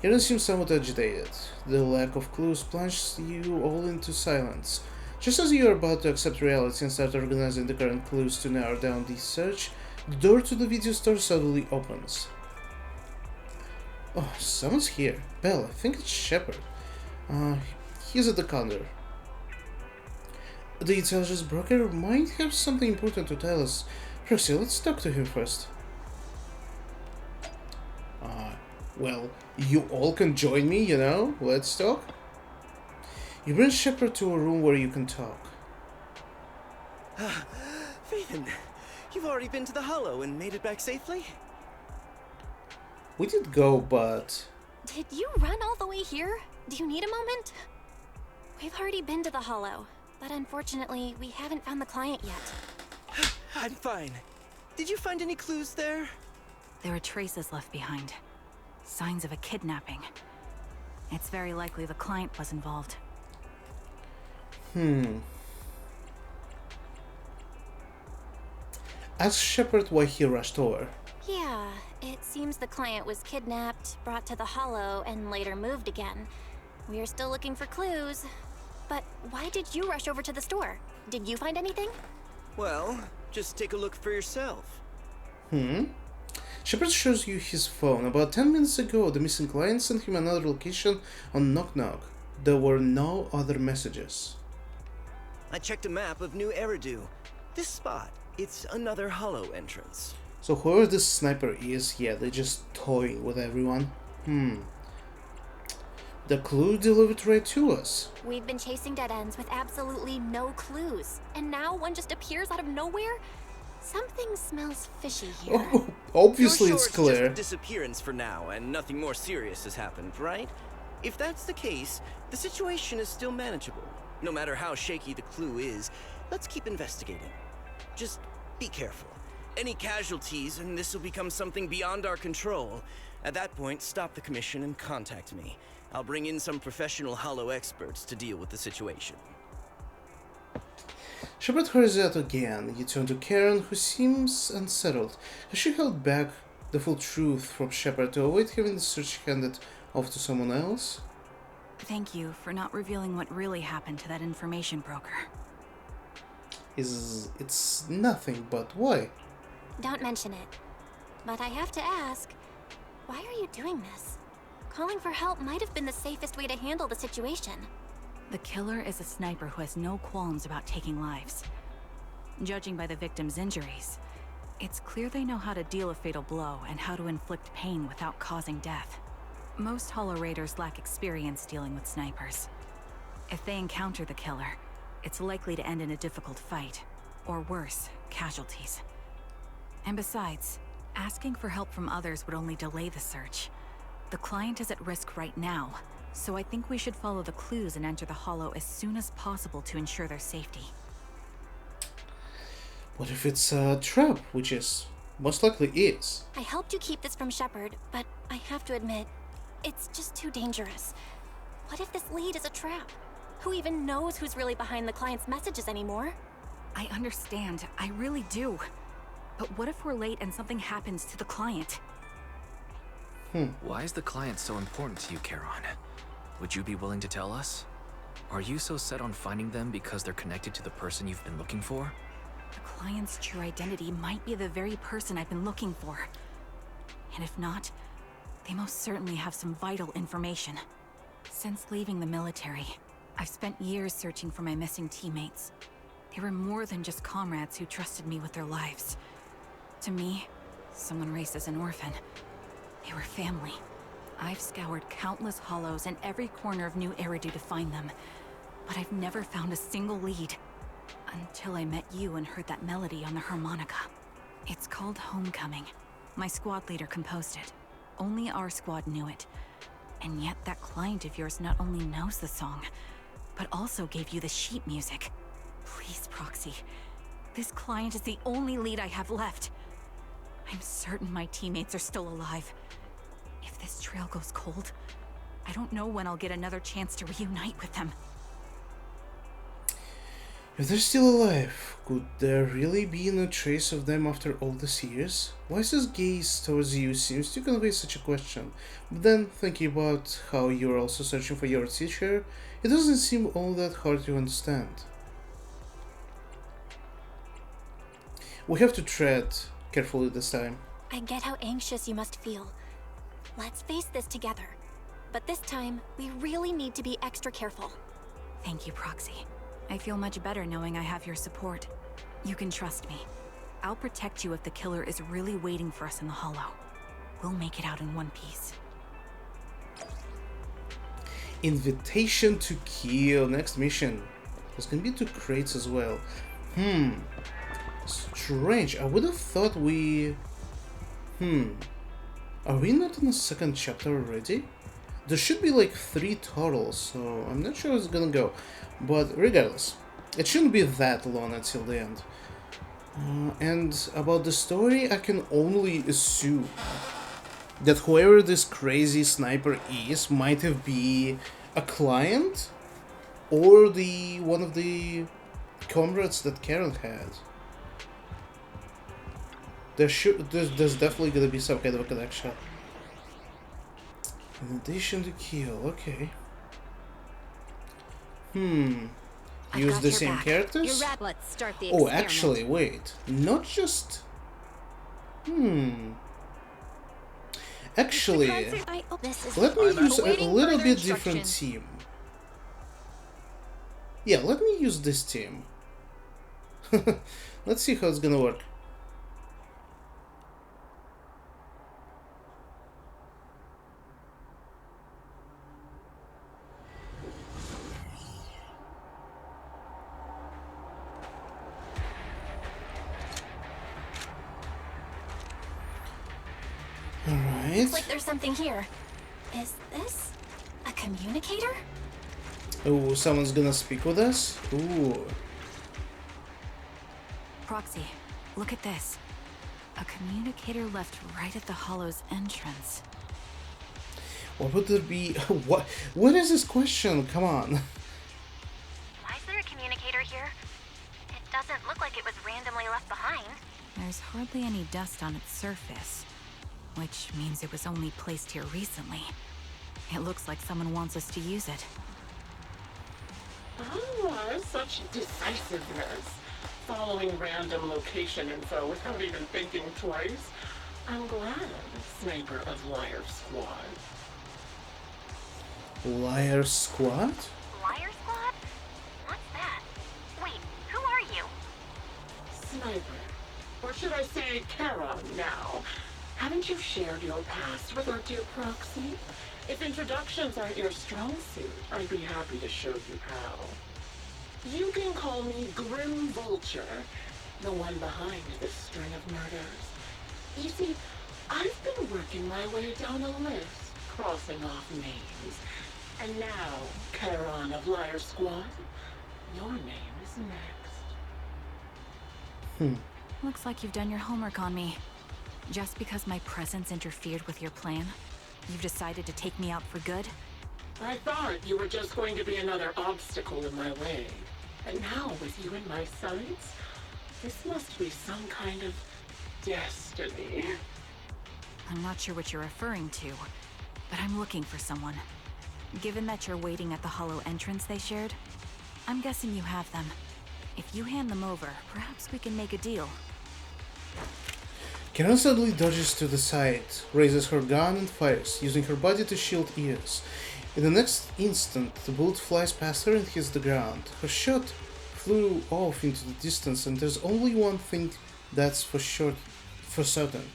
Karen seems somewhat agitated. The lack of clues plunges you all into silence. Just as you are about to accept reality and start organizing the current clues to narrow down the search, the door to the video store suddenly opens. Oh, someone's here. Belle, I think it's Shepard. He's at the counter. The intelligence broker might have something important to tell us. Proxy, let's talk to him first. Well, you all can join me, you know? Let's talk. You bring Shepard to a room where you can talk. Phaeton, you've already been to the Hollow and made it back safely? We did go, but... Did you run all the way here? Do you need a moment? We've already been to the Hollow, but unfortunately, we haven't found the client yet. I'm fine. Did you find any clues there? There are traces left behind. Signs of a kidnapping. It's very likely the client was involved. Ask Shepard why he rushed over. Yeah, it seems the client was kidnapped, brought to the Hollow, and later moved again. We're still looking for clues. But why did you rush over to the store? Did you find anything? Well, just take a look for yourself. Shepard shows you his phone. About 10 minutes ago, the missing client sent him another location on Knock Knock. There were no other messages. I checked a map of New Eridu. This spot, it's another Hollow entrance. So whoever this sniper is, yeah, they're just toying with everyone. The clue delivered right to us. We've been chasing dead ends with absolutely no clues. And now one just appears out of nowhere? Something smells fishy here. Oh, obviously You're it's sure just clear. a disappearance for now, and nothing more serious has happened, right? If that's the case, the situation is still manageable. No matter how shaky the clue is, let's keep investigating. Just be careful. Any casualties, and this will become something beyond our control. At that point, stop the commission and contact me. I'll bring in some professional Hollow experts to deal with the situation. Shepard hurries out again. You turn to Karen, who seems unsettled. Has she held back the full truth from Shepard to avoid having the search handed off to someone else? Thank you for not revealing what really happened to that information broker. It's nothing, but why? Don't mention it. But I have to ask, why are you doing this? Calling for help might have been the safest way to handle the situation. The killer is a sniper who has no qualms about taking lives. Judging by the victim's injuries, it's clear they know how to deal a fatal blow and how to inflict pain without causing death. Most Hollow Raiders lack experience dealing with snipers. If they encounter the killer, it's likely to end in a difficult fight, or worse, casualties. And besides, asking for help from others would only delay the search. The client is at risk right now, so I think we should follow the clues and enter the Hollow as soon as possible to ensure their safety. What if it's a trap, which is most likely is? I helped you keep this from Shepard, but I have to admit, it's just too dangerous. What if this lead is a trap? Who even knows who's really behind the client's messages anymore? I understand, I really do. But what if we're late and something happens to the client? Why is the client so important to you, Charon? Would you be willing to tell us? Are you so set on finding them because they're connected to the person you've been looking for? The client's true identity might be the very person I've been looking for. And if not, they most certainly have some vital information. Since leaving the military, I've spent years searching for my missing teammates. They were more than just comrades who trusted me with their lives. To me, someone raised as an orphan, they were family. I've scoured countless hollows in every corner of New Eridu to find them, but I've never found a single lead. Until I met you and heard that melody on the harmonica. It's called Homecoming. My squad leader composed it. Only our squad knew it. And yet that client of yours not only knows the song, but also gave you the sheet music. Please, Proxy. This client is the only lead I have left. I'm certain my teammates are still alive. If this trail goes cold, I don't know when I'll get another chance to reunite with them. If they're still alive, could there really be no trace of them after all these years? Lysa's gaze towards you seems to convey such a question, but then, thinking about how you're also searching for your teacher, it doesn't seem all that hard to understand. We have to tread carefully this time. I get how anxious you must feel. Let's face this together. But this time, we really need to be extra careful. Thank you, Proxy. I feel much better knowing I have your support. You can trust me. I'll protect you if the killer is really waiting for us in the Hollow. We'll make it out in one piece. Invitation to kill. Next mission. There's gonna be 2 crates as well. Strange. I would have thought we... Are we not in the 2nd chapter already? There should be like 3 total, so I'm not sure how it's gonna go. But regardless, it shouldn't be that long until the end. And about the story, I can only assume that whoever this crazy sniper is might have been a client or one of the comrades that Karen had. There's definitely gonna be some kind of a connection. In addition to kill, okay. Use the same characters? Let's start the Oh, actually, wait. Not just... Actually, let me use a little bit different team. Yeah, let me use this team. Let's see how it's gonna work. Looks like there's something here. Is this a communicator? Oh, someone's gonna speak with us? Ooh. Proxy, look at this. A communicator left right at the Hollow's entrance. What would there be? What is this question? Come on. Why is there a communicator here? It doesn't look like it was randomly left behind. There's hardly any dust on its surface, which means it was only placed here recently. It looks like someone wants us to use it. Oh, such decisiveness. Following random location info without even thinking twice. I'm glad, Sniper of Liar Squad. Liar Squad? Liar Squad? What's that? Wait, who are you? Sniper. Or should I say Charon now? Haven't you shared your past with our dear Proxy? If introductions aren't your strong suit, I'd be happy to show you how. You can call me Grim Vulture, the one behind this string of murders. You see, I've been working my way down a list, crossing off names. And now, Charon of Liar Squad, your name is next. Looks like you've done your homework on me. Just because my presence interfered with your plan, you've decided to take me out for good? I thought you were just going to be another obstacle in my way. And now, with you in my sights, this must be some kind of destiny. I'm not sure what you're referring to, but I'm looking for someone. Given that you're waiting at the Hollow entrance they shared, I'm guessing you have them. If you hand them over, perhaps we can make a deal. Karen suddenly dodges to the side, raises her gun and fires, using her body to shield ears. In the next instant, the bullet flies past her and hits the ground. Her shot flew off into the distance, and there's only one thing that's for certain.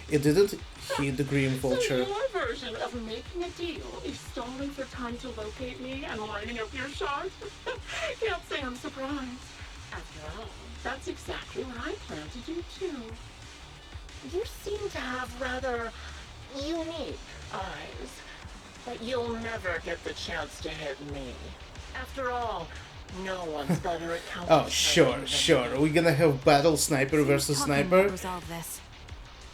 It didn't hit the Green Vulture. So your version of making a deal is stalling for time to locate me and lining up your shot? Can't say I'm surprised. After all, that's exactly what I plan to do too. You seem to have rather unique eyes, but you'll never get the chance to hit me. After all, no one's better at counting. Oh, sure. Are we gonna have battle sniper versus sniper? Resolve this,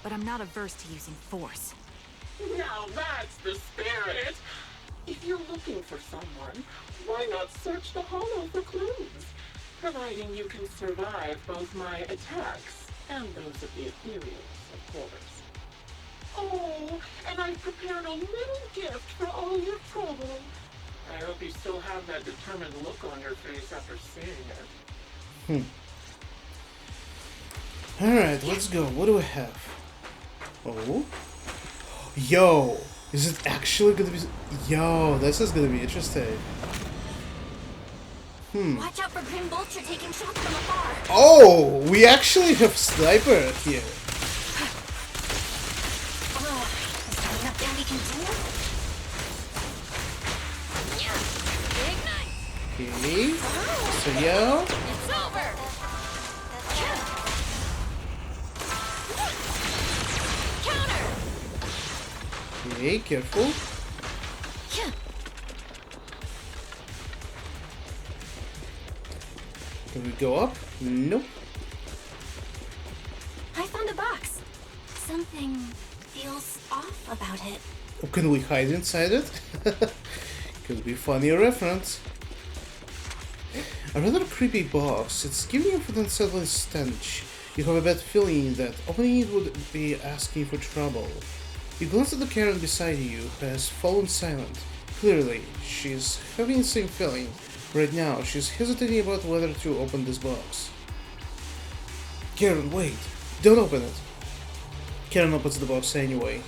but I'm not averse to using force. Now that's the spirit. If you're looking for someone, why not search the Hollow for clues? providing you can survive both my attacks and those of the Ethereals, of course. Oh, and I've prepared a little gift for all your trouble. I hope you still have that determined look on your face after seeing it. Alright, let's go. What do we have? Oh? Yo! Is it actually gonna be... Yo, this is gonna be interesting. Watch out for Grim Vulture taking shots from afar. Oh! We actually have Sniper here. Is there nothing we can do? Yeah. Ignite. Okay. So, yo. It's over. Counter. Okay, careful. Can we go up? Nope. I found a box. Something feels off about it. Oh, can we hide inside it? Could be funny reference. A rather creepy box. It's giving you an unsettling stench. You have a bad feeling that opening it would be asking for trouble. You glance at the Karen beside you, who has fallen silent. Clearly, she's having the same feeling. Right now, she's hesitating about whether to open this box. Karen, wait! Don't open it! Karen opens the box anyway.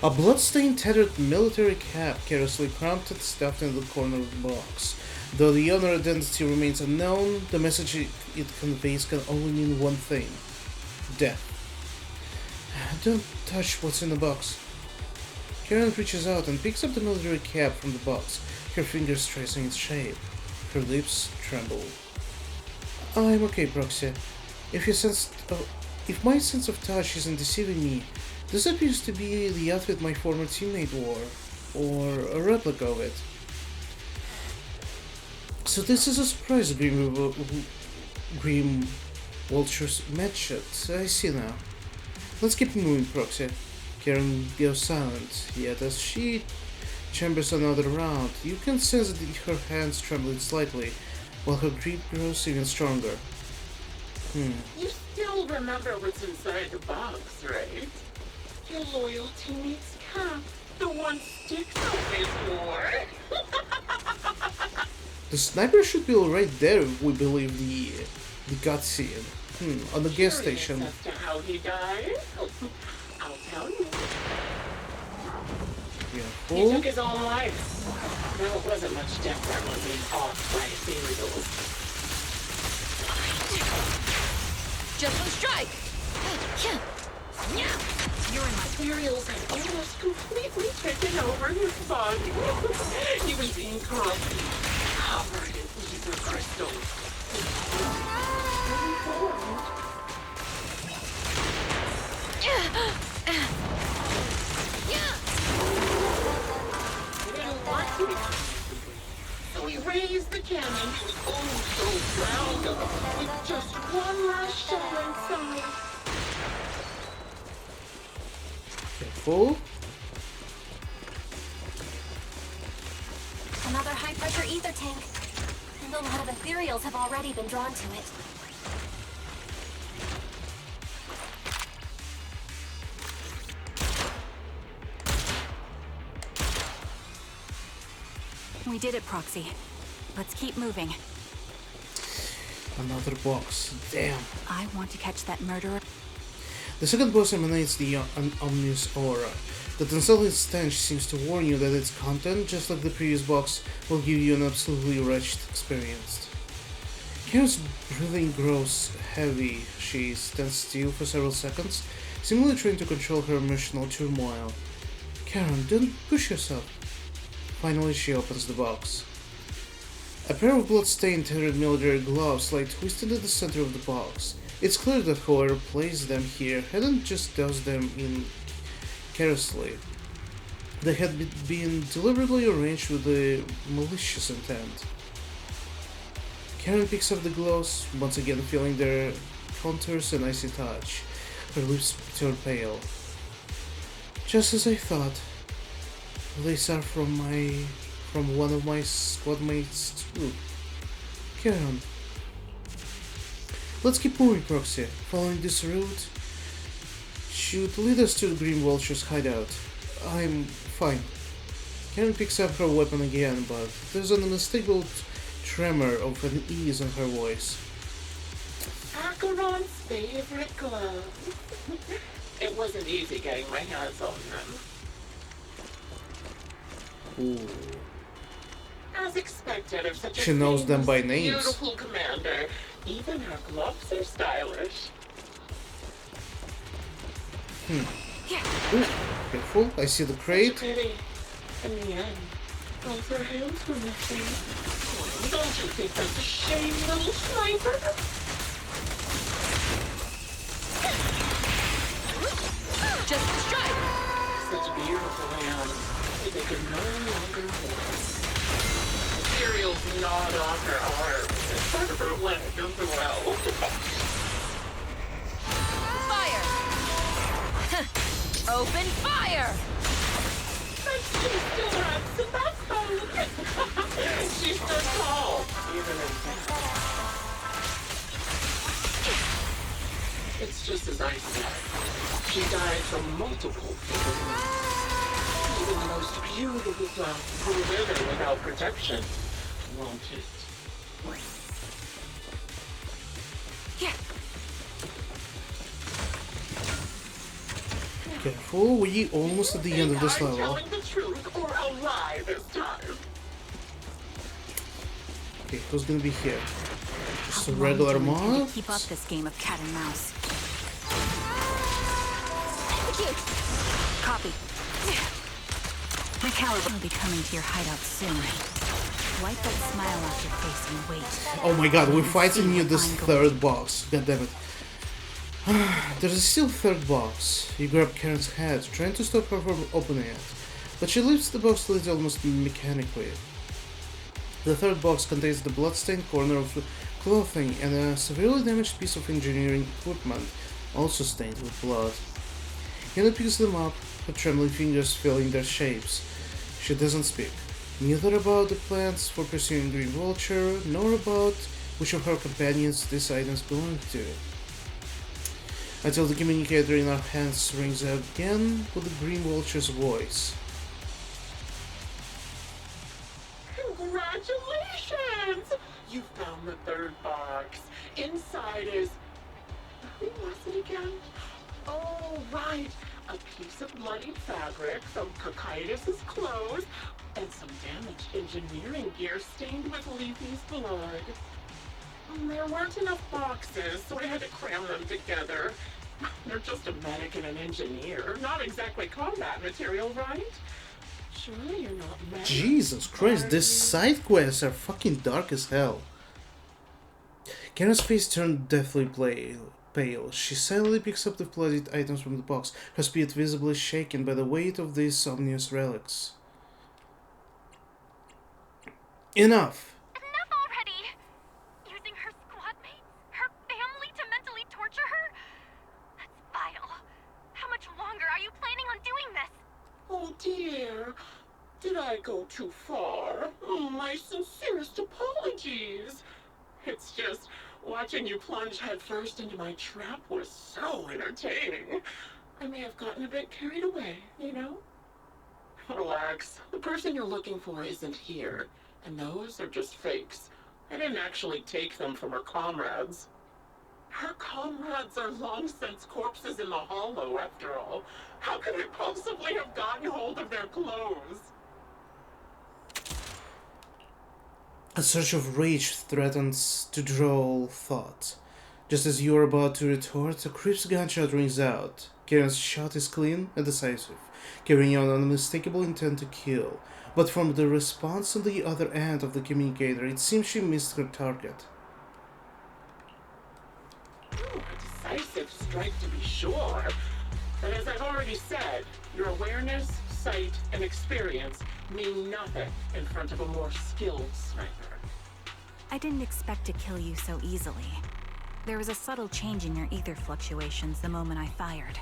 A blood-stained, tattered military cap, carelessly cramped and stuffed in the corner of the box. Though the owner's identity remains unknown, the message it conveys can only mean one thing: death. Don't touch what's in the box. Karen reaches out and picks up the military cap from the box, her fingers tracing its shape. Her lips tremble. I'm okay, Proxy. If my sense of touch isn't deceiving me, this appears to be the outfit my former teammate wore, or a replica of it. So this is a surprise, Grim Vulture's matchet. I see now. Let's keep moving, Proxy. Karen goes silent, yet as she chambers another round, you can sense that her hands trembling slightly, while her grip grows even stronger. You still remember what's inside the box, right? Your loyal teammate's cap, the one Sticks always wore. The sniper should be right there if we believe the cutscene. On the gas station. As to how he died? I'll tell you. Yeah. He took his own life. Now it wasn't much different when being off by ethereals. Just one strike. You're in my ethereals had almost completely taken over his body. He was being covered in ether crystals. Moving forward. He didn't want to become so he raised the cannon, oh so proud of it, with just one last shell inside. Careful. Another high-pressure ether tank. And a lot of ethereals have already been drawn to it. We did it, Proxy. Let's keep moving. Another box. Damn. I want to catch that murderer. The second box emanates the ominous aura. The unsettling stench seems to warn you that its content, just like the previous box, will give you an absolutely wretched experience. Karen's breathing grows heavy. She stands still for several seconds, seemingly trying to control her emotional turmoil. Karen, don't push yourself. Finally, she opens the box. A pair of blood-stained tattered military gloves lie twisted at the center of the box. It's clear that whoever placed them here hadn't just tossed them in carelessly. They had been deliberately arranged with a malicious intent. Karen picks up the gloves, once again feeling their contours and icy touch. Her lips turn pale. Just as I thought. These are from one of my squad mates too. Karen. Let's keep moving, Proxy. Following this route should lead us to the Green Vulture's hideout. I'm fine. Karen picks up her weapon again, but there's an unmistakable tremor of unease in her voice. Acheron's favorite glove. It wasn't easy getting my hands on them. Ooh. As expected of such a She knows them by famous, names. beautiful commander, even her gloves are stylish. Ooh, careful, I see the crate. Such a pity. In the end, both her hands were missing. Don't you think that's a shame, little sniper? Just strike! Such beautiful hands, but they could no longer hold. Material's gnawed off her arm, and part of her leg as well. Fire! Open fire! But she still has the backbone. She stood tall, even in death. It's just as I said. She died from multiple fatal wounds. Even the most beautiful flower will wither without protection, won't it? Careful, we almost at the end of this I'm level. telling the truth or a lie this time. Okay, who's gonna be here? Just a How long regular do you intend mob? to keep up this game of cat and mouse? Execute! Copy. My caliber will be coming to your hideout soon. Wipe that smile off your face and wait. Oh my god, we're fighting you this third boss. God damn it. There's still a third box. You grab Karen's head, trying to stop her from opening it, but she lifts the box lid almost mechanically. The third box contains the bloodstained corner of clothing and a severely damaged piece of engineering equipment, also stained with blood. Hannah picks them up, her trembling fingers filling their shapes. She doesn't speak, neither about the plans for pursuing Green Vulture, nor about which of her companions these items belong to. Until the communicator in our hands rings out again with the Green Vulture's voice. Congratulations! You found the third box. Inside is... Who was it again? Oh, right. A piece of bloody fabric from Cocytus's clothes and some damaged engineering gear stained with Leafy's blood. There weren't enough boxes, so I had to cram them together. They're just a medic and an engineer. Not exactly combat material, right? Surely you're not mad. Jesus Christ, these side quests are fucking dark as hell. Karen's face turned deathly pale. She silently picks up the bloodied items from the box, her spirit visibly shaken by the weight of these ominous relics. Enough! Enough already! Using her squad mates, her family to mentally torture her? That's vile. How much longer are you planning on doing this? Oh dear. Did I go too far? My sincerest apologies. It's just, watching you plunge headfirst into my trap was so entertaining. I may have gotten a bit carried away, you know? Relax. The person you're looking for isn't here. And those are just fakes. I didn't actually take them from her comrades. Her comrades are long since corpses in the hollow, after all. How could I possibly have gotten hold of their clothes? A surge of rage threatens to draw thought. Just as you are about to retort, a crisp gunshot rings out. Karen's shot is clean and decisive, carrying out an unmistakable intent to kill. But from the response on the other end of the communicator, it seems she missed her target. A decisive strike to be sure. But as I've already said, your awareness, sight, and experience mean nothing in front of a more skilled sniper. I didn't expect to kill you so easily. There was a subtle change in your ether fluctuations the moment I fired.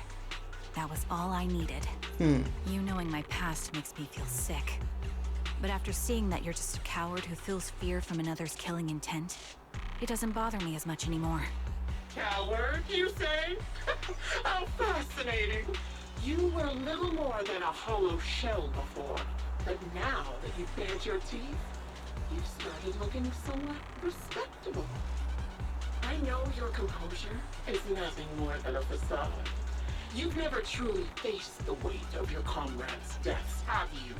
That was all I needed. You knowing my past makes me feel sick. But after seeing that you're just a coward who feels fear from another's killing intent, it doesn't bother me as much anymore. Coward, you say? How fascinating. You were little more than a hollow shell before. But now that you've bared your teeth, you've started looking somewhat respectable. I know your composure is nothing more than a facade. You've never truly faced the weight of your comrades' deaths, have you?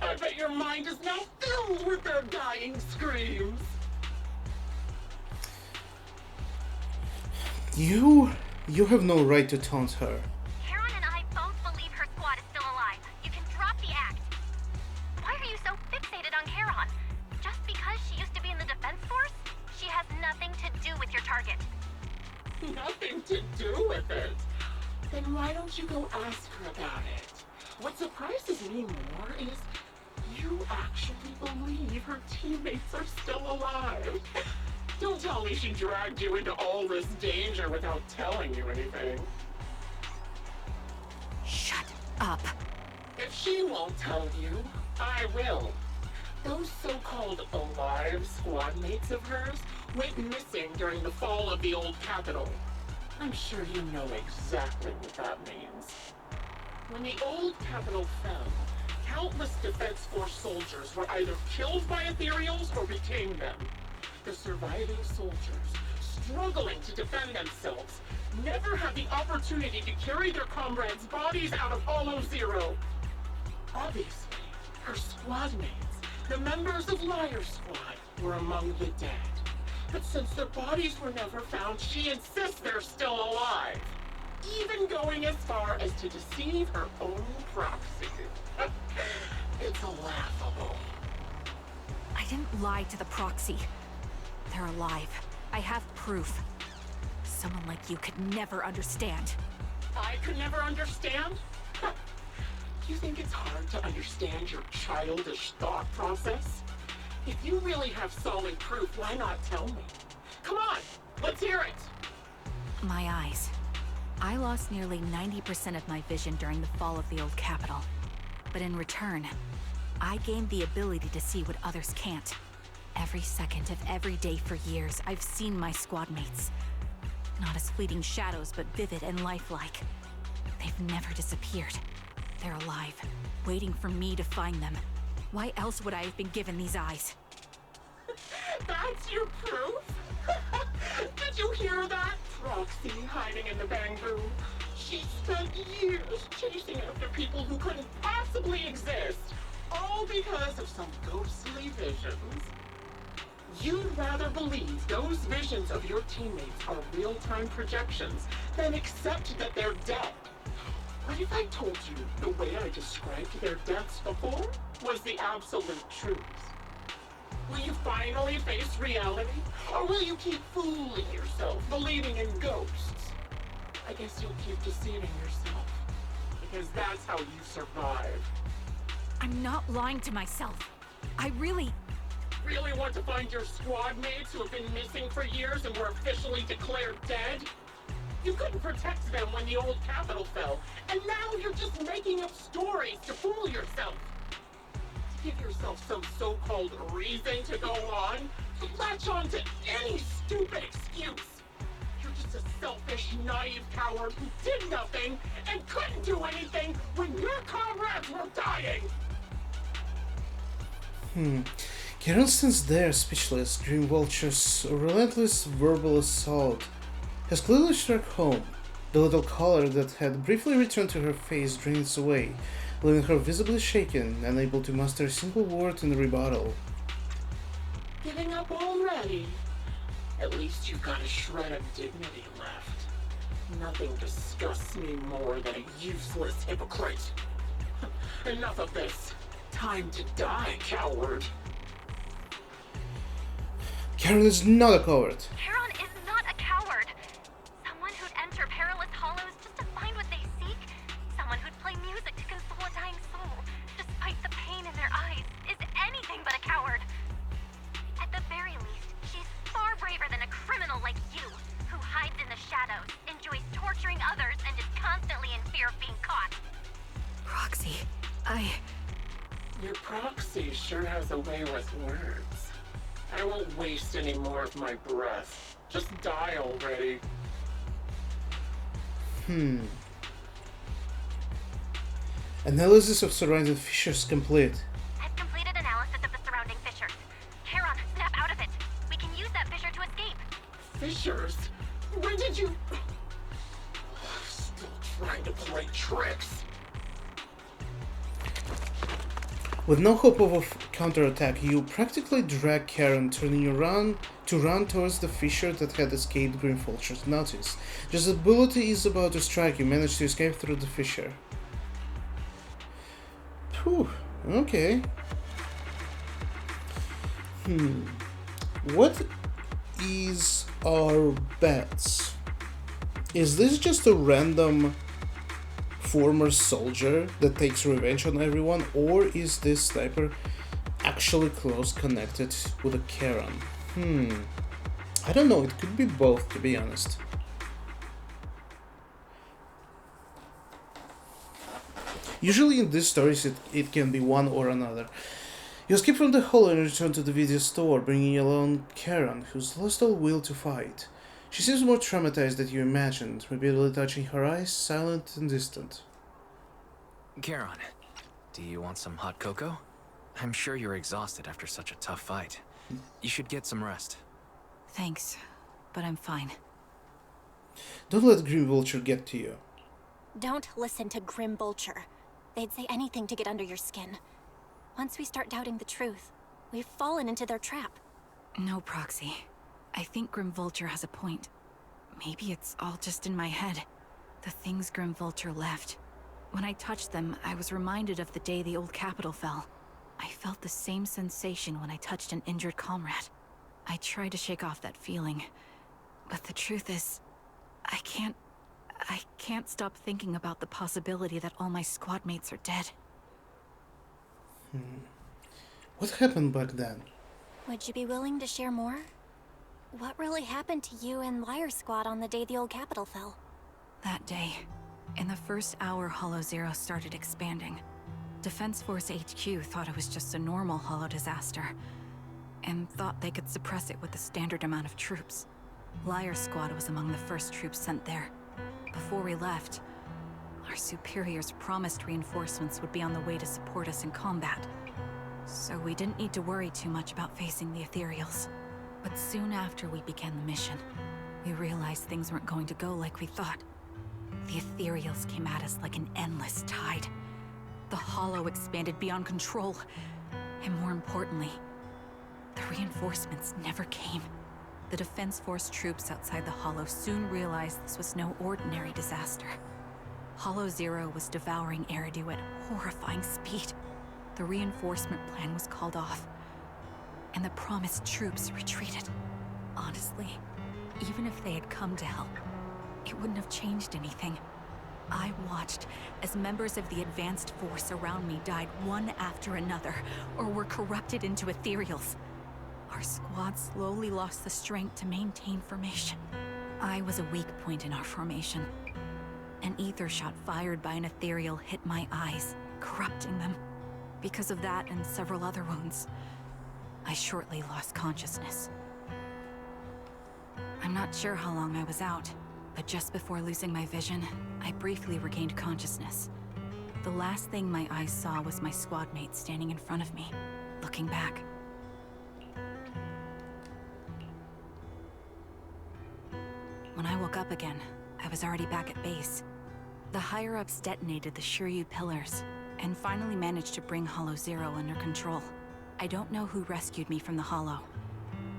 I bet your mind is now filled with their dying screams. You have no right to taunt her. Karen and I both believe her squad is still alive. You can drop the act. Why are you so fixated on Karen? Just because she used to be in the defense force? She has nothing to do with your target. Nothing to do with it? Then why don't you go ask her about it? What surprises me more is you actually believe her teammates are still alive. Don't tell me she dragged you into all this danger without telling you anything. Shut up. If she won't tell you, I will. Those so-called alive squad mates of hers went missing during the fall of the old capital. I'm sure you know exactly what that means. When the old capital fell, countless Defense Force soldiers were either killed by ethereals or became them. The surviving soldiers, struggling to defend themselves, never had the opportunity to carry their comrades' bodies out of Hollow Zero. Obviously, her squad mates, the members of Liar Squad, were among the dead. But since their bodies were never found, she insists they're still alive. Even going as far as to deceive her own Proxy. It's laughable. I didn't lie to the Proxy. They're alive. I have proof. Someone like you could never understand. I could never understand? You think it's hard to understand your childish thought process? If you really have solid proof, why not tell me? Come on, let's hear it! My eyes. I lost nearly 90% of my vision during the fall of the old capital. But in return, I gained the ability to see what others can't. Every second of every day for years, I've seen my squad mates. Not as fleeting shadows, but vivid and lifelike. They've never disappeared. They're alive, waiting for me to find them. Why else would I have been given these eyes? That's your proof? Did you hear that? Proxy hiding in the bamboo. She spent years chasing after people who couldn't possibly exist, all because of some ghostly visions. You'd rather believe those visions of your teammates are real-time projections than accept that they're dead. What if I told you the way I described their deaths before was the absolute truth? Will you finally face reality? Or will you keep fooling yourself, believing in ghosts? I guess you'll keep deceiving yourself. Because that's how you survive. I'm not lying to myself. I really want to find your squad mates who have been missing for years and were officially declared dead? You couldn't protect them when the old capital fell, and now you're just making up stories to fool yourself. To give yourself some so-called reason to go on, to latch on to any stupid excuse. You're just a selfish, naive coward who did nothing and couldn't do anything when your comrades were dying. Karen stands there, speechless. Dream Vulture's relentless verbal assault has clearly struck home. The little color that had briefly returned to her face drains away, leaving her visibly shaken, unable to muster a single word in rebuttal. Giving up already? At least you've got a shred of dignity left. Nothing disgusts me more than a useless hypocrite. Enough of this. Time to die, coward. Karen is not a coward. Karen is not a coward. Someone who'd enter perilous hollows just to find what they seek. Someone who'd play music to console a dying soul, despite the pain in their eyes, is anything but a coward. At the very least, she's far braver than a criminal like you, who hides in the shadows, enjoys torturing others, and is constantly in fear of being caught. Proxy, Your proxy sure has a way with words. I won't waste any more of my breath. Just die already. Analysis of surrounding fissures complete. I've completed analysis of the surrounding fissures. Charon, snap out of it. We can use that fissure to escape. Fissures? When did you... Still trying to play tricks. With no hope of a counterattack, you practically drag Karen, turning you to run towards the fissure that had escaped Grimvulture's notice. Just as the bullet is about to strike, you manage to escape through the fissure. Phew, okay. What is our bets? Is this just a random former soldier that takes revenge on everyone, or is this sniper actually close connected with a Karen? I don't know, it could be both, to be honest. Usually in these stories it can be one or another. You escape from the hall and return to the video store, bringing along Karen, who's lost all will to fight. She seems more traumatized than you imagined, repeatedly touching her eyes, silent and distant. Charon, do you want some hot cocoa? I'm sure you're exhausted after such a tough fight. You should get some rest. Thanks, but I'm fine. Don't let Grimvulture get to you. Don't listen to Grimvulture. They'd say anything to get under your skin. Once we start doubting the truth, we've fallen into their trap. No, Proxy. I think Grimvulture has a point. Maybe it's all just in my head. The things Grimvulture left. When I touched them, I was reminded of the day the old capital fell. I felt the same sensation when I touched an injured comrade. I tried to shake off that feeling, but the truth is, I can't stop thinking about the possibility that all my squad mates are dead. What happened back then? Would you be willing to share more? What really happened to you and Liar Squad on the day the old capital fell? That day, in the first hour Hollow Zero started expanding, Defense Force HQ thought it was just a normal Hollow disaster, and thought they could suppress it with the standard amount of troops. Liar Squad was among the first troops sent there. Before we left, our superiors promised reinforcements would be on the way to support us in combat. So we didn't need to worry too much about facing the Ethereals. But soon after we began the mission, we realized things weren't going to go like we thought. The Ethereals came at us like an endless tide. The Hollow expanded beyond control. And more importantly, the reinforcements never came. The Defense Force troops outside the Hollow soon realized this was no ordinary disaster. Hollow Zero was devouring Eridu at horrifying speed. The reinforcement plan was called off, and the promised troops retreated. Honestly, even if they had come to help, it wouldn't have changed anything. I watched as members of the advanced force around me died one after another, or were corrupted into ethereals. Our squad slowly lost the strength to maintain formation. I was a weak point in our formation. An ether shot fired by an ethereal hit my eyes, corrupting them. Because of that and several other wounds, I shortly lost consciousness. I'm not sure how long I was out, but just before losing my vision, I briefly regained consciousness. The last thing my eyes saw was my squad mate standing in front of me, looking back. When I woke up again, I was already back at base. The higher-ups detonated the Shiryu pillars, and finally managed to bring Hollow Zero under control. I don't know who rescued me from the Hollow,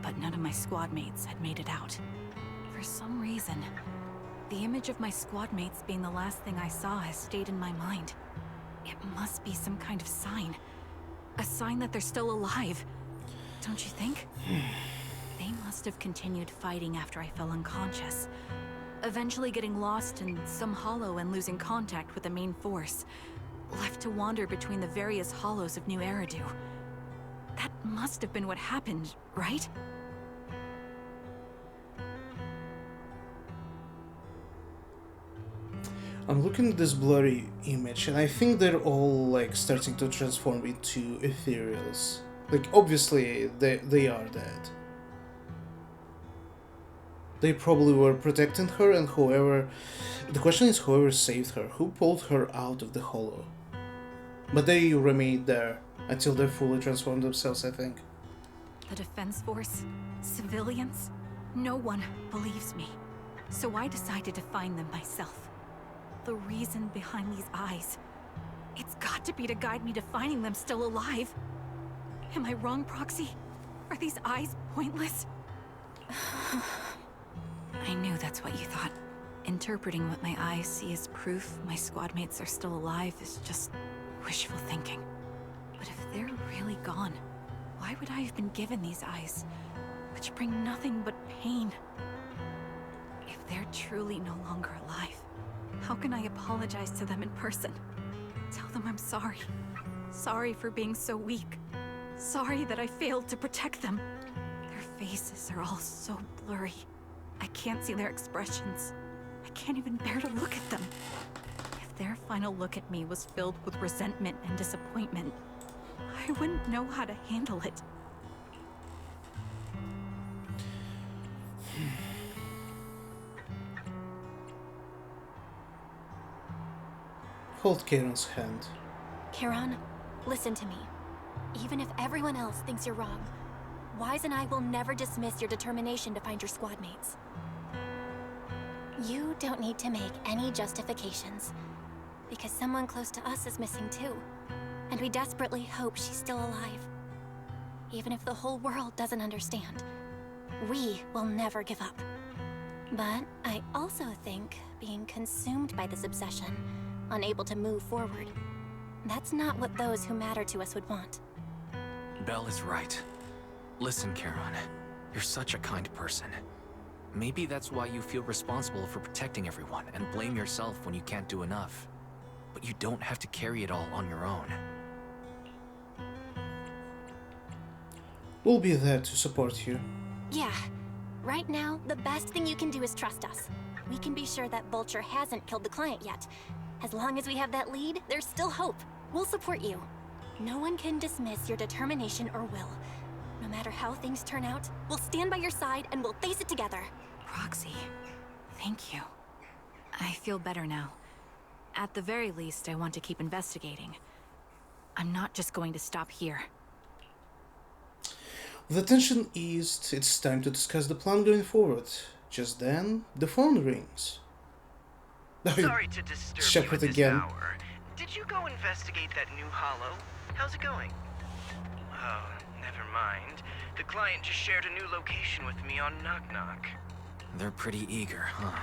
but none of my squad mates had made it out. For some reason, the image of my squad mates being the last thing I saw has stayed in my mind. It must be some kind of sign. A sign that they're still alive. Don't you think? They must have continued fighting after I fell unconscious, eventually getting lost in some hollow and losing contact with the main force, left to wander between the various hollows of New Eridu. That must have been what happened, right? I'm looking at this blurry image, and I think they're all like starting to transform into ethereals. Like, obviously, they are dead. They probably were protecting her, and whoever... The question is whoever saved her, who pulled her out of the hollow. But they remained there until they fully transformed themselves, I think. The Defense Force? Civilians? No one believes me. So I decided to find them myself. The reason behind these eyes. It's got to be to guide me to finding them still alive. Am I wrong, Proxy? Are these eyes pointless? I knew that's what you thought. Interpreting what my eyes see as proof my squad mates are still alive is just wishful thinking. But if they're really gone, why would I have been given these eyes, which bring nothing but pain? If they're truly no longer alive, how can I apologize to them in person? Tell them I'm sorry. Sorry for being so weak. Sorry that I failed to protect them. Their faces are all so blurry. I can't see their expressions. I can't even bear to look at them. If their final look at me was filled with resentment and disappointment, I wouldn't know how to handle it. Hold Karen's hand. Karen, listen to me. Even if everyone else thinks you're wrong, Wise and I will never dismiss your determination to find your squad mates. You don't need to make any justifications, because someone close to us is missing too, and we desperately hope she's still alive. Even if the whole world doesn't understand, we will never give up. But I also think being consumed by this obsession, unable to move forward, that's not what those who matter to us would want. Belle is right. Listen, Karen, you're such a kind person. Maybe that's why you feel responsible for protecting everyone and blame yourself when you can't do enough. But you don't have to carry it all on your own. We'll be there to support you. Yeah. Right now, the best thing you can do is trust us. We can be sure that Vulture hasn't killed the client yet. As long as we have that lead, there's still hope. We'll support you. No one can dismiss your determination or will. No matter how things turn out, we'll stand by your side and we'll face it together. Proxy, thank you. I feel better now. At the very least, I want to keep investigating. I'm not just going to stop here. The tension eased, it's time to discuss the plan going forward. Just then, the phone rings. Sorry to disturb you Shepard at this again. hour. Did you go investigate that new hollow? How's it going? Oh, never mind. The client just shared a new location with me on Knock Knock. They're pretty eager, huh?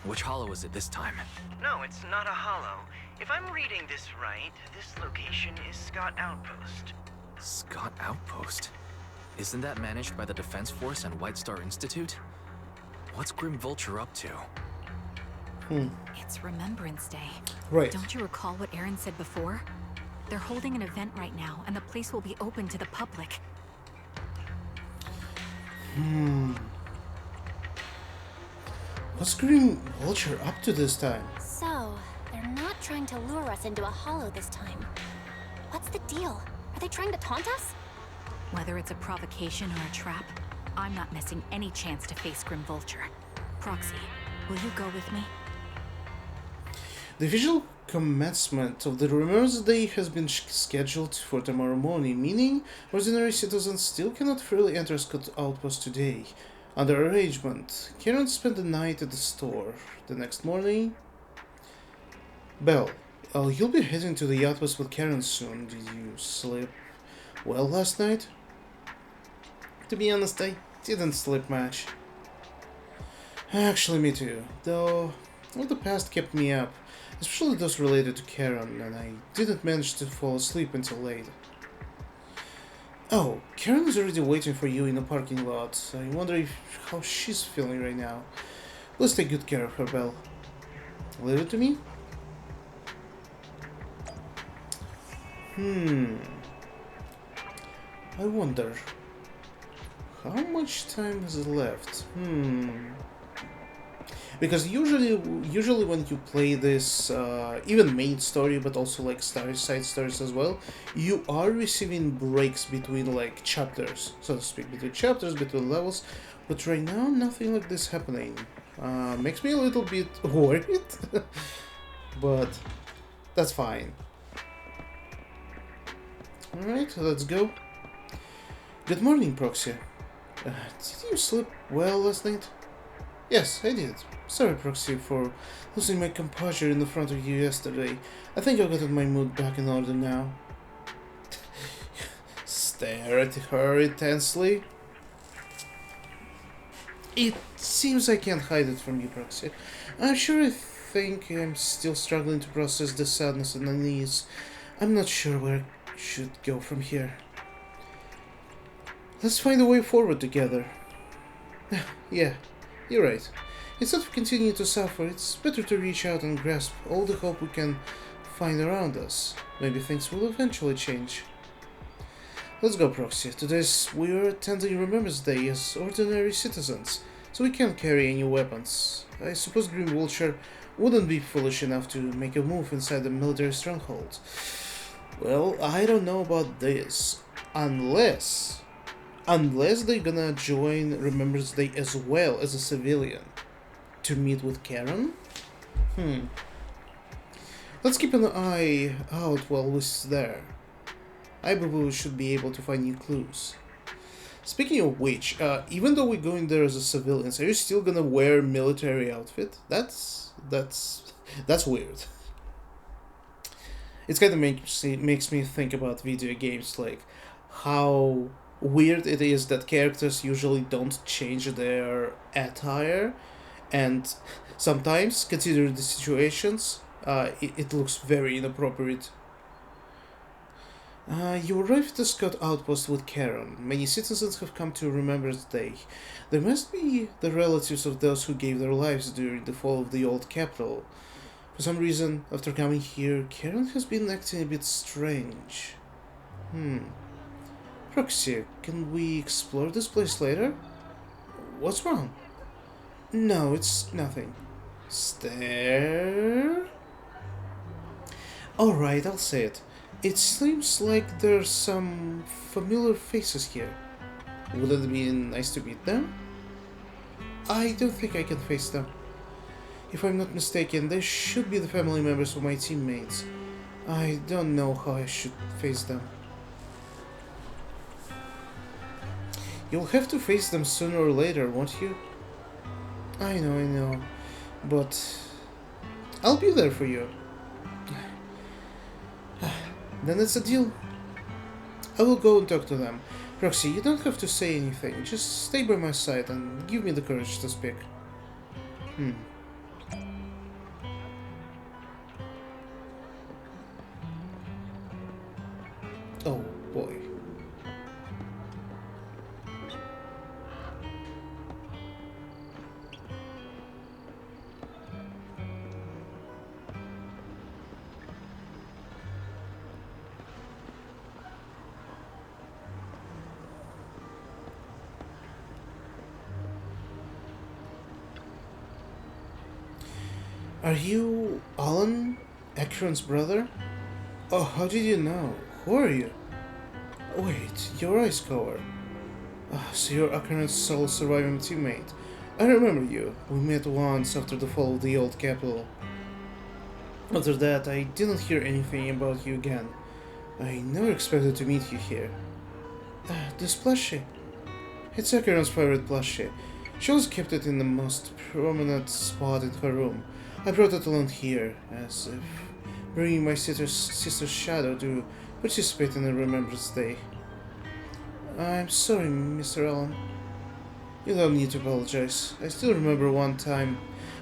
Which hollow is it this time? No, it's not a hollow. If I'm reading this right, this location is Scott Outpost. Scott Outpost? Isn't that managed by the Defense Force and White Star Institute? What's Grim Vulture up to? It's Remembrance Day. Right. Don't you recall what Aaron said before? They're holding an event right now, and the place will be open to the public. What's Grim Vulture up to this time? So, they're not trying to lure us into a hollow this time. What's the deal? Are they trying to taunt us? Whether it's a provocation or a trap, I'm not missing any chance to face Grim Vulture. Proxy, will you go with me? The official commencement of the Remembrance Day has been scheduled for tomorrow morning, meaning ordinary citizens still cannot freely enter Scott Outpost today. Under arrangement, Karen spent the night at the store. The next morning... Belle, you'll be heading to the outpost with Karen soon. Did you sleep well last night? To be honest, I didn't sleep much. Actually, me too. Though, all the past kept me up. Especially those related to Karen, and I didn't manage to fall asleep until late. Oh, Karen is already waiting for you in the parking lot. I wonder how she's feeling right now. Let's take good care of her, Belle. Leave it to me? I wonder... how much time is left? Because usually when you play this, even main story, but also like side stories as well, you are receiving breaks between like chapters, so to speak, between chapters, between levels. But right now, nothing like this happening. Makes me a little bit worried, but that's fine. Alright, let's go. Good morning, Proxy. Did you sleep well last night? Yes, I did. Sorry, Proxy, for losing my composure in the front of you yesterday. I think I've gotten my mood back in order now. Stare at her intensely. It seems I can't hide it from you, Proxy. I'm sure I think I'm still struggling to process the sadness and unease. I'm not sure where I should go from here. Let's find a way forward together. Yeah, you're right. Instead of continuing to suffer, it's better to reach out and grasp all the hope we can find around us. Maybe things will eventually change. Let's go, Proxy. Today's we are attending Remembrance Day as ordinary citizens, so we can't carry any weapons. I suppose Green Vulture wouldn't be foolish enough to make a move inside the military stronghold. Well, I don't know about this. Unless they're gonna join Remembrance Day as well as a civilian to meet with Karen? Let's keep an eye out while we're there. I believe we should be able to find new clues. Speaking of which, even though we're going there as a civilians, are you still gonna wear military outfit? That's weird. It kind of makes me think about video games, like how weird it is that characters usually don't change their attire, and sometimes, considering the situations, it looks very inappropriate. You arrived at the Scout outpost with Karen. Many citizens have come to Remembrance Day. They must be the relatives of those who gave their lives during the fall of the old capital. For some reason, after coming here, Karen has been acting a bit strange. Proxy, can we explore this place later? What's wrong? No, it's nothing. Stare? Alright, I'll say it. It seems like there's some familiar faces here. Wouldn't it be nice to meet them? I don't think I can face them. If I'm not mistaken, they should be the family members of my teammates. I don't know how I should face them. You'll have to face them sooner or later, won't you? I know. But I'll be there for you. Then it's a deal. I will go and talk to them. Proxy, you don't have to say anything. Just stay by my side and give me the courage to speak. Oh boy. Are you Alan, Akron's brother? Oh, how did you know? Who are you? Wait, your eyes cover. So you're Akron's sole surviving teammate. I remember you. We met once after the fall of the old capital. After that, I didn't hear anything about you again. I never expected to meet you here. This plushie. It's Akron's favorite plushie. She always kept it in the most prominent spot in her room. I brought it along here, as if bringing my sister's shadow to participate in the Remembrance Day. I'm sorry, Mr. Allen. You don't need to apologize. I still remember one time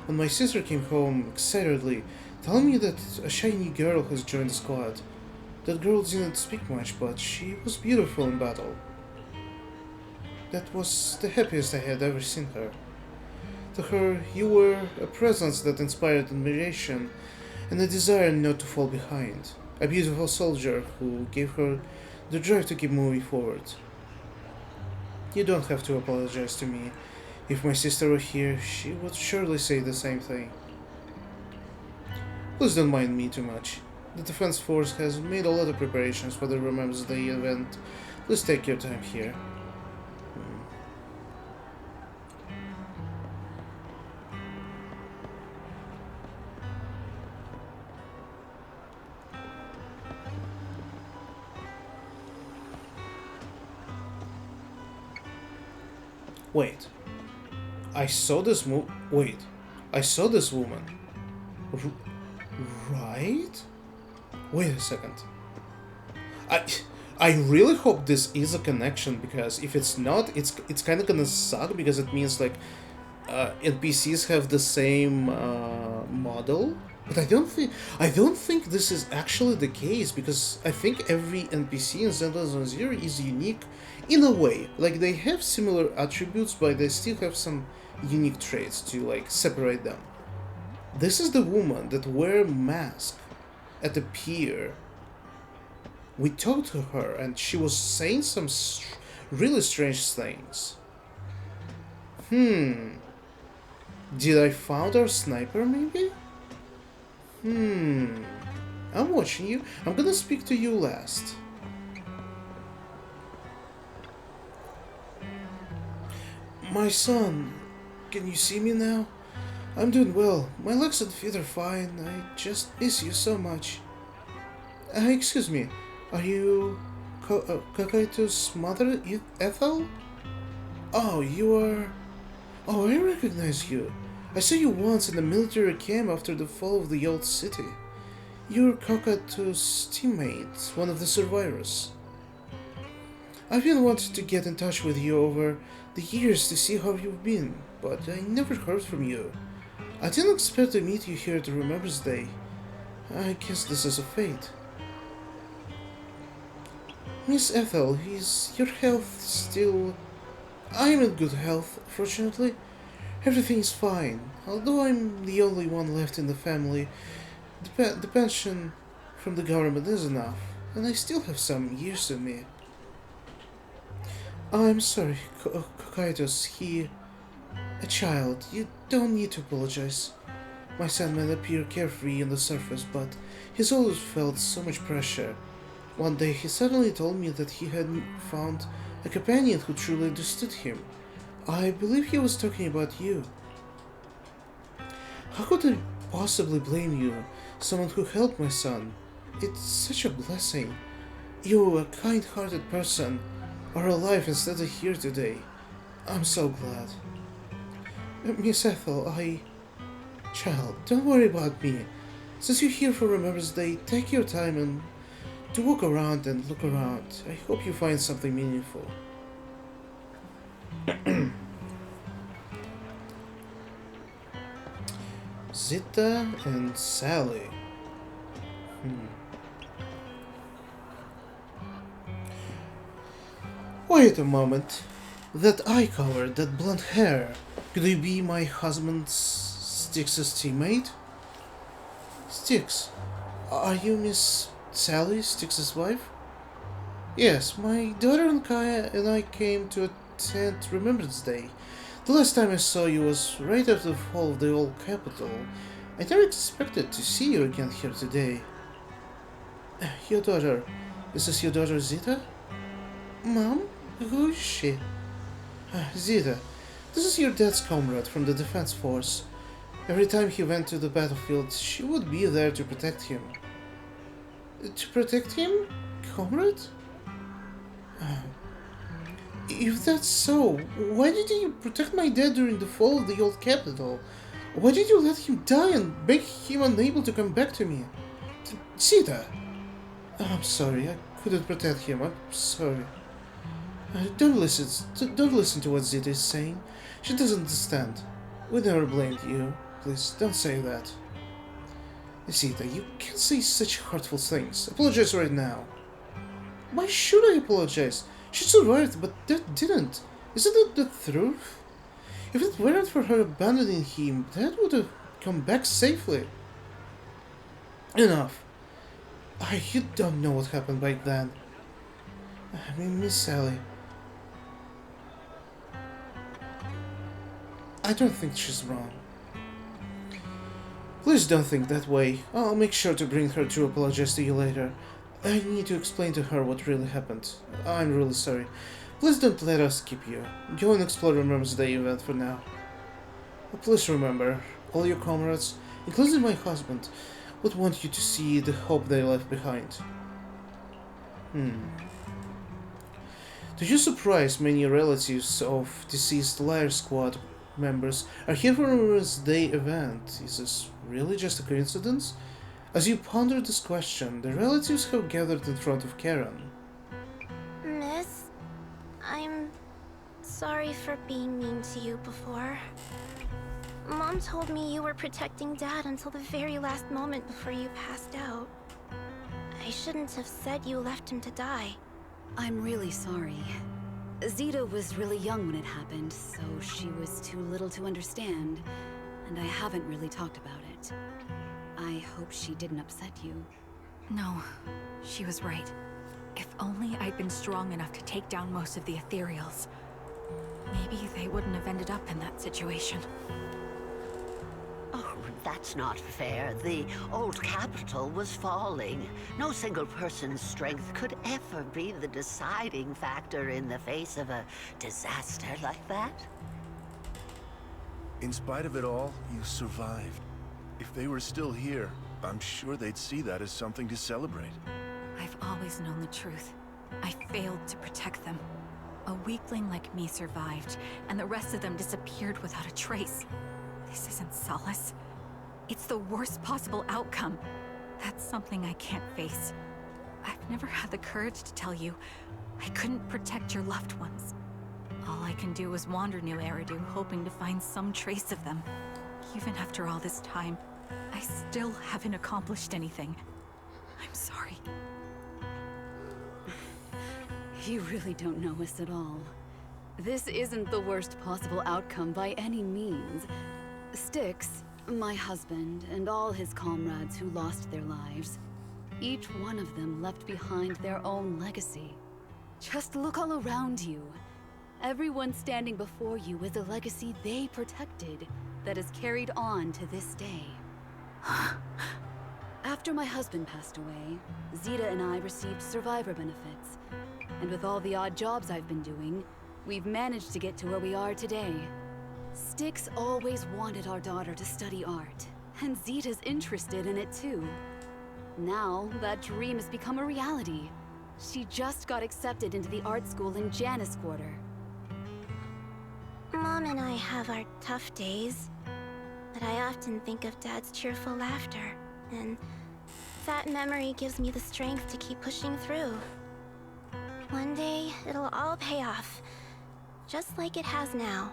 when my sister came home excitedly, telling me that a shiny girl has joined the squad. That girl didn't speak much, but she was beautiful in battle. That was the happiest I had ever seen her. To her, you were a presence that inspired admiration and a desire not to fall behind. A beautiful soldier who gave her the drive to keep moving forward. You don't have to apologize to me. If my sister were here, she would surely say the same thing. Please don't mind me too much. The Defense Force has made a lot of preparations for the Remembrance Day event. Please take your time here. Wait. I saw this Wait. I saw this woman. Right? Wait a second. I really hope this is a connection, because if it's not, it's kind of gonna suck, because it means like NPCs have the same model. But I don't think this is actually the case, because I think every NPC in Zenless Zero is unique in a way. Like, they have similar attributes, but they still have some unique traits to like separate them. This is the woman that wear mask at the pier. We talked to her and she was saying some really strange things. Did I found our sniper maybe? I'm watching you. I'm gonna speak to you last. My son, can you see me now? I'm doing well. My legs and feet are fine. I just miss you so much. Excuse me. Are you Kakaito's mother, Ethel? Oh, you are... Oh, I recognize you. I saw you once in the military camp after the fall of the old city. You're Kakaito's teammate, one of the survivors. I've been wanting to get in touch with you over the years to see how you've been, but I never heard from you. I didn't expect to meet you here at the Remembrance Day. I guess this is a fate. Miss Ethel, is your health still... I'm in good health, fortunately. Everything is fine, although I'm the only one left in the family. The pension from the government is enough, and I still have some years in me. I'm sorry, Kokaitos, a child. You don't need to apologize. My son may appear carefree on the surface, but he's always felt so much pressure. One day he suddenly told me that he had found a companion who truly understood him. I believe he was talking about you. How could I possibly blame you, someone who helped my son? It's such a blessing. You, a kind-hearted person, are alive instead of here today. I'm so glad. Miss Ethel, Child, don't worry about me. Since you're here for Remembrance Day, take your time and to walk around and look around. I hope you find something meaningful. Zita and Sally. Wait a moment. That eye color, that blonde hair. Could you be my husband Styx's teammate? Styx, are you Miss Sally, Styx's wife? Yes, my daughter and Kaya and I came to attend Remembrance Day. The last time I saw you was right after the fall of the old capital. I never expected to see you again here today. Your daughter. Is this your daughter Zita? Mom? Who is she? Zita. This is your dad's comrade from the Defense Force. Every time he went to the battlefield, she would be there to protect him. To protect him? Comrade? If that's so, why did you protect my dad during the fall of the old capital? Why did you let him die and make him unable to come back to me? Zita! I'm sorry, I couldn't protect him, I'm sorry. Don't listen to what Zita is saying. She doesn't understand. We never blamed you. Please, don't say that. Zita, you can't say such hurtful things. Apologize right now. Why should I apologize? She survived, but Dad didn't. Isn't that the truth? If it weren't for her abandoning him, Dad would have come back safely. Enough. You don't know what happened back then. I mean, Miss Sally. I don't think she's wrong. Please don't think that way. I'll make sure to bring her to apologize to you later. I need to explain to her what really happened. I'm really sorry. Please don't let us keep you. Go and explore Remembrance Day event for now. Please remember, all your comrades, including my husband, would want you to see the hope they left behind. To your surprise, many relatives of deceased Liar Squad members are here for Remembrance Day event. Is this really just a coincidence? As you ponder this question, the relatives have gathered in front of Karen. Miss, I'm sorry for being mean to you before. Mom told me you were protecting Dad until the very last moment before you passed out. I shouldn't have said you left him to die. I'm really sorry. Zeta was really young when it happened, so she was too little to understand, and I haven't really talked about it. I hope she didn't upset you. No, she was right. If only I'd been strong enough to take down most of the ethereals. Maybe they wouldn't have ended up in that situation. Oh, that's not fair. The old capital was falling. No single person's strength could ever be the deciding factor in the face of a disaster like that. In spite of it all, you survived. If they were still here, I'm sure they'd see that as something to celebrate. I've always known the truth. I failed to protect them. A weakling like me survived, and the rest of them disappeared without a trace. This isn't solace. It's the worst possible outcome. That's something I can't face. I've never had the courage to tell you I couldn't protect your loved ones. All I can do is wander New Eridu, hoping to find some trace of them. Even after all this time, I still haven't accomplished anything. I'm sorry. You really don't know us at all. This isn't the worst possible outcome by any means. Styx, my husband, and all his comrades who lost their lives, each one of them left behind their own legacy. Just look all around you. Everyone standing before you is a legacy they protected that is carried on to this day. After my husband passed away, Zeta and I received survivor benefits. And with all the odd jobs I've been doing, we've managed to get to where we are today. Styx always wanted our daughter to study art, and Zeta's interested in it too. Now, that dream has become a reality. She just got accepted into the art school in Janus Quarter. Mom and I have our tough days, but I often think of Dad's cheerful laughter, and that memory gives me the strength to keep pushing through. One day, it'll all pay off, just like it has now.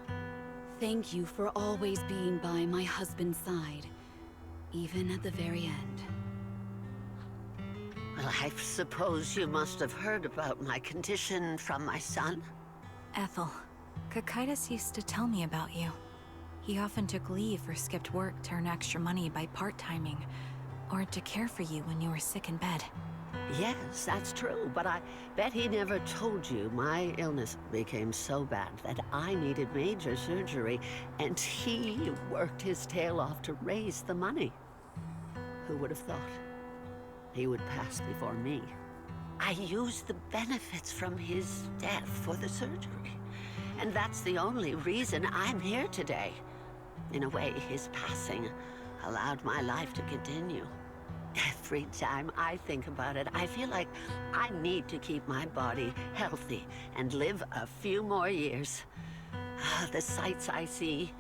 Thank you for always being by my husband's side, even at the very end. Well, I suppose you must have heard about my condition from my son? Ethel, Kakaitis used to tell me about you. He often took leave or skipped work to earn extra money by part-timing, or to care for you when you were sick in bed. Yes, that's true, but I bet he never told you my illness became so bad that I needed major surgery, and he worked his tail off to raise the money. Who would have thought he would pass before me? I used the benefits from his death for the surgery, and that's the only reason I'm here today. In a way, his passing allowed my life to continue. Every time I think about it, I feel like I need to keep my body healthy and live a few more years. The sights I see,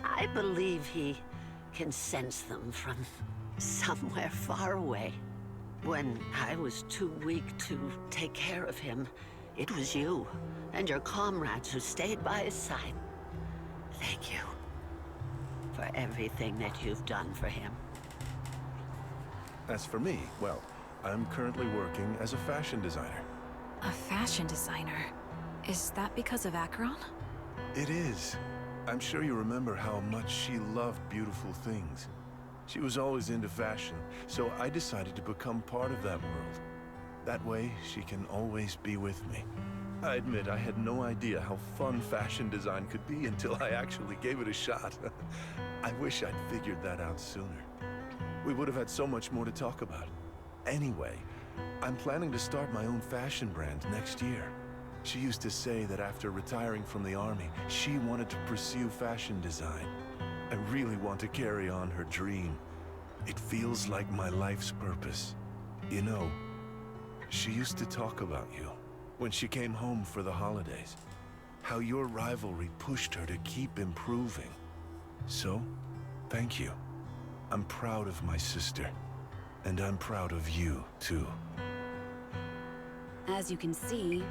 I believe he can sense them from somewhere far away. When I was too weak to take care of him, it was you and your comrades who stayed by his side. Thank you for everything that you've done for him. As for me, well, I'm currently working as a fashion designer. A fashion designer? Is that because of Acheron? It is. I'm sure you remember how much she loved beautiful things. She was always into fashion, so I decided to become part of that world. That way, she can always be with me. I admit I had no idea how fun fashion design could be until I actually gave it a shot. I wish I'd figured that out sooner. We would have had so much more to talk about. Anyway, I'm planning to start my own fashion brand next year. She used to say that after retiring from the army, she wanted to pursue fashion design. I really want to carry on her dream. It feels like my life's purpose. You know, she used to talk about you when she came home for the holidays. How your rivalry pushed her to keep improving. So, thank you. I'm proud of my sister. And I'm proud of you, too. As you can see,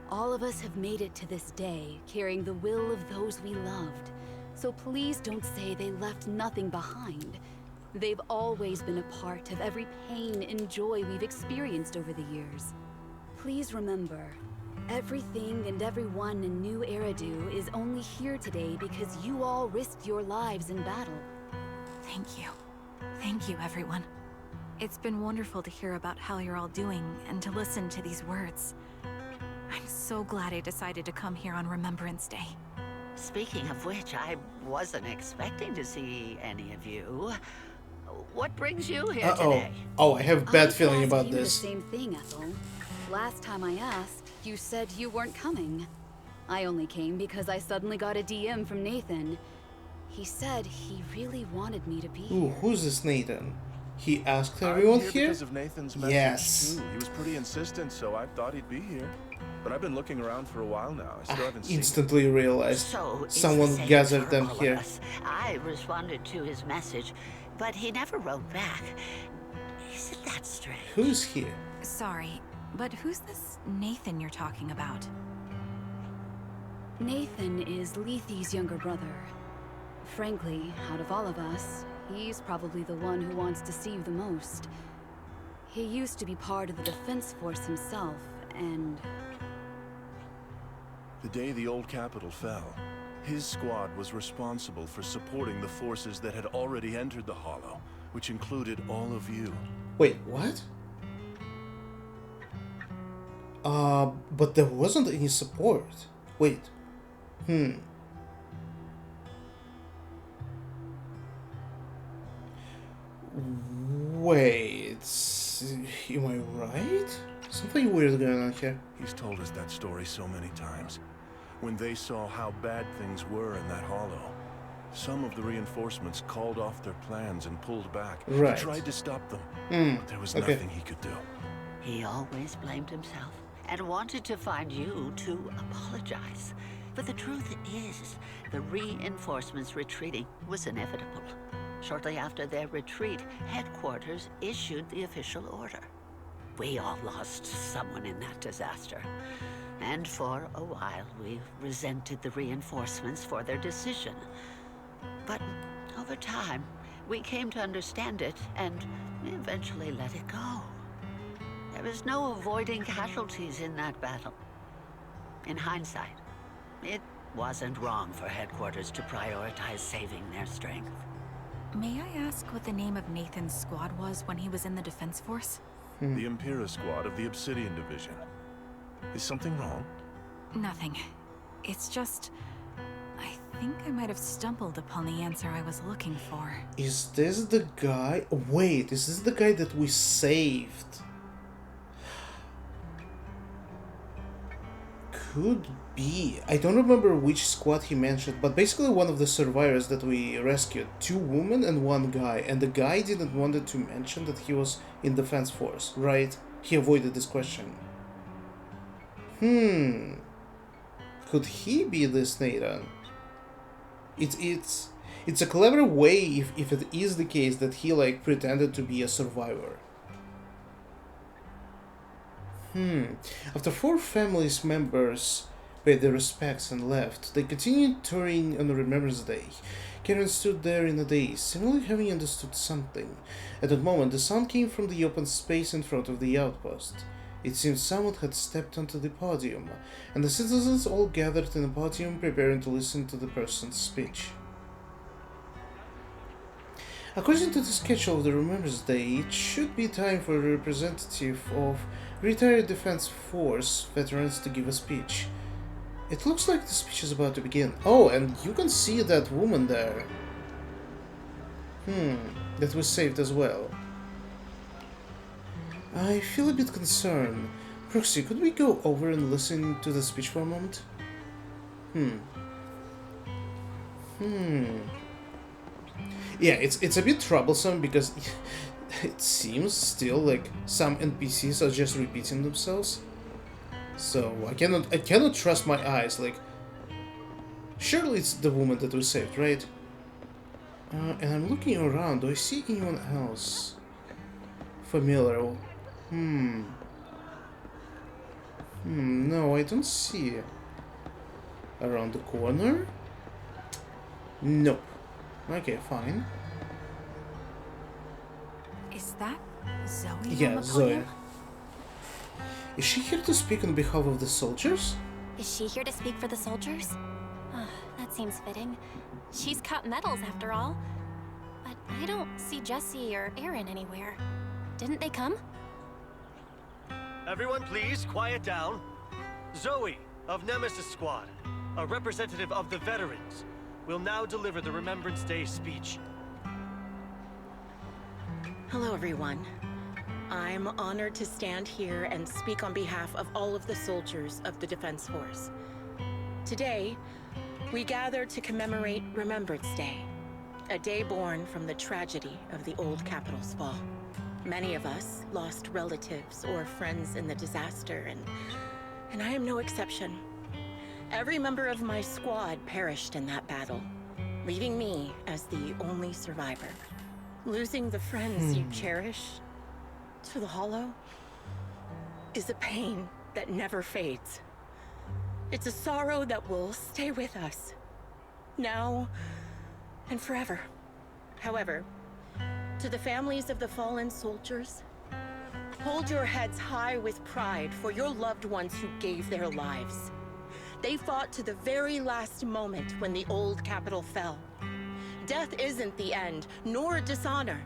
all of us have made it to this day, carrying the will of those we loved. So please don't say they left nothing behind. They've always been a part of every pain and joy we've experienced over the years. Please remember, everything and everyone in New Eridu is only here today because you all risked your lives in battle. Thank you. Thank you, everyone. It's been wonderful to hear about how you're all doing and to listen to these words. I'm so glad I decided to come here on Remembrance Day. Speaking of which, I wasn't expecting to see any of you. What brings you here today? Oh, I have a bad feeling about I this. asked you the same thing, Ethel. Last time I asked, you said you weren't coming. I only came because I suddenly got a DM from Nathan. He said he really wanted me to be Ooh, here. who's this Nathan? He asked everyone I'm here because of Nathan's message, Yes. too. He was pretty insistent, so I thought he'd be here. But I've been looking around for a while now. I still haven't seen Instantly realized So it's someone the same gathered for them all of here. us. I responded to his message, but he never wrote back. Isn't that strange? Who's here? Sorry, but who's this Nathan you're talking about? Nathan is Lethe's younger brother. Frankly, out of all of us, he's probably the one who wants to see you the most. He used to be part of the defense force himself, and... The day the old capital fell, his squad was responsible for supporting the forces that had already entered the Hollow, which included all of you. Wait, what? But there wasn't any support. Wait. Wait. Am I right? Something weird going on here. He's told us that story so many times. When they saw how bad things were in that hollow, some of the reinforcements called off their plans and pulled back. Right. He tried to stop them, but there was okay. nothing he could do. He always blamed himself and wanted to find you to apologize. But the truth is, the reinforcements retreating was inevitable. Shortly after their retreat, headquarters issued the official order. We all lost someone in that disaster. And for a while, we resented the reinforcements for their decision. But over time, we came to understand it and eventually let it go. There was no avoiding casualties in that battle. In hindsight, it wasn't wrong for headquarters to prioritize saving their strength. May I ask what the name of Nathan's squad was when he was in the defense force? The Impera squad of the Obsidian Division. Is something wrong? Nothing. It's just... I think I might have stumbled upon the answer I was looking for. Is this the guy? Wait, is this the guy that we saved? Could be. I don't remember which squad he mentioned, but basically one of the survivors that we rescued. 2 women and 1 guy, and the guy didn't want to mention that he was in defense force, right? He avoided this question. Could he be this Nathan? It's a clever way if it is the case that he like pretended to be a survivor. After 4 families members paid their respects and left, they continued touring on Remembrance Day. Karen stood there in a daze, seemingly having understood something. At that moment, the sound came from the open space in front of the outpost. It seemed someone had stepped onto the podium, and the citizens all gathered in the podium preparing to listen to the person's speech. According to the schedule of the Remembrance Day, it should be time for a representative of retired Defense Force veterans to give a speech. It looks like the speech is about to begin. Oh, and you can see that woman there. That was saved as well. I feel a bit concerned. Proxy, could we go over and listen to the speech for a moment? Yeah, it's a bit troublesome because it seems still like some NPCs are just repeating themselves. So I cannot trust my eyes. Like, surely it's the woman that was saved, right? And I'm looking around. Do I see anyone else familiar? No, I don't see. Around the corner? Nope. Okay, fine. Is that Zoe? Yeah, Zoe. Is she here to speak on behalf of the soldiers? Is she here to speak for the soldiers? That seems fitting. She's cut medals after all. But I don't see Jesse or Aaron anywhere. Didn't they come? Everyone please, quiet down. Zoe, of Nemesis Squad, a representative of the veterans, will now deliver the Remembrance Day speech. Hello, everyone. I'm honored to stand here and speak on behalf of all of the soldiers of the Defense Force. Today, we gather to commemorate Remembrance Day, a day born from the tragedy of the old capital's fall. Many of us lost relatives or friends in the disaster, and I am no exception. Every member of my squad perished in that battle, leaving me as the only survivor. Losing the friends you cherish to the Hollow is a pain that never fades. It's a sorrow that will stay with us, now and forever. However, to the families of the fallen soldiers, hold your heads high with pride for your loved ones who gave their lives. They fought to the very last moment when the old capital fell. Death isn't the end, nor dishonor.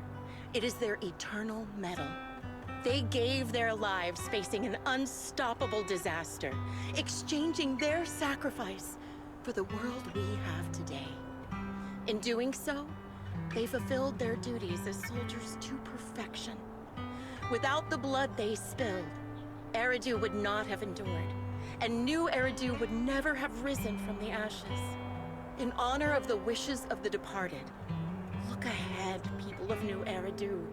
It is their eternal medal. They gave their lives facing an unstoppable disaster, exchanging their sacrifice for the world we have today. In doing so, they fulfilled their duties as soldiers to perfection. Without the blood they spilled, Eridu would not have endured, and new Eridu would never have risen from the ashes. In honor of the wishes of the departed, look ahead, people of New Eridu.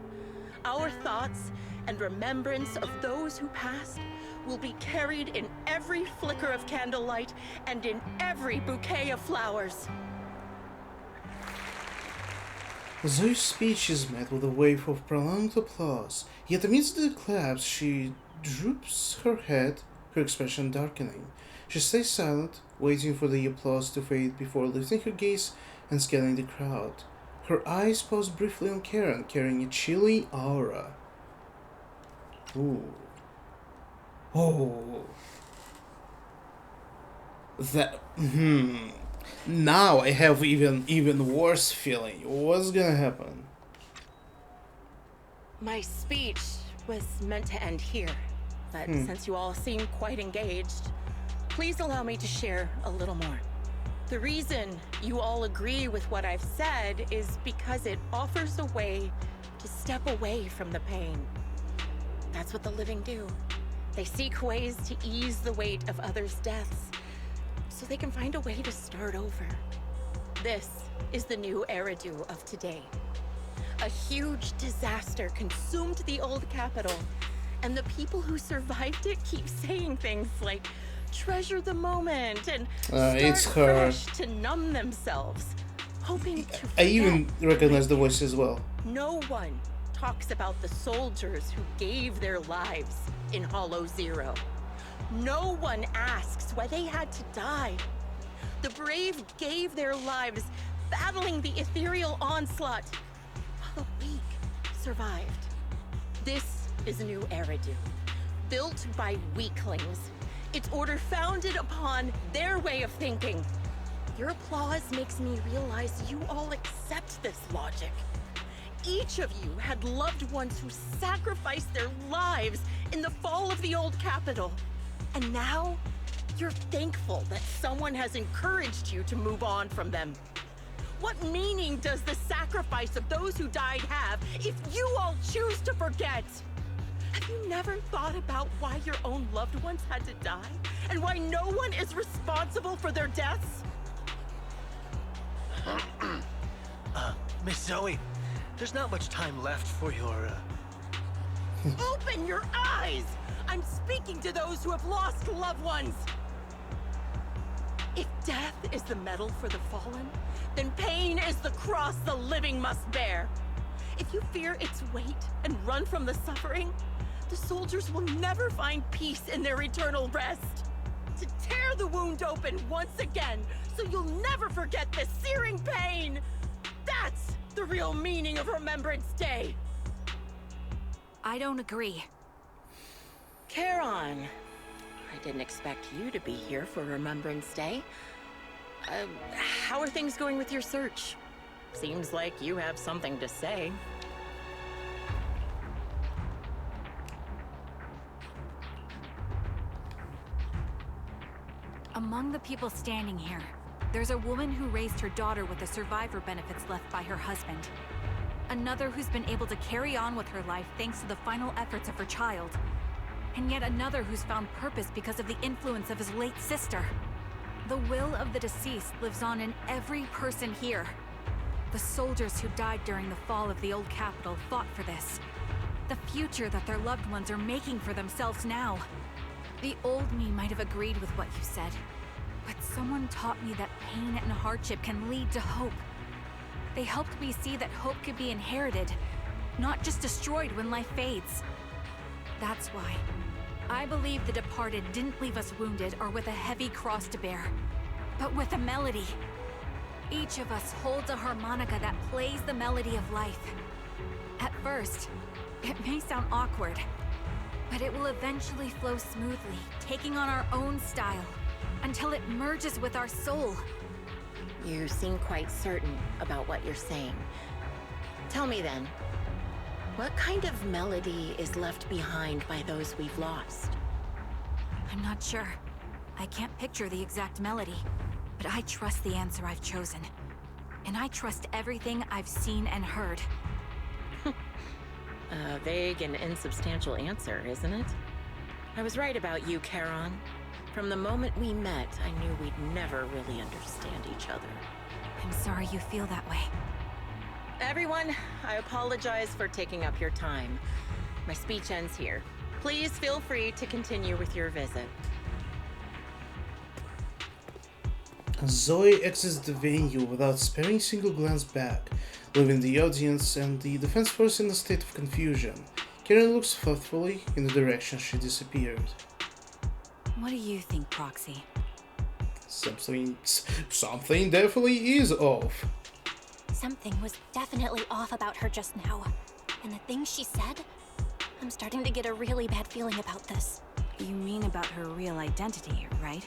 Our thoughts and remembrance of those who passed will be carried in every flicker of candlelight and in every bouquet of flowers. Zoe's speech is met with a wave of prolonged applause, yet amidst the claps she droops her head, her expression darkening. She stays silent, waiting for the applause to fade before lifting her gaze and scanning the crowd. Her eyes pause briefly on Karen, carrying a chilly aura. Ooh. Oh. That. Now I have even worse feeling. What's gonna happen? My speech was meant to end here, but since you all seem quite engaged, please allow me to share a little more. The reason you all agree with what I've said is because it offers a way to step away from the pain. That's what the living do. They seek ways to ease the weight of others' deaths, so they can find a way to start over. This is the new Eridu of today. A huge disaster consumed the old capital, and the people who survived it keep saying things like, treasure the moment and it's start her. fresh to numb themselves, hoping to I even forget. recognize the voice as well. No one talks about the soldiers who gave their lives in Hollow Zero. No one asks why they had to die. The brave gave their lives battling the ethereal onslaught, while the weak survived. This is New Eridu, built by weaklings. Its order founded upon their way of thinking. Your applause makes me realize you all accept this logic. Each of you had loved ones who sacrificed their lives in the fall of the old capital. And now, you're thankful that someone has encouraged you to move on from them. What meaning does the sacrifice of those who died have if you all choose to forget? Have you never thought about why your own loved ones had to die? And why no one is responsible for their deaths? Miss Zoe, there's not much time left for your, Open your eyes! I'm speaking to those who have lost loved ones! If death is the medal for the fallen, then pain is the cross the living must bear. If you fear its weight and run from the suffering, the soldiers will never find peace in their eternal rest. To tear the wound open once again, so you'll never forget the searing pain! That's the real meaning of Remembrance Day! I don't agree. Charon, I didn't expect you to be here for Remembrance Day. How are things going with your search? Seems like you have something to say. Among the people standing here, there's a woman who raised her daughter with the survivor benefits left by her husband. Another who's been able to carry on with her life thanks to the final efforts of her child. And yet another who's found purpose because of the influence of his late sister. The will of the deceased lives on in every person here. The soldiers who died during the fall of the old capital fought for this. The future that their loved ones are making for themselves now. The old me might have agreed with what you said, but someone taught me that pain and hardship can lead to hope. They helped me see that hope could be inherited, not just destroyed when life fades. That's why I believe the departed didn't leave us wounded or with a heavy cross to bear, but with a melody. Each of us holds a harmonica that plays the melody of life. At first, it may sound awkward, but it will eventually flow smoothly, taking on our own style, until it merges with our soul. You seem quite certain about what you're saying. Tell me then, what kind of melody is left behind by those we've lost? I'm not sure. I can't picture the exact melody, but I trust the answer I've chosen. And I trust everything I've seen and heard. A vague and insubstantial answer, isn't it? I was right about you, Charon. From the moment we met, I knew we'd never really understand each other. I'm sorry you feel that way. Everyone, I apologize for taking up your time. My speech ends here. Please feel free to continue with your visit. Zoe exits the venue without sparing a single glance back, leaving the audience and the defense force in a state of confusion. Karen looks thoughtfully in the direction she disappeared. What do you think, Proxy? Something definitely is off. Something was definitely off about her just now. And the things she said, I'm starting to get a really bad feeling about this. You mean about her real identity, right?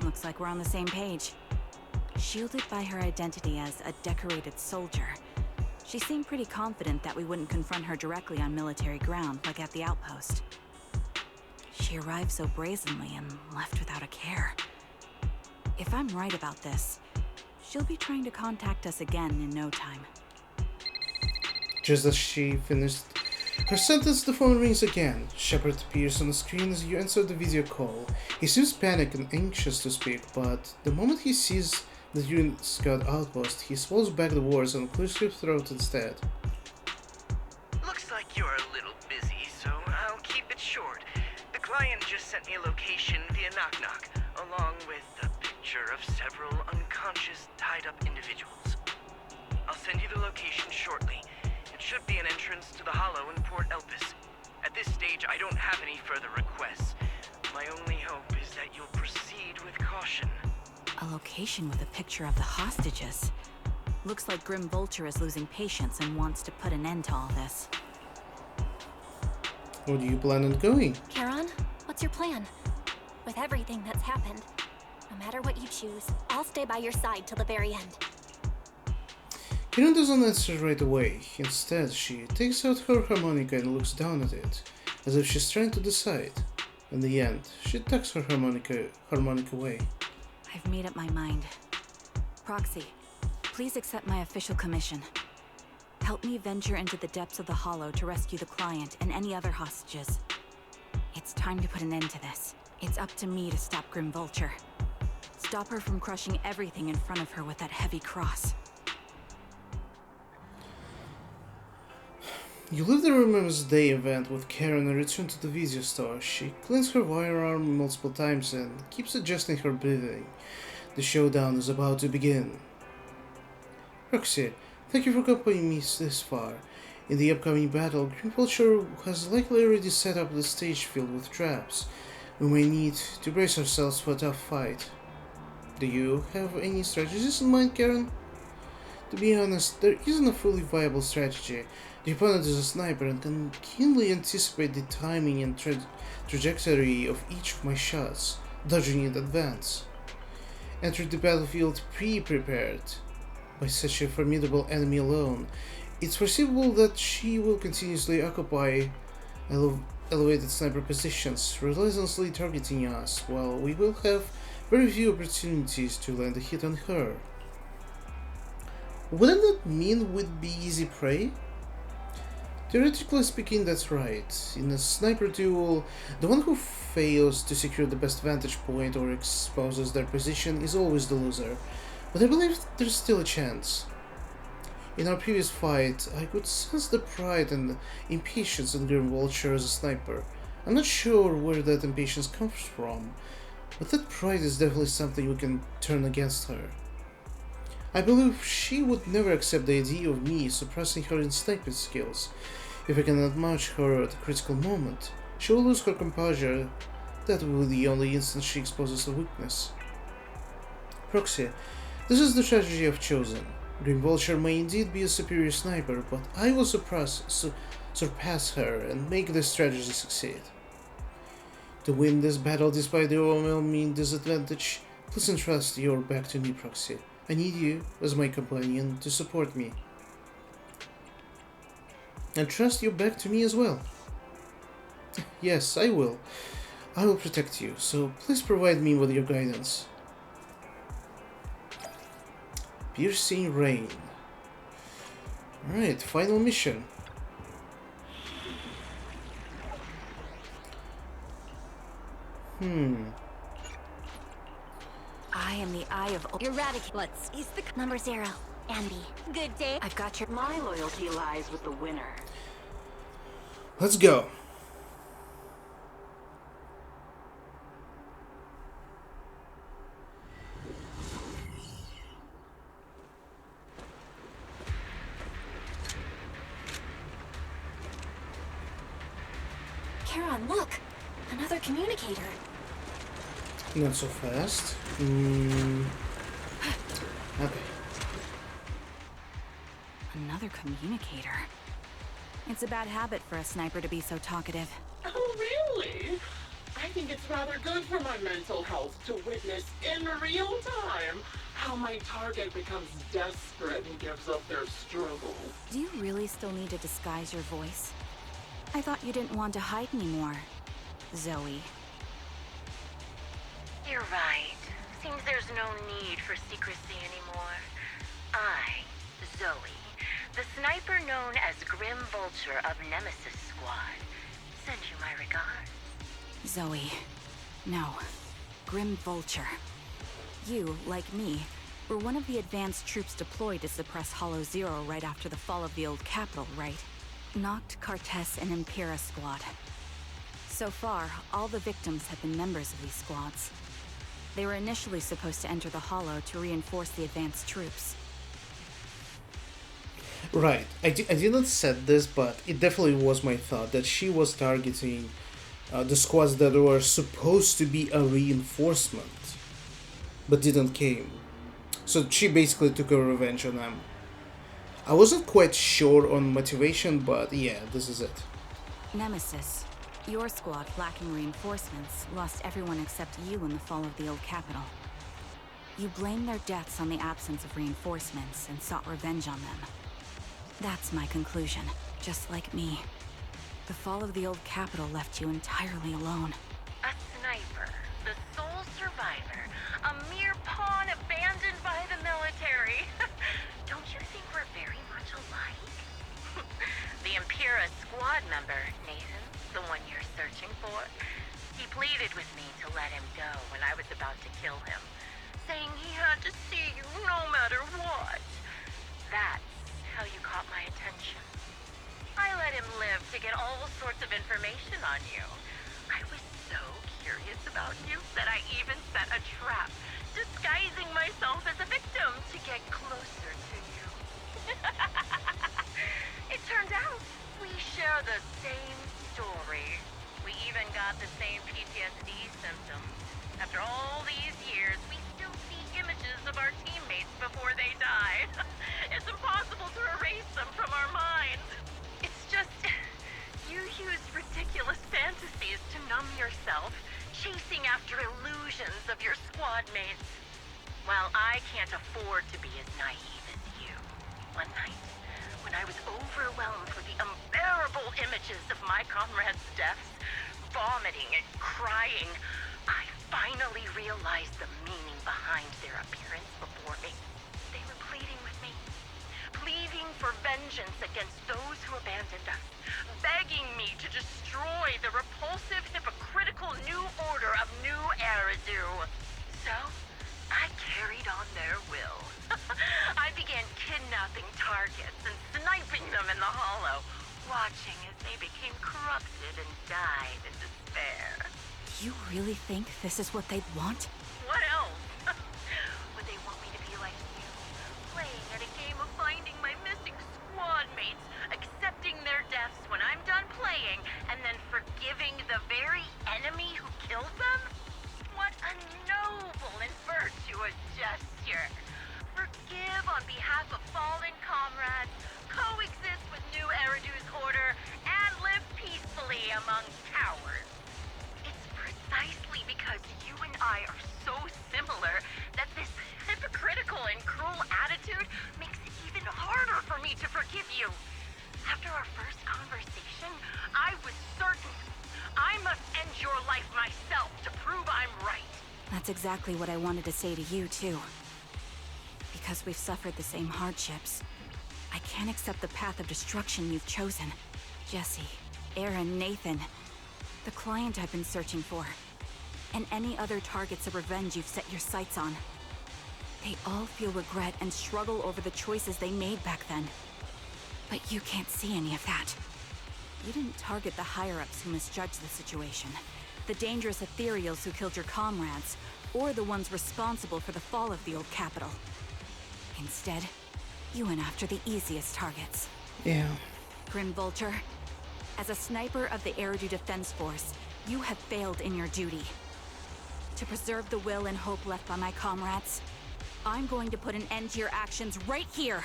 Looks like we're on the same page. Shielded by her identity as a decorated soldier, she seemed pretty confident that we wouldn't confront her directly on military ground like at the outpost. She arrived so brazenly and left without a care. If I'm right about this, she'll be trying to contact us again in no time. Just as she finished her sentence, the phone rings again. Shepard appears on the screen as you answer the video call. He seems panicked and anxious to speak, but the moment he sees the unit scout outpost, he swallows back the words and clears his throat instead. Looks like you're a little busy, so I'll keep it short. The client just sent me a location via knock-knock, along with a picture of several unconscious, tied-up individuals. I'll send you the location shortly. It should be an entrance to the Hollow in Port Elpis. At this stage, I don't have any further requests. My only hope is that you'll proceed with caution. A location with a picture of the hostages. Looks like Grim Vulture is losing patience and wants to put an end to all this. Where do you plan on going? Charon, what's your plan? With everything that's happened, no matter what you choose, I'll stay by your side till the very end. Karen doesn't answer right away. Instead, she takes out her harmonica and looks down at it, as if she's trying to decide. In the end, she tucks her harmonica away. I've made up my mind. Proxy, please accept my official commission. Help me venture into the depths of the Hollow to rescue the client and any other hostages. It's time to put an end to this. It's up to me to stop Grim Vulture. Stop her from crushing everything in front of her with that heavy cross. You leave the Remembrance Day event with Karen and return to the video store. She cleans her firearm multiple times and keeps adjusting her breathing. The showdown is about to begin. Proxy, thank you for accompanying me this far. In the upcoming battle, Grim Vulture has likely already set up the stage filled with traps. We may need to brace ourselves for a tough fight. Do you have any strategies in mind, Karen? To be honest, there isn't a fully viable strategy. The opponent is a sniper and can keenly anticipate the timing and trajectory of each of my shots, dodging in advance. Enter the battlefield pre-prepared. By such a formidable enemy alone, it's foreseeable that she will continuously occupy elevated sniper positions, relentlessly targeting us, while we will have very few opportunities to land a hit on her. Wouldn't that mean we'd be easy prey? Theoretically speaking, that's right. In a sniper duel, the one who fails to secure the best vantage point or exposes their position is always the loser, but I believe there's still a chance. In our previous fight, I could sense the pride and impatience in Grim Vulture as a sniper. I'm not sure where that impatience comes from, but that pride is definitely something we can turn against her. I believe she would never accept the idea of me suppressing her in sniping skills. If I cannot match her at a critical moment, she will lose her composure. That will be the only instance she exposes a weakness. Proxy, this is the strategy I've chosen. Grim Vulture may indeed be a superior sniper, but I will surpass her and make this strategy succeed. To win this battle despite the overwhelming disadvantage, please entrust your back to me, Proxy. I need you, as my companion, to support me. And trust your back to me as well. Yes, I will. I will protect you, so please provide me with your guidance. Piercing Rain. Alright, final mission. I am the Eye of... Eradicate. Is the number 0. Andy. Good day. I've got your... My loyalty lies with the winner. Let's go. Charon, look! Another communicator. Not so fast. Okay. Another communicator. It's a bad habit for a sniper to be so talkative. Oh, really? I think it's rather good for my mental health to witness in real time how my target becomes desperate and gives up their struggle. Do you really still need to disguise your voice? I thought you didn't want to hide anymore, Zoe. You're right. Seems there's no need for secrecy anymore. I, Zoe, the sniper known as Grim Vulture of Nemesis Squad, send you my regards. Zoe. No. Grim Vulture. You, like me, were one of the advanced troops deployed to suppress Hollow Zero right after the fall of the old capital, right? Noct, Cartes, and Impera Squad. So far, all the victims have been members of these squads. They were initially supposed to enter the Hollow to reinforce the advanced troops. Right, I didn't set this, but it definitely was my thought that she was targeting the squads that were supposed to be a reinforcement, but didn't came. So she basically took her revenge on them. I wasn't quite sure on motivation, but yeah, this is it. Nemesis, your squad, lacking reinforcements, lost everyone except you in the fall of the old capital. You blamed their deaths on the absence of reinforcements and sought revenge on them. That's my conclusion. Just like me. The fall of the old capital left you entirely alone. A sniper, the sole survivor, a mere pawn abandoned by the military. Don't you think we're very much alike? The Impera squad member, Nathan, the one you're searching for, he pleaded with me to let him go when I was about to kill him, saying he had to see you no matter what. That's how you caught my attention. I let him live to get all sorts of information on you. I was so curious about you that I even set a trap, disguising myself as a victim to get closer to you. It turned out we share the same story. We even got the same PTSD symptoms. After all these years, we still see images of our teammates before they die. It's impossible to erase them from our minds. It's just, you use ridiculous fantasies to numb yourself, chasing after illusions of your squad mates. Well, I can't afford to be as naive as you. One night, when I was overwhelmed with the unbearable images of my comrades' deaths, vomiting and crying, I finally realized the meaning behind their appearance before me. They were pleading with me. Pleading for vengeance against those who abandoned us, begging me to destroy the repulsive, hypocritical new order of New Eridu. So, I carried on their will. I began kidnapping targets and sniping them in the hollow, watching as they became corrupted and died in despair. You really think this is what they'd want? What else? Would they want me to be like you, playing at a game of finding my missing squad mates, accepting their deaths when I'm done playing, and then forgiving the very enemy who killed them? What a noble and virtuous gesture! Forgive on behalf of fallen comrades, coexist with New Eridu's order, and live peacefully among cowards. It's precisely because you and I are so similar that this hypocritical and cruel attitude makes it even harder for me to forgive you. After our first conversation, I was certain I must end your life myself to prove I'm right. That's exactly what I wanted to say to you, too. Because we've suffered the same hardships, I can't accept the path of destruction you've chosen. Jesse, Aaron, Nathan, the client I've been searching for, and any other targets of revenge you've set your sights on. They all feel regret and struggle over the choices they made back then. But you can't see any of that. You didn't target the higher-ups who misjudged the situation, the dangerous ethereals who killed your comrades, or the ones responsible for the fall of the old capital. Instead, you went after the easiest targets. Yeah. Grim Vulture, as a sniper of the Eridu Defense Force, you have failed in your duty. To preserve the will and hope left by my comrades, I'm going to put an end to your actions right here.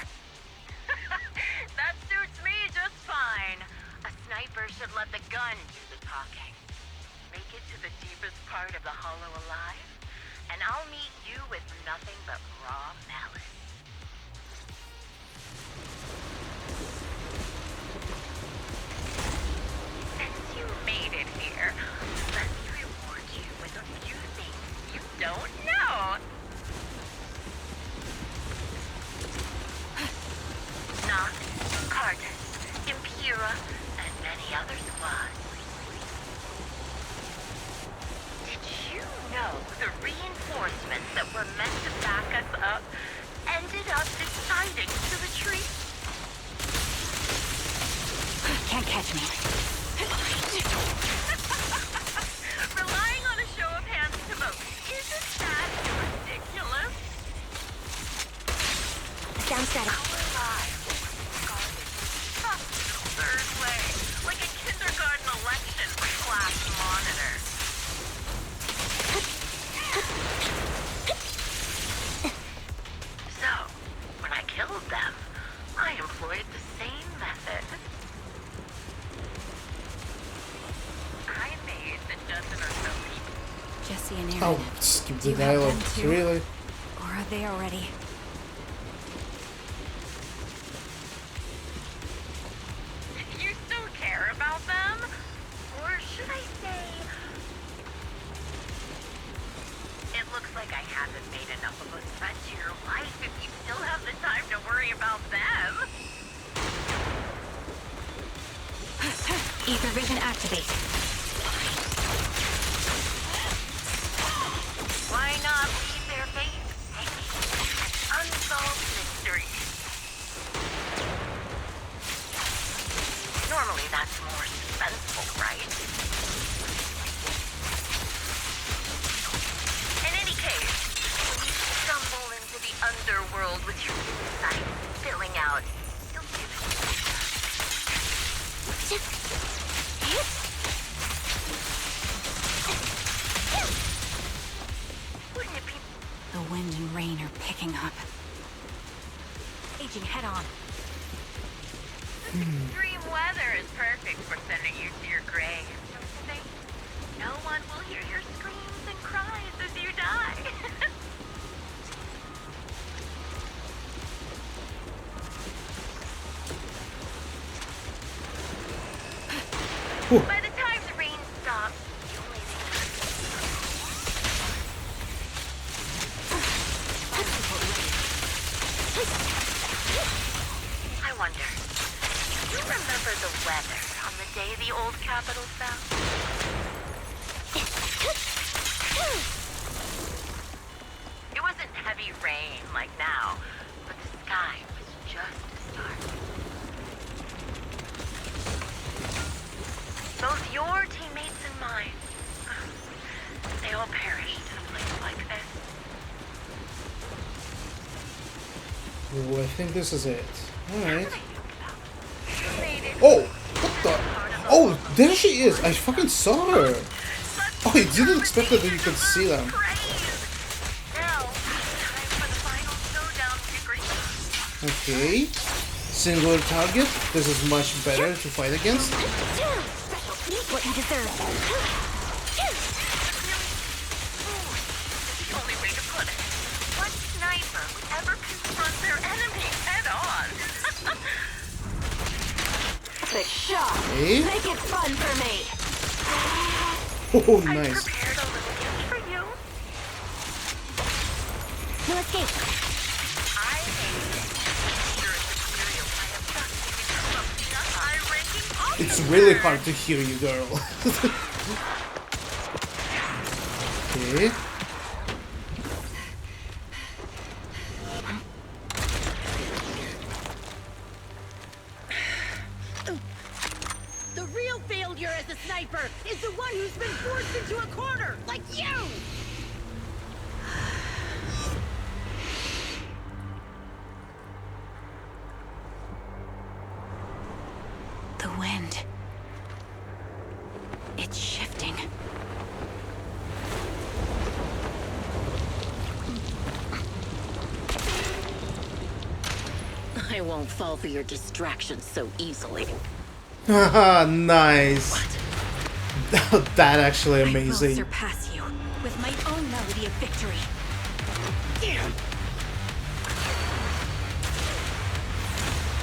That suits me just fine. A sniper should let the gun do the talking. Make it to the deepest part of the hollow alive, and I'll meet you with nothing but raw malice. Since you made it here, let me reward you with a few things you don't know. Nox, Cartus, Impera, and many other squads. Did you know the reinforcements that were meant to back us up ended up deciding to retreat? Can't catch me. Relying on a show of hands to vote, isn't that ridiculous? Sounds static. Our lives were regarded in such an absurd way, like a kindergarten election for class monitor. So, when I killed them, I employed the same method. I made a dozen or so people. Jesse and Aaron. Oh, skip Do the you have them dialogue. too? Really? Or Where are they already? You still care about them? Or should I say... It looks like I haven't made enough of a threat to your life if you still have the time to worry about them. Ether vision activate. Why not leave their fate hanging? An unsolved mystery. Normally that's more suspenseful, right? In any case, when you stumble into the underworld with your insight spilling out, you'll give Wouldn't it be... The wind and rain are picking up. Aging head on. Extreme weather is perfect for sending you to your grave, don't you think? No one will hear your screams and cries as you die. By the time the rain stops, you only I wonder, do you remember the weather on the day the old capital fell? It wasn't heavy rain like now, but the sky was just as dark. Both your teammates and mine, they all perished in a place like this. Oh, I think this is it. Alright. Oh! What the? Oh, there she is! I fucking saw her! Oh, I didn't expect that you could see them. Okay. Singular target. This is much better to fight against. What you deserve. The only way to put it. What sniper would ever confront their enemy head on? Big shot. Okay. Make it fun for me. Oh, nice. I prepared a little gift for you. No escape. I made it. Your material I have trusted to something a high-ranking officer. It's really hard to hear you, girl. Okay. The real failure as a sniper is the one who's been forced into a corner, like you! The wind. It's shifting. I won't fall for your distractions so easily. Haha, nice. That actually I will amazing. surpass you with my own melody of victory.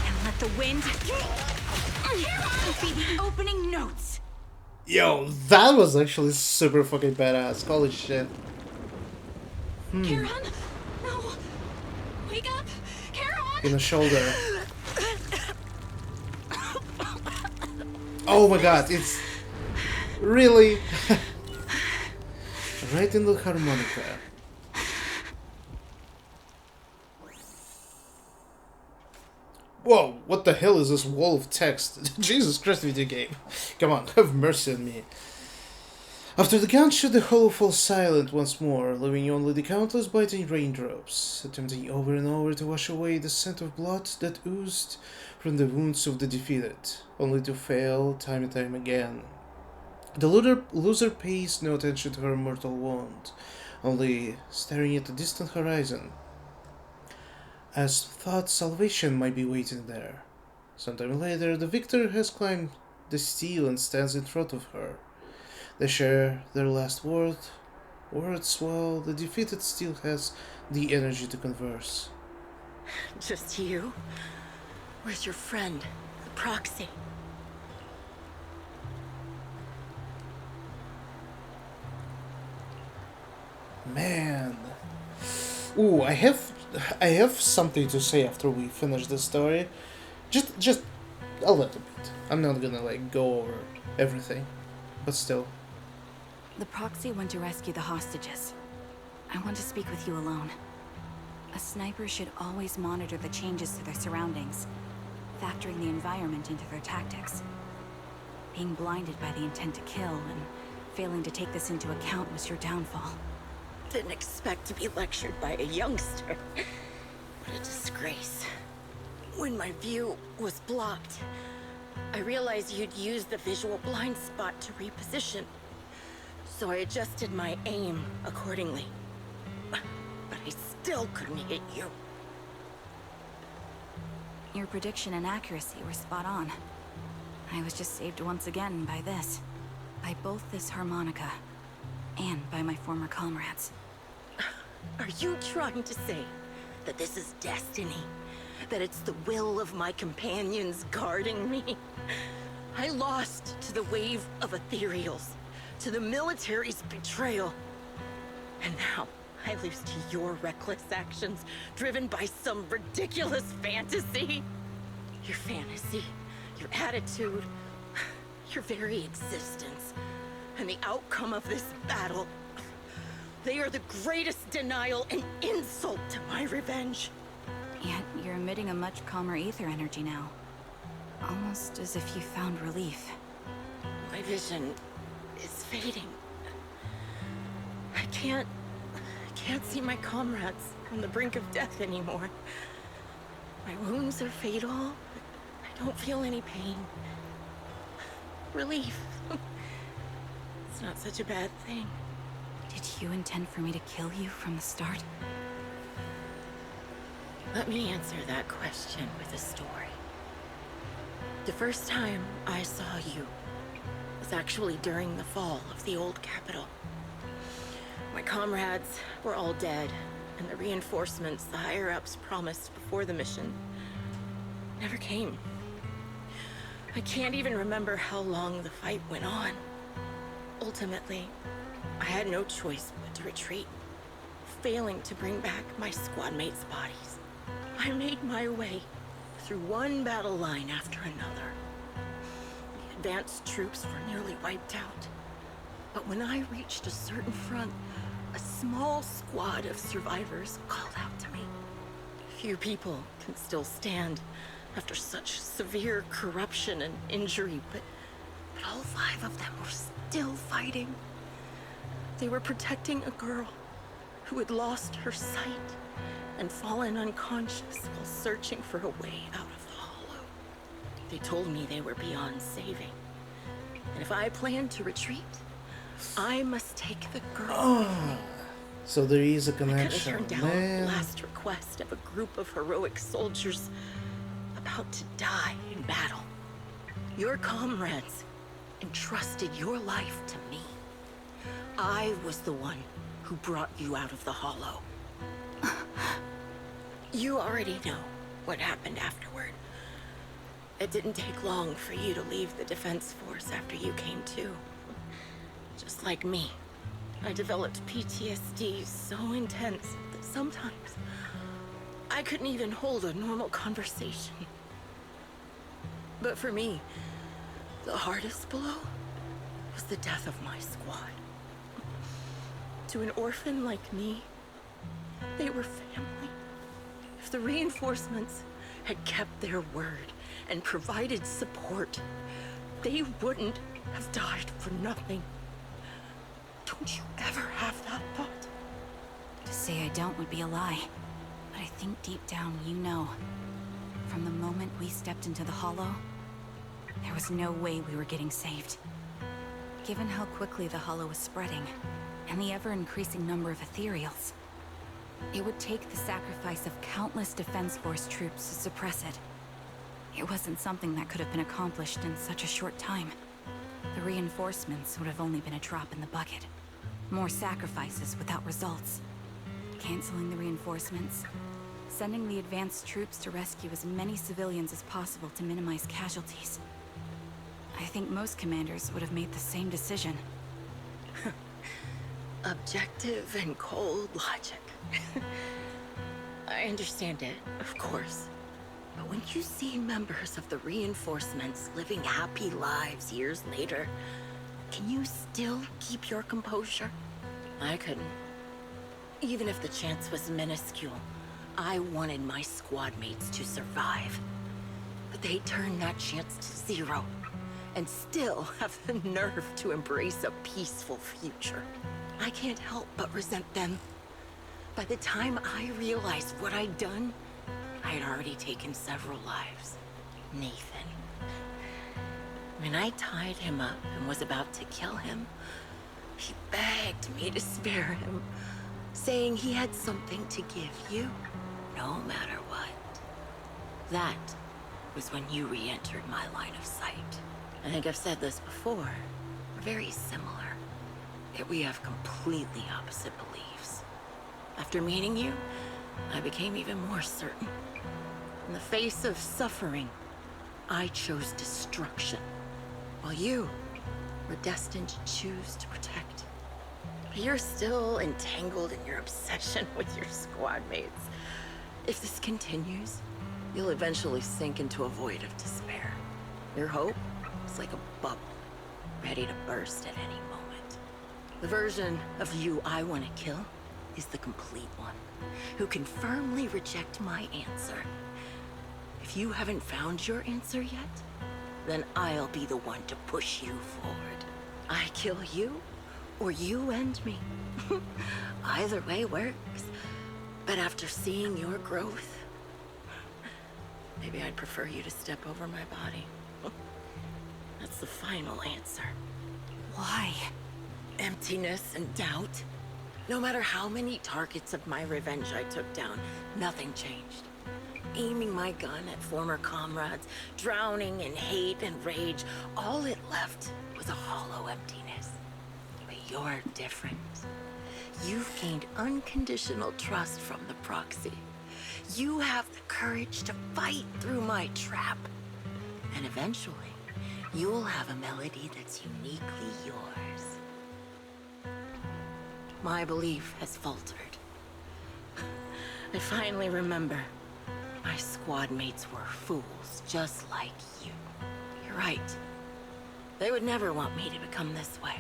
And let the wind be the opening notes. Yo, that was actually super fucking badass. Holy shit. Kieran? No. Wake up. Kieran! In the shoulder. Oh my god, it's really right in the harmonica. Whoa, what the hell is this wall of text? Jesus Christ, video game. Come on, have mercy on me. After the gunshot, the hollow falls silent once more, leaving only the countless biting raindrops, attempting over and over to wash away the scent of blood that oozed from the wounds of the defeated, only to fail time and time again. The loser pays no attention to her mortal wound, only staring at the distant horizon, as thought salvation might be waiting there. Sometime later, the victor has climbed the steel and stands in front of her. They share their last words while the defeated still has the energy to converse. Just you? Where's your friend, the Proxy? Man. Ooh, I have something to say after we finish the story. Just a little bit. I'm not gonna like go over everything, but still. The Proxy went to rescue the hostages. I want to speak with you alone. A sniper should always monitor the changes to their surroundings, factoring the environment into their tactics. Being blinded by the intent to kill and failing to take this into account was your downfall. Didn't expect to be lectured by a youngster. What a disgrace. When my view was blocked, I realized you'd used the visual blind spot to reposition. So I adjusted my aim accordingly. But I still couldn't hit you. Your prediction and accuracy were spot on. I was just saved once again by this. By both this harmonica, and by my former comrades. Are you trying to say that this is destiny? That it's the will of my companions guarding me? I lost to the wave of ethereals, to the military's betrayal. And now I lose to your reckless actions, driven by some ridiculous fantasy. Your fantasy, your attitude, your very existence, and the outcome of this battle. They are the greatest denial and insult to my revenge. Yet you're emitting a much calmer ether energy now. Almost as if you found relief. My vision is fading. I can't see my comrades on the brink of death anymore. My wounds are fatal, but I don't feel any pain. Relief. It's not such a bad thing. Did you intend for me to kill you from the start? Let me answer that question with a story. The first time I saw you was actually during the fall of the old capital. My comrades were all dead, and the reinforcements the higher-ups promised before the mission never came. I can't even remember how long the fight went on. Ultimately, I had no choice but to retreat, failing to bring back my squad mates' bodies. I made my way through one battle line after another. The advanced troops were nearly wiped out. But when I reached a certain front, a small squad of survivors called out to me. Few people can still stand after such severe corruption and injury, but all 5 of them were still fighting. They were protecting a girl who had lost her sight and fallen unconscious while searching for a way out of the hollow. They told me they were beyond saving. And if I planned to retreat, I must take the girl. Oh, so there is a connection. I couldn't turn down the last request of a group of heroic soldiers about to die in battle. Your comrades entrusted your life to me. I was the one who brought you out of the hollow. You already know what happened afterward. It didn't take long for you to leave the defense force after you came to. Just like me, I developed PTSD so intense that sometimes I couldn't even hold a normal conversation. But for me, the hardest blow was the death of my squad. To an orphan like me, they were family. If the reinforcements had kept their word and provided support, they wouldn't have died for nothing. Don't you ever have that thought? To say I don't would be a lie. But I think deep down you know. From the moment we stepped into the hollow, there was no way we were getting saved. Given how quickly the hollow was spreading, and the ever-increasing number of ethereals, it would take the sacrifice of countless Defense Force troops to suppress it. It wasn't something that could have been accomplished in such a short time. The reinforcements would have only been a drop in the bucket. More sacrifices without results. Canceling the reinforcements. Sending the advanced troops to rescue as many civilians as possible to minimize casualties. I think most commanders would have made the same decision. Objective and cold logic. I understand it, of course. But when you see members of the reinforcements living happy lives years later, can you still keep your composure? I couldn't. Even if the chance was minuscule, I wanted my squad mates to survive. But they turned that chance to zero, and still have the nerve to embrace a peaceful future. I can't help but resent them. By the time I realized what I'd done, I had already taken several lives. Nathan. When I tied him up and was about to kill him, he begged me to spare him, saying he had something to give you, no matter what. That was when you re-entered my line of sight. I think I've said this before. We're very similar. Yet we have completely opposite beliefs. After meeting you, I became even more certain. In the face of suffering, I chose destruction, while you were destined to choose to protect. But you're still entangled in your obsession with your squad mates. If this continues, you'll eventually sink into a void of despair. Your hope is like a bubble, ready to burst at any moment. The version of you I want to kill is the complete one, who can firmly reject my answer. If you haven't found your answer yet, then I'll be the one to push you forward. I kill you, or you end me. Either way works. But after seeing your growth, maybe I'd prefer you to step over my body. That's the final answer. Why? Emptiness and doubt. No matter how many targets of my revenge I took down, nothing changed. Aiming my gun at former comrades, drowning in hate and rage, all it left was a hollow emptiness. But you're different. You've gained unconditional trust from the Proxy. You have the courage to fight through my trap. And eventually, you'll have a melody that's uniquely yours. My belief has faltered. I finally remember. My squad mates were fools, just like you. You're right. They would never want me to become this way.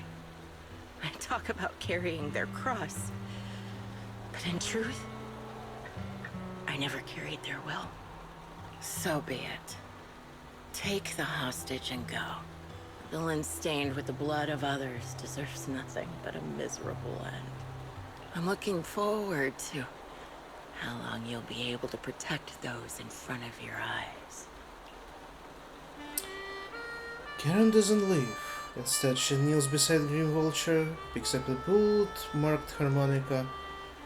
I talk about carrying their cross. But in truth, I never carried their will. So be it. Take the hostage and go. The villain stained with the blood of others deserves nothing but a miserable end. I'm looking forward to how long you'll be able to protect those in front of your eyes. Karen doesn't leave. Instead, she kneels beside Green Vulture, picks up a bullet-marked harmonica,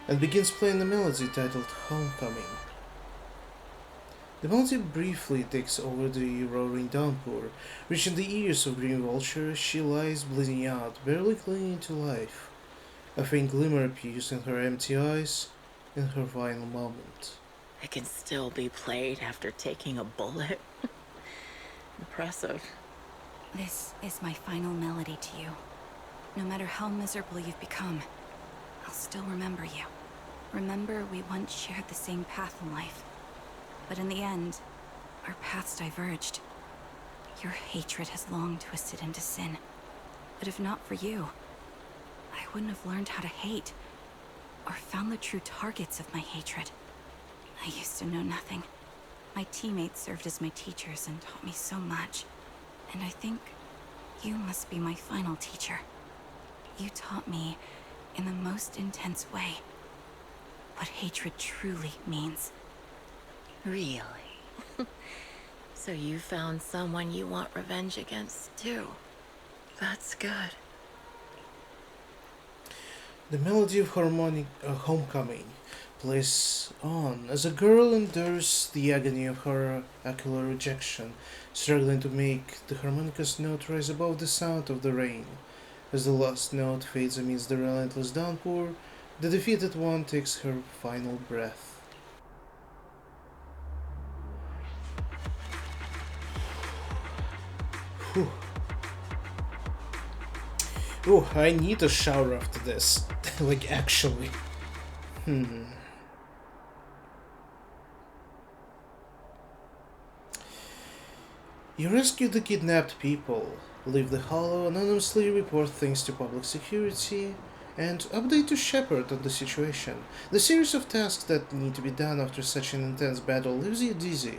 and begins playing a melody titled Homecoming. The melody briefly takes over the roaring downpour. Reaching the ears of Green Vulture, she lies bleeding out, barely clinging to life. A faint glimmer appears in her empty eyes in her final moment. It can still be played after taking a bullet. Impressive. This is my final melody to you. No matter how miserable you've become, I'll still remember you. Remember we once shared the same path in life. But in the end, our paths diverged. Your hatred has long twisted into sin. But if not for you, I wouldn't have learned how to hate, or found the true targets of my hatred. I used to know nothing. My teammates served as my teachers and taught me so much. And I think you must be my final teacher. You taught me, in the most intense way, what hatred truly means. Really? So you found someone you want revenge against, too. That's good. The melody of Homecoming plays on as a girl endures the agony of her ocular rejection, struggling to make the harmonica's note rise above the sound of the rain. As the last note fades amidst the relentless downpour, The defeated one takes her final breath. Whew. Oh, I need a shower after this. Like, actually. You rescue the kidnapped people, leave the Hollow, anonymously report things to public security, and update to Shepard on the situation. The series of tasks that need to be done after such an intense battle leaves you dizzy.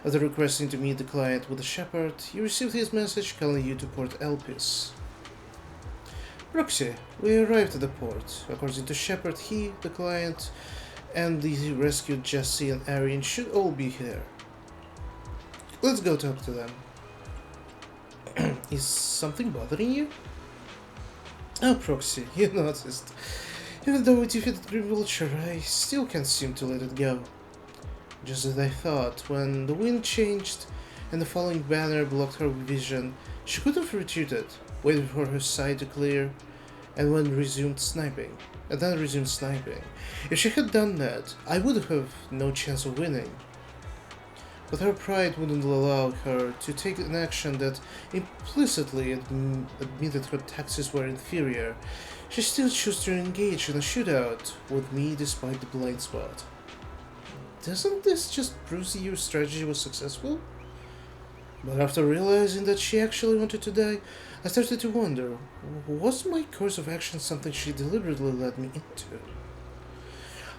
After requesting to meet the client with the Shepard, you receive his message calling you to Port Elpis. Proxy, we arrived at the port. According to Shepard, he, the client, and the rescued Jesse and Arian should all be here. Let's go talk to them. Is something bothering you? Oh, Proxy, you noticed. Even though we defeated Green Vulture, I still can't seem to let it go. Just as I thought, when the wind changed and the falling banner blocked her vision, she could have retreated, waited for her sight to clear, and then resumed sniping. If she had done that, I would have no chance of winning. But her pride wouldn't allow her to take an action that implicitly admitted her tactics were inferior. She still chose to engage in a shootout with me despite the blind spot. Doesn't this just prove your strategy was successful? But after realizing that she actually wanted to die, I started to wonder, was my course of action something she deliberately led me into?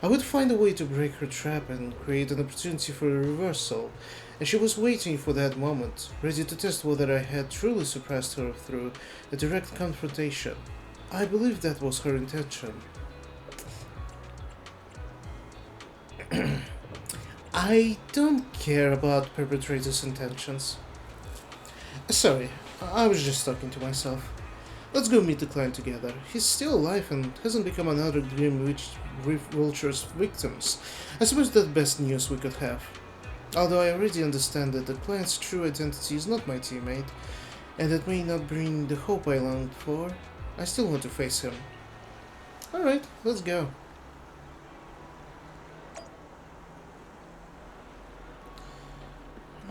I would find a way to break her trap and create an opportunity for a reversal, and she was waiting for that moment, ready to test whether I had truly surprised her through a direct confrontation. I believe that was her intention. I don't care about perpetrators' intentions. Sorry, I was just talking to myself. Let's go meet the client together. He's still alive and hasn't become another Grim Vulture's victims. I suppose that's the best news we could have. Although I already understand that the client's true identity is not my teammate, and that may not bring the hope I longed for, I still want to face him. Alright, let's go.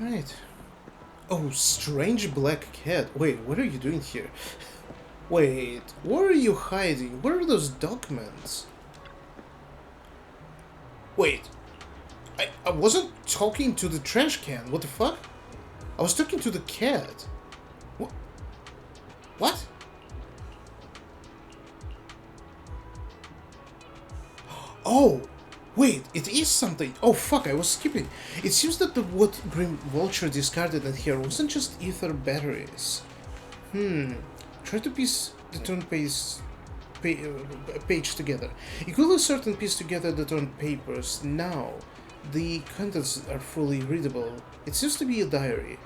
Alright. Oh, strange black cat. Wait, what are you doing here? Wait, what are you hiding? What are those documents? Wait, I wasn't talking to the trash can. What the fuck? I was talking to the cat. What? Oh, wait, it is something. Oh fuck, I was skipping. It seems that what Grim Vulture discarded in here wasn't just ether batteries. Try to piece the torn page together. You could insert and piece together the torn papers. Now, the contents are fully readable. It seems to be a diary.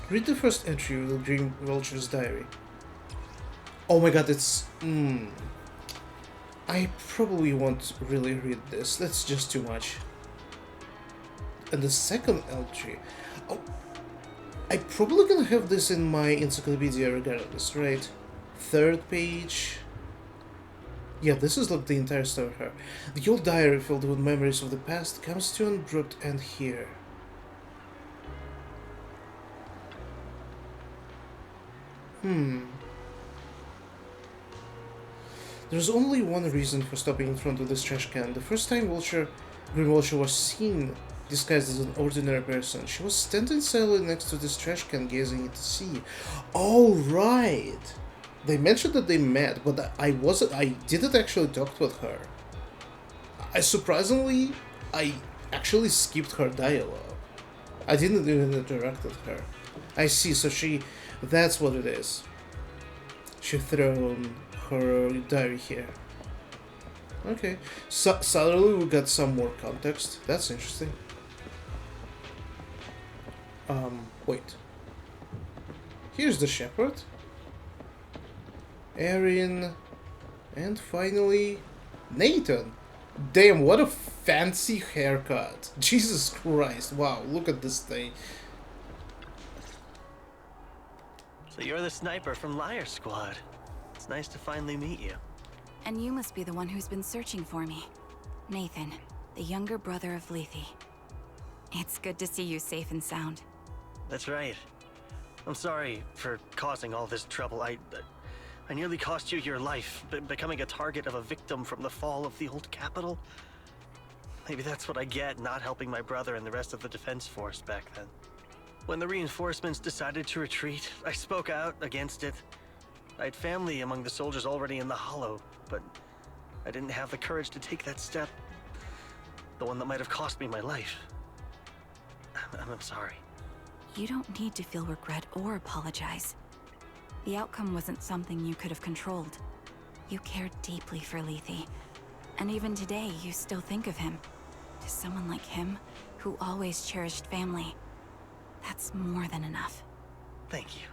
Read the first entry of the Green Vulture's diary. Oh my god, it's... I probably won't really read this. That's just too much. And the second entry... Oh, I'm probably gonna have this in my encyclopedia regardless, right? Third page... Yeah, this is like the entire story of her. The old diary filled with memories of the past comes to an abrupt end here. There's only one reason for stopping in front of this trash can. The first time Green Vulture was seen disguised as an ordinary person, she was standing silently next to this trash can gazing at the sea. Oh, right! They mentioned that they met, but I didn't actually talk with her. Surprisingly, I actually skipped her dialogue. I didn't even interact with her. I see, so that's what it is. She thrown her diary here. Okay, suddenly we got some more context. That's interesting. Wait. Here's the Shepherd. Arian. And finally, Nathan. Damn, what a fancy haircut. Jesus Christ. Wow, look at this thing. So you're the sniper from Liar Squad. It's nice to finally meet you. And you must be the one who's been searching for me. Nathan, the younger brother of Lethe. It's good to see you safe and sound. That's right. I'm sorry for causing all this trouble. I nearly cost you your life, becoming a target of a victim from the fall of the old capital. Maybe that's what I get, not helping my brother and the rest of the defense force back then. When the reinforcements decided to retreat, I spoke out against it. I had family among the soldiers already in the Hollow, but I didn't have the courage to take that step. The one that might have cost me my life. I'm sorry. You don't need to feel regret or apologize. The outcome wasn't something you could have controlled. You cared deeply for Lethe. And even today, you still think of him. To someone like him, who always cherished family. That's more than enough. Thank you.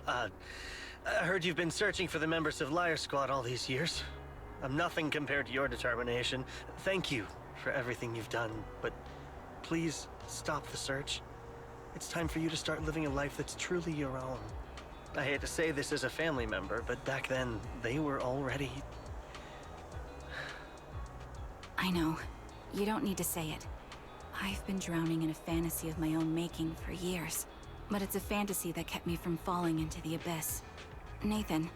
I heard you've been searching for the members of Liar Squad all these years. I'm nothing compared to your determination. Thank you for everything you've done, but please stop the search. It's time for you to start living a life that's truly your own. I hate to say this as a family member, but back then, they were already... I know. You don't need to say it. I've been drowning in a fantasy of my own making for years. But it's a fantasy that kept me from falling into the abyss. Nathan,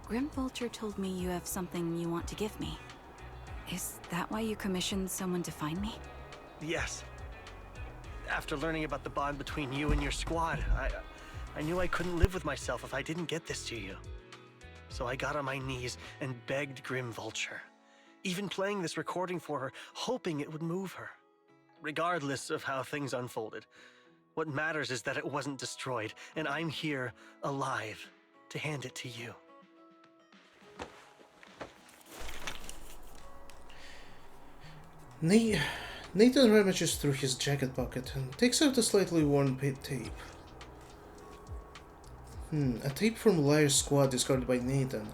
Grim Vulture told me you have something you want to give me. Is that why you commissioned someone to find me? Yes. After learning about the bond between you and your squad, I knew I couldn't live with myself if I didn't get this to you. So I got on my knees and begged Grim Vulture, even playing this recording for her, hoping it would move her. Regardless of how things unfolded, what matters is that it wasn't destroyed, and I'm here, alive, to hand it to you. Nathan rummages through his jacket pocket and takes out a slightly worn tape. A tape from Liar Squad discarded by Nathan.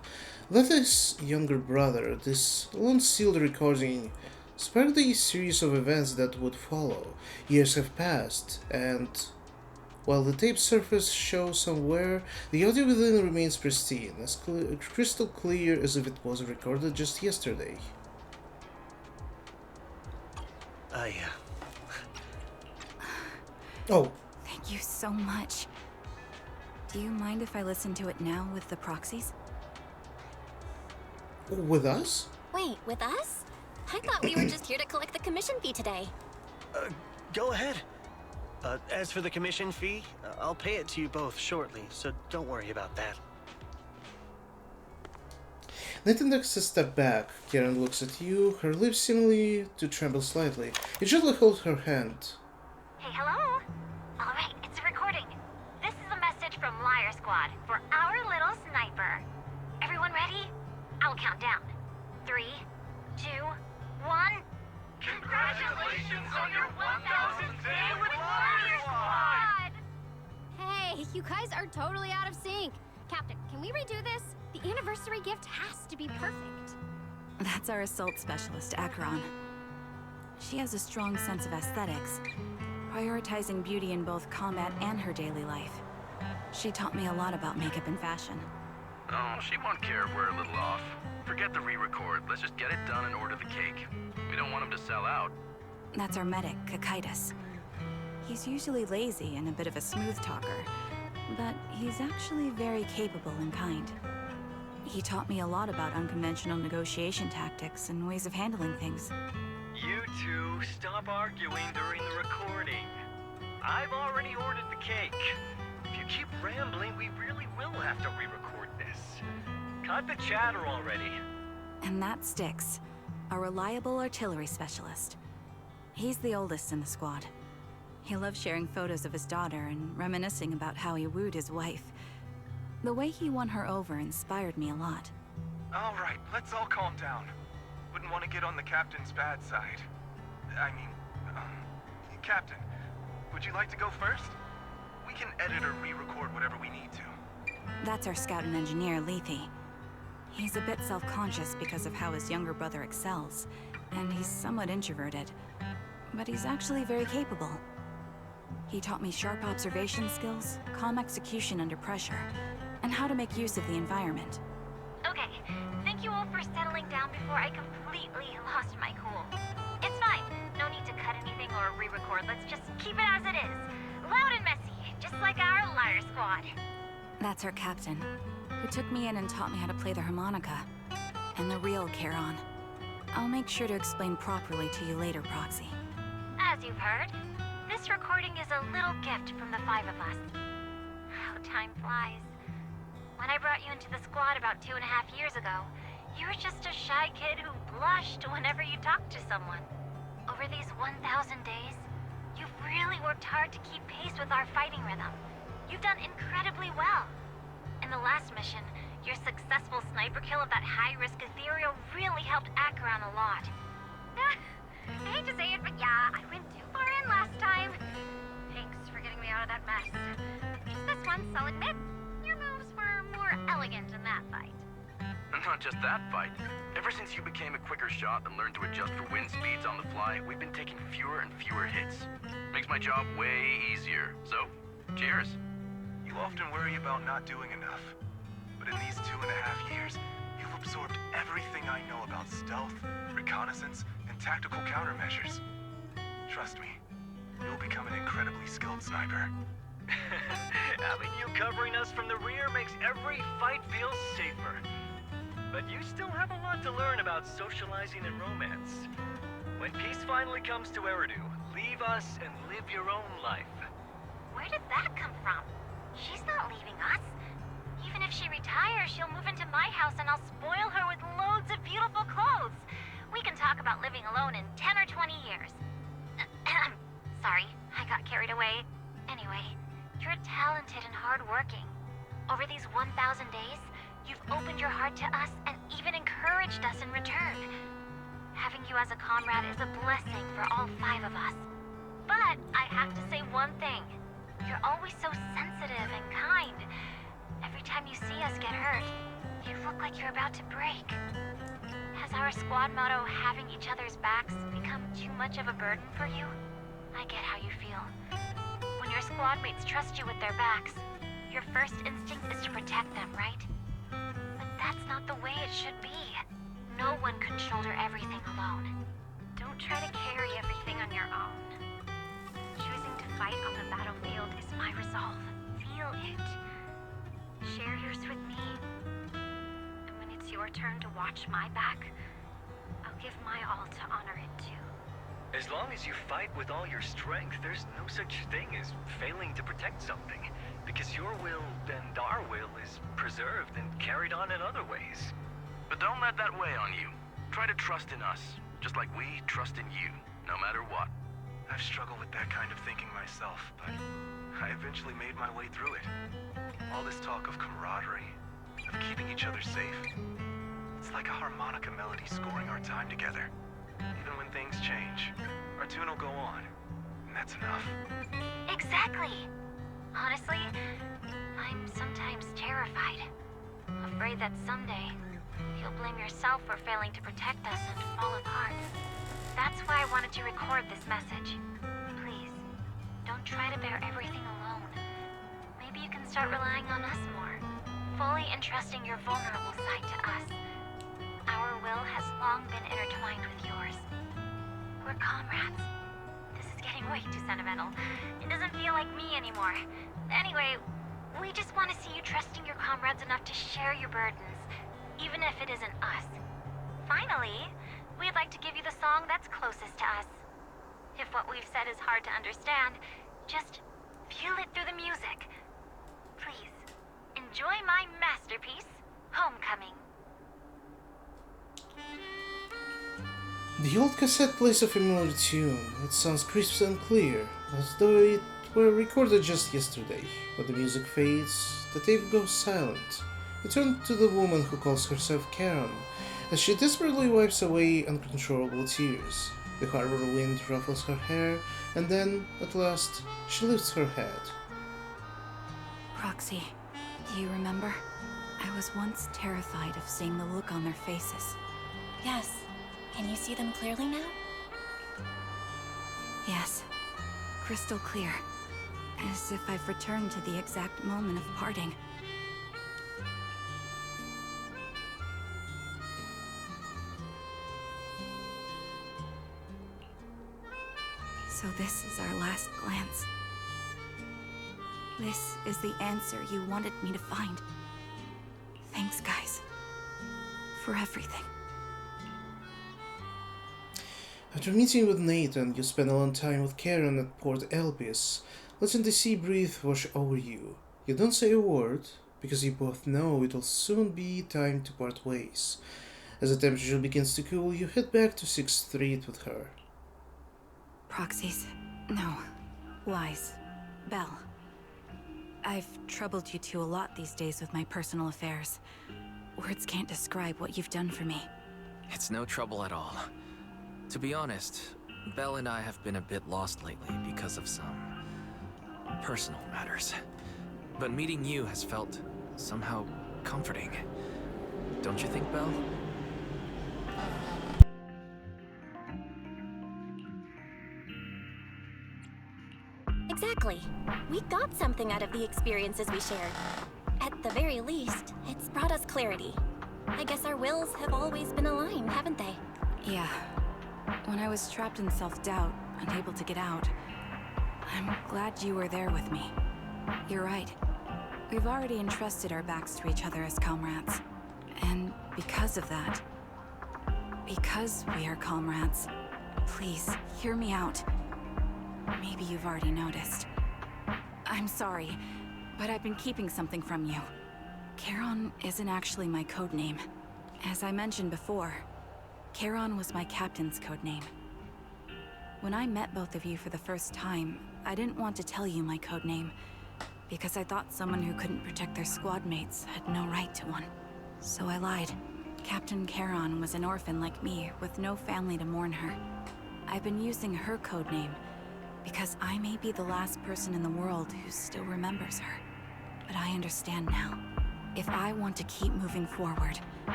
Lethe's younger brother, this long-sealed recording sparked a series of events that would follow. Years have passed, and while the tape surface shows some wear, the audio within remains pristine, as crystal clear as if it was recorded just yesterday. Oh. Thank you so much. Do you mind if I listen to it now with the proxies? With us? Wait, with us? I thought we were just here to collect the commission fee today. Go ahead. As for the commission fee, I'll pay it to you both shortly, so don't worry about that. Nathan takes a step back. Karen looks at you, her lips seemingly to tremble slightly. You gently hold her hand. Hey, hello? Alright, it's a recording. This is a message from Liar Squad for our little sniper. Everyone ready? I'll count down. 3, 2, 1. Congratulations on your 1000th day with Liar Squad! Hey, you guys are totally out of sync. Captain, can we redo this? The anniversary gift has to be perfect. That's our assault specialist, Acheron. She has a strong sense of aesthetics, prioritizing beauty in both combat and her daily life. She taught me a lot about makeup and fashion. Oh, she won't care if we're a little off. Forget the re-record. Let's just get it done and order the cake. We don't want him to sell out. That's our medic, Kakaitis. He's usually lazy and a bit of a smooth talker, but he's actually very capable and kind. He taught me a lot about unconventional negotiation tactics and ways of handling things. You two, stop arguing during the recording. I've already ordered the cake. If you keep rambling, we really will have to re-record this. Cut the chatter already. And that sticks. A reliable artillery specialist. He's the oldest in the squad. He loves sharing photos of his daughter and reminiscing about how he wooed his wife. The way he won her over inspired me a lot. All right, let's all calm down. Wouldn't want to get on the captain's bad side. I mean, Captain, would you like to go first? We can edit or re-record whatever we need to. That's our scout and engineer, Lethe. He's a bit self-conscious because of how his younger brother excels, and he's somewhat introverted, but he's actually very capable. He taught me sharp observation skills, calm execution under pressure, and how to make use of the environment. Okay, for settling down before I completely lost my cool. It's fine. No need to cut anything or re-record. Let's just keep it as it is. Loud and messy, just like our liar squad. That's our captain, who took me in and taught me how to play the harmonica. And the real Charon. I'll make sure to explain properly to you later, Proxy. As you've heard, this recording is a little gift from the 5 of us. How time flies. When I brought you into the squad about 2.5 years ago, you were just a shy kid who blushed whenever you talked to someone. Over these 1,000 days, you've really worked hard to keep pace with our fighting rhythm. You've done incredibly well. In the last mission, your successful sniper kill of that high-risk ethereal really helped Acheron a lot. I hate to say it, but yeah, I went too far in last time. Thanks for getting me out of that mess. Just this once, I'll admit, your moves were more elegant in that fight. And not just that fight. Ever since you became a quicker shot and learned to adjust for wind speeds on the fly, we've been taking fewer and fewer hits. Makes my job way easier. So, cheers. You often worry about not doing enough. But in these 2.5 years, you've absorbed everything I know about stealth, reconnaissance, and tactical countermeasures. Trust me, you'll become an incredibly skilled sniper. Having you covering us from the rear makes every fight feel safer. But you still have a lot to learn about socializing and romance. When peace finally comes to Eridu, leave us and live your own life. Where did that come from? She's not leaving us. Even if she retires, she'll move into my house and I'll spoil her with loads of beautiful clothes. We can talk about living alone in 10 or 20 years. Sorry, I got carried away. Anyway, you're talented and hardworking. Over these 1,000 days, you've opened your heart to us and even encouraged us in return. Having you as a comrade is a blessing for all 5 of us. But I have to say one thing. You're always so sensitive and kind. Every time you see us get hurt, you look like you're about to break. Has our squad motto, having each other's backs, become too much of a burden for you? I get how you feel. When your squad mates trust you with their backs, your first instinct is to protect them, right? But that's not the way it should be. No one can shoulder everything alone. Don't try to carry everything on your own. Choosing to fight on the battlefield is my resolve. Feel it. Share yours with me. And when it's your turn to watch my back, I'll give my all to honor it too. As long as you fight with all your strength, there's no such thing as failing to protect something. Because your will and our will is preserved and carried on in other ways. But don't let that weigh on you. Try to trust in us, just like we trust in you, no matter what. I've struggled with that kind of thinking myself, but I eventually made my way through it. All this talk of camaraderie, of keeping each other safe. It's like a harmonica melody scoring our time together. Even when things change, our tune will go on, and that's enough. Exactly! Honestly, I'm sometimes terrified. Afraid that someday, you'll blame yourself for failing to protect us and fall apart. That's why I wanted to record this message. Please, don't try to bear everything alone. Maybe you can start relying on us more, fully entrusting your vulnerable side to us. Our will has long been intertwined with yours. We're comrades. This is getting way too sentimental. It doesn't feel like me anymore. Anyway, we just want to see you trusting your comrades enough to share your burdens, even if it isn't us. Finally, we'd like to give you the song that's closest to us. If what we've said is hard to understand, just feel it through the music. Please, enjoy my masterpiece, Homecoming. The old cassette plays a familiar tune. It sounds crisp and clear, as though it were recorded just yesterday. But the music fades, the tape goes silent. We turn to the woman who calls herself Karen, as she desperately wipes away uncontrollable tears. The harbor wind ruffles her hair, and then, at last, she lifts her head. Proxy, do you remember? I was once terrified of seeing the look on their faces. Yes. Can you see them clearly now? Yes. Crystal clear. As if I've returned to the exact moment of parting. So this is our last glance. This is the answer you wanted me to find. Thanks, guys. For everything. After meeting with Nathan, you spent a long time with Karen at Port Elpis, letting the sea breeze wash over you. You don't say a word, because you both know it'll soon be time to part ways. As the temperature begins to cool, you head back to 6th Street with her. Proxies. No. Lies. Belle. I've troubled you two a lot these days with my personal affairs. Words can't describe what you've done for me. It's no trouble at all. To be honest, Belle and I have been a bit lost lately because of some personal matters. But meeting you has felt somehow comforting. Don't you think, Belle? Exactly. We got something out of the experiences we shared. At the very least, it's brought us clarity. I guess our wills have always been aligned, haven't they? Yeah. When I was trapped in self-doubt, unable to get out, I'm glad you were there with me. You're right. We've already entrusted our backs to each other as comrades. And because of that, because we are comrades, please, hear me out. Maybe you've already noticed. I'm sorry, but I've been keeping something from you. Charon isn't actually my codename. As I mentioned before, Charon was my captain's codename. When I met both of you for the first time, I didn't want to tell you my codename, because I thought someone who couldn't protect their squad mates had no right to one. So I lied. Captain Charon was an orphan like me, with no family to mourn her. I've been using her codename, because I may be the last person in the world who still remembers her. But I understand now. If I want to keep moving forward,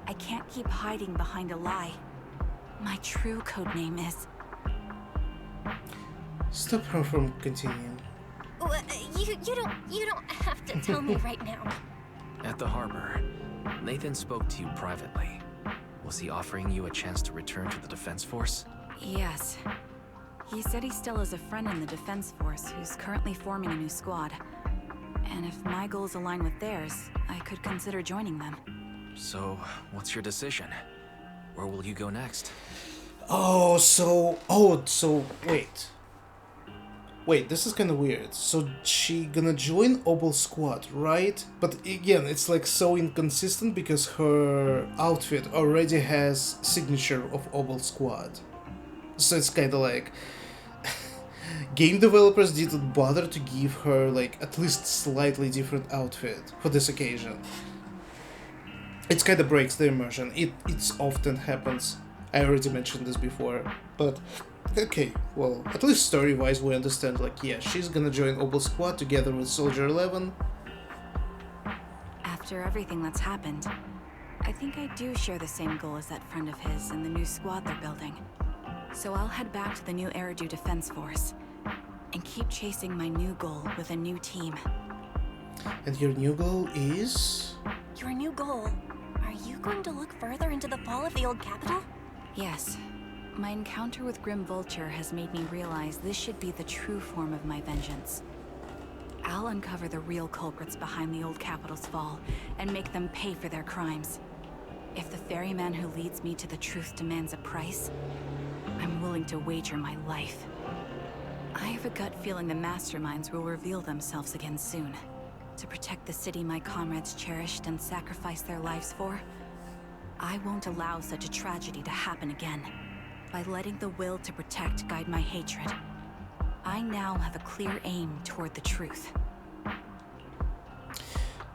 I can't keep hiding behind a lie. My true codename is... Stop her from continuing. You don't have to tell me right now. At the harbor, Nathan spoke to you privately. Was he offering you a chance to return to the Defense Force? Yes. He said he still has a friend in the Defense Force who's currently forming a new squad. And if my goals align with theirs, I could consider joining them. So, what's your decision? Where will you go next? Wait, this is kind of weird. So she gonna join Obel Squad, right? But again, it's like so inconsistent because her outfit already has signature of Obel Squad. So it's kind of like game developers didn't bother to give her like at least slightly different outfit for this occasion. It kind of breaks the immersion. It's often happens. I already mentioned this before, but okay, well, at least story-wise we understand, like, yeah, she's gonna join Obel Squad together with Soldier 11. After everything that's happened, I think I do share the same goal as that friend of his and the new squad they're building. So I'll head back to the new Eridu Defense Force and keep chasing my new goal with a new team. And your new goal is? Your new goal? Are you going to look further into the fall of the old capital? Yes. My encounter with Grim Vulture has made me realize this should be the true form of my vengeance. I'll uncover the real culprits behind the old capital's fall and make them pay for their crimes. If the ferryman who leads me to the truth demands a price, I'm willing to wager my life. I have a gut feeling the masterminds will reveal themselves again soon. To protect the city my comrades cherished and sacrificed their lives for, I won't allow such a tragedy to happen again. By letting the will to protect guide my hatred, I now have a clear aim toward the truth.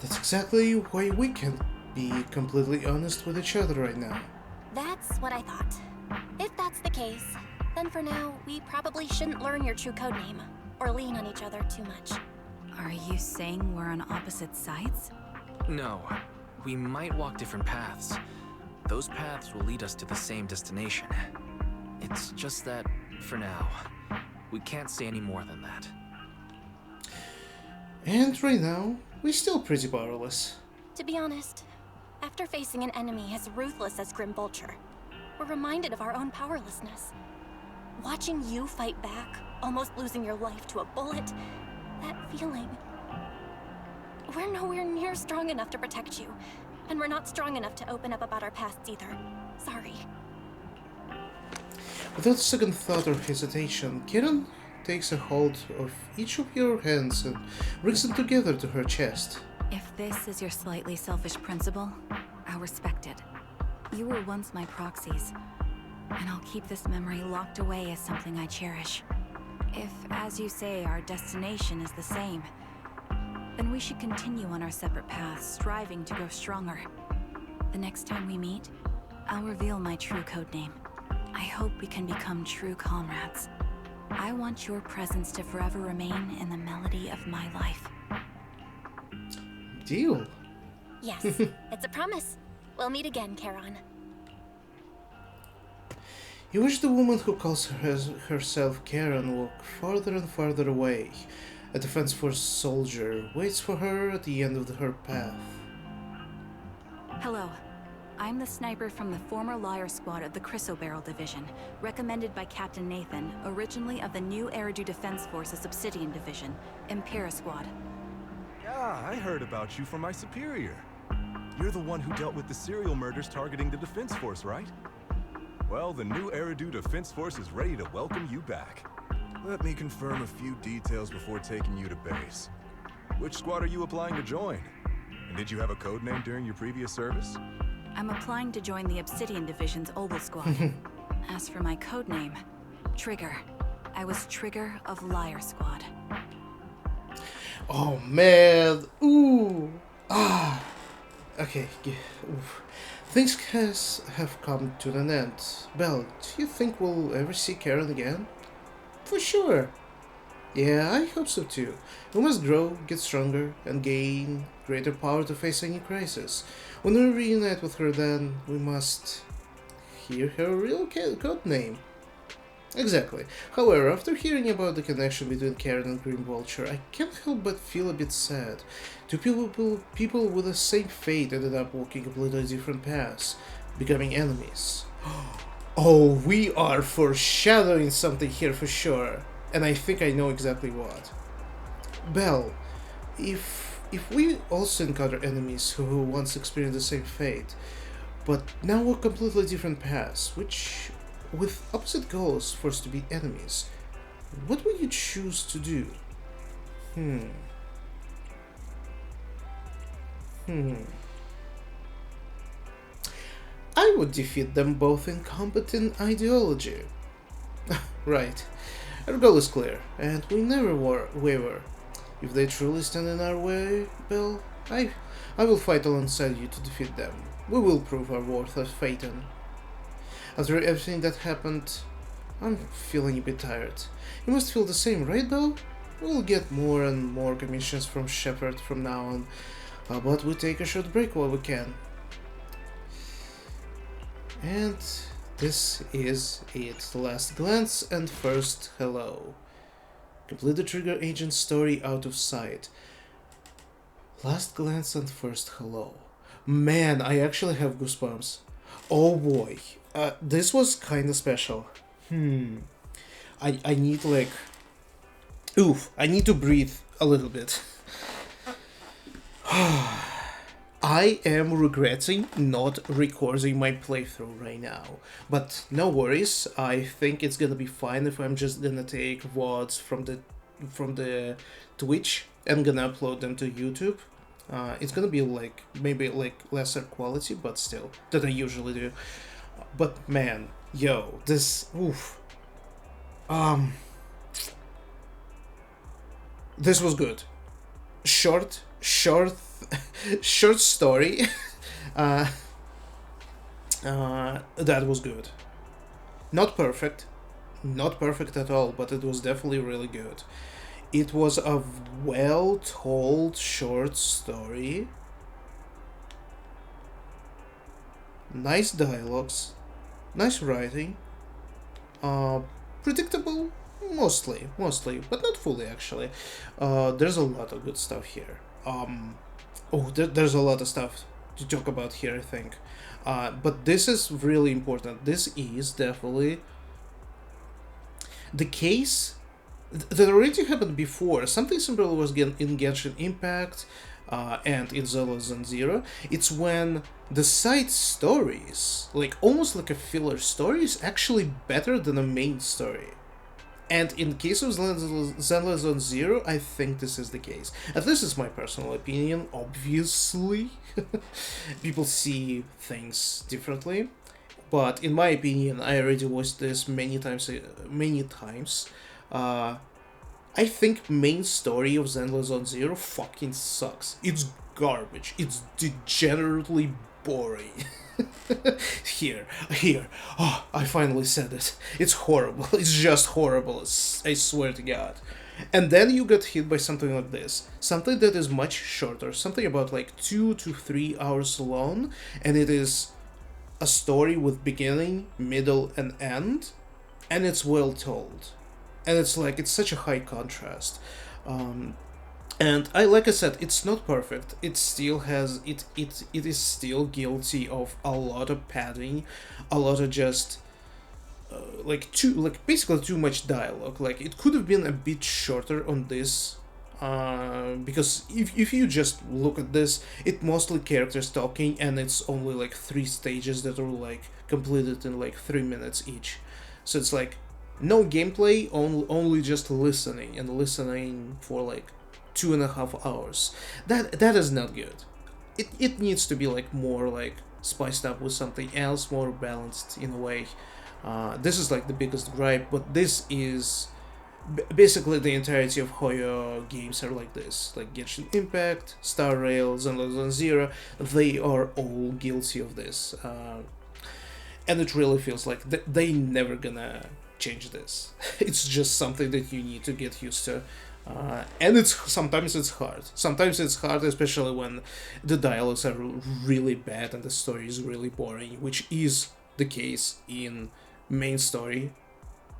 That's exactly why we can be completely honest with each other right now. That's what I thought. If that's the case, then for now, we probably shouldn't learn your true codename, or lean on each other too much. Are you saying we're on opposite sides? No. We might walk different paths. Those paths will lead us to the same destination. It's just that, for now, we can't say any more than that. And right now, we're still pretty powerless. To be honest, after facing an enemy as ruthless as Grim Vulture, we're reminded of our own powerlessness. Watching you fight back, almost losing your life to a bullet, that feeling. We're nowhere near strong enough to protect you, and we're not strong enough to open up about our pasts either. Sorry. Without a second thought or hesitation, Karen takes a hold of each of your hands and brings them together to her chest. If this is your slightly selfish principle, I'll respect it. You were once my proxies, and I'll keep this memory locked away as something I cherish. If, as you say, our destination is the same, then we should continue on our separate paths, striving to grow stronger. The next time we meet, I'll reveal my true codename. I hope we can become true comrades. I want your presence to forever remain in the melody of my life. Deal. Yes, it's a promise. We'll meet again, Charon. You wish the woman who calls herself Karen walk farther and farther away. A Defense Force soldier waits for her at the end of her path. Hello. I'm the sniper from the former Liar Squad of the Chrysoberyl Division, recommended by Captain Nathan, originally of the new Eridu Defense Force's Obsidian Division, Impera Squad. Yeah, I heard about you from my superior. You're the one who dealt with the serial murders targeting the Defense Force, right? Well, the new Eridu Defense Force is ready to welcome you back. Let me confirm a few details before taking you to base. Which squad are you applying to join? And did you have a code name during your previous service? I'm applying to join the Obsidian Division's Oval Squad. As for my codename, Trigger. I was Trigger of Liar Squad. Oh man, ooh, ah. Okay, oof. Things have come to an end. Belle, do you think we'll ever see Karen again? For sure. Yeah, I hope so too. We must grow, get stronger, and gain greater power to face any crisis. When we reunite with her, then we must hear her real code name. Exactly. However, after hearing about the connection between Karen and Green Vulture, I can't help but feel a bit sad. Two people with the same fate ended up walking completely different paths, becoming enemies. Oh, we are foreshadowing something here for sure, and I think I know exactly what. Belle, if we also encounter enemies who once experienced the same fate, but now walk completely different paths, which with opposite goals forced to be enemies, what would you choose to do? I would defeat them both in competent ideology. Right. Our goal is clear, and we never waver. If they truly stand in our way, Belle, I will fight alongside you to defeat them. We will prove our worth as Phaeton. After everything that happened, I'm feeling a bit tired. You must feel the same, right, Belle? We'll get more and more commissions from Shepard from now on. How about we take a short break while we can? And this is it. Last glance and first hello. Complete the Trigger Agent story out of sight. Last glance and first hello. Man, I actually have goosebumps. Oh boy. This was kinda special. I need like... Oof, I need to breathe a little bit. I am regretting not recording my playthrough right now, but no worries. I think it's gonna be fine if I'm just gonna take VODs from the Twitch and gonna upload them to YouTube. It's gonna be like maybe like lesser quality, but still that I usually do. But man, yo, this this was good. Short story. That was good. Not perfect at all, but it was definitely really good. It was a well-told short story. Nice dialogues, nice writing. Predictable, mostly, but not fully actually. There's a lot of good stuff here. There's a lot of stuff to talk about here, I think. But this is really important. This is definitely the case that already happened before. Something similar was in Genshin Impact and in Zenless Zero. It's when the side stories, like almost like a filler story, is actually better than a main story. And in the case of Zenless Zero, I think this is the case. And this is my personal opinion, obviously. People see things differently. But in my opinion, I already watched this many times. I think main story of Zenless Zero fucking sucks. It's garbage. It's degenerately boring. Here. Oh, I finally said it. It's horrible. It's just horrible. I swear to God. And then you get hit by something like this. Something that is much shorter. Something about like 2 to 3 hours long. And it is a story with beginning, middle, and end. And it's well told. And it's like, it's such a high contrast. And like I said, it's not perfect. It still has it is still guilty of a lot of padding, a lot of just basically too much dialogue. Like it could have been a bit shorter on this, because if you just look at this, it mostly characters talking, and it's only like 3 stages that are like completed in like 3 minutes each. So it's like no gameplay, only just listening for like 2.5 hours. That is not good. It needs to be like more like spiced up with something else, more balanced in a way. This is like the biggest gripe, but this is basically the entirety of Hoyo games are like this. Like Genshin Impact, Star Rail, Zenless Zero, they are all guilty of this. And it really feels like they never gonna change this. It's just something that you need to get used to. And sometimes it's hard. Sometimes it's hard, especially when the dialogues are really bad and the story is really boring, which is the case in main story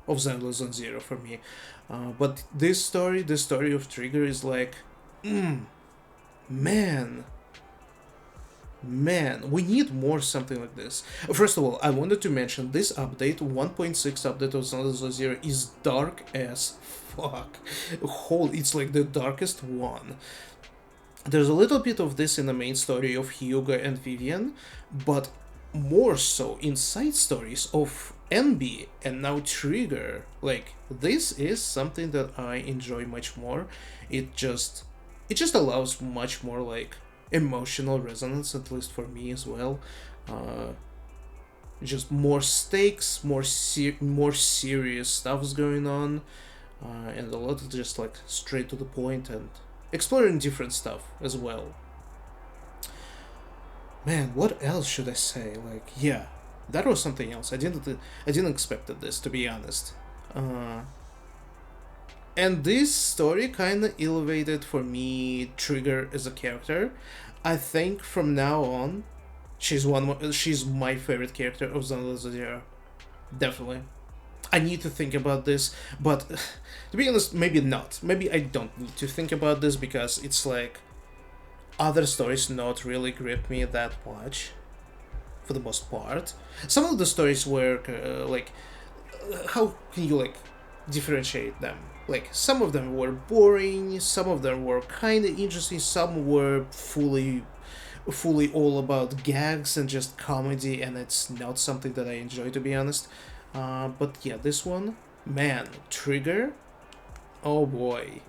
of Zenless Zero for me. But this story of Trigger is like, man, we need more something like this. First of all, I wanted to mention this update, 1.6 update of Zenless Zero, is dark as fuck. It's like the darkest one. There's a little bit of this in the main story of Hyuga and Vivian, but more so in side stories of Envy and now Trigger. Like, this is something that I enjoy much more. It just allows much more like emotional resonance, at least for me as well. Just more stakes, more serious stuff's going on, and a lot of just like straight to the point and exploring different stuff as well. Man, what else should I say? Like, yeah, that was something else. I didn't expect this, to be honest. And this story kind of elevated for me Trigger as a character. I think from now on, she's my favorite character of Zenless Zero. Definitely. I need to think about this, but to be honest, maybe not. Maybe I don't need to think about this because it's like other stories not really grip me that much, for the most part. Some of the stories were like, how can you like differentiate them? Like, some of them were boring, some of them were kind of interesting, some were fully all about gags and just comedy, and it's not something that I enjoy, to be honest. But yeah, this one, man, Trigger, oh boy.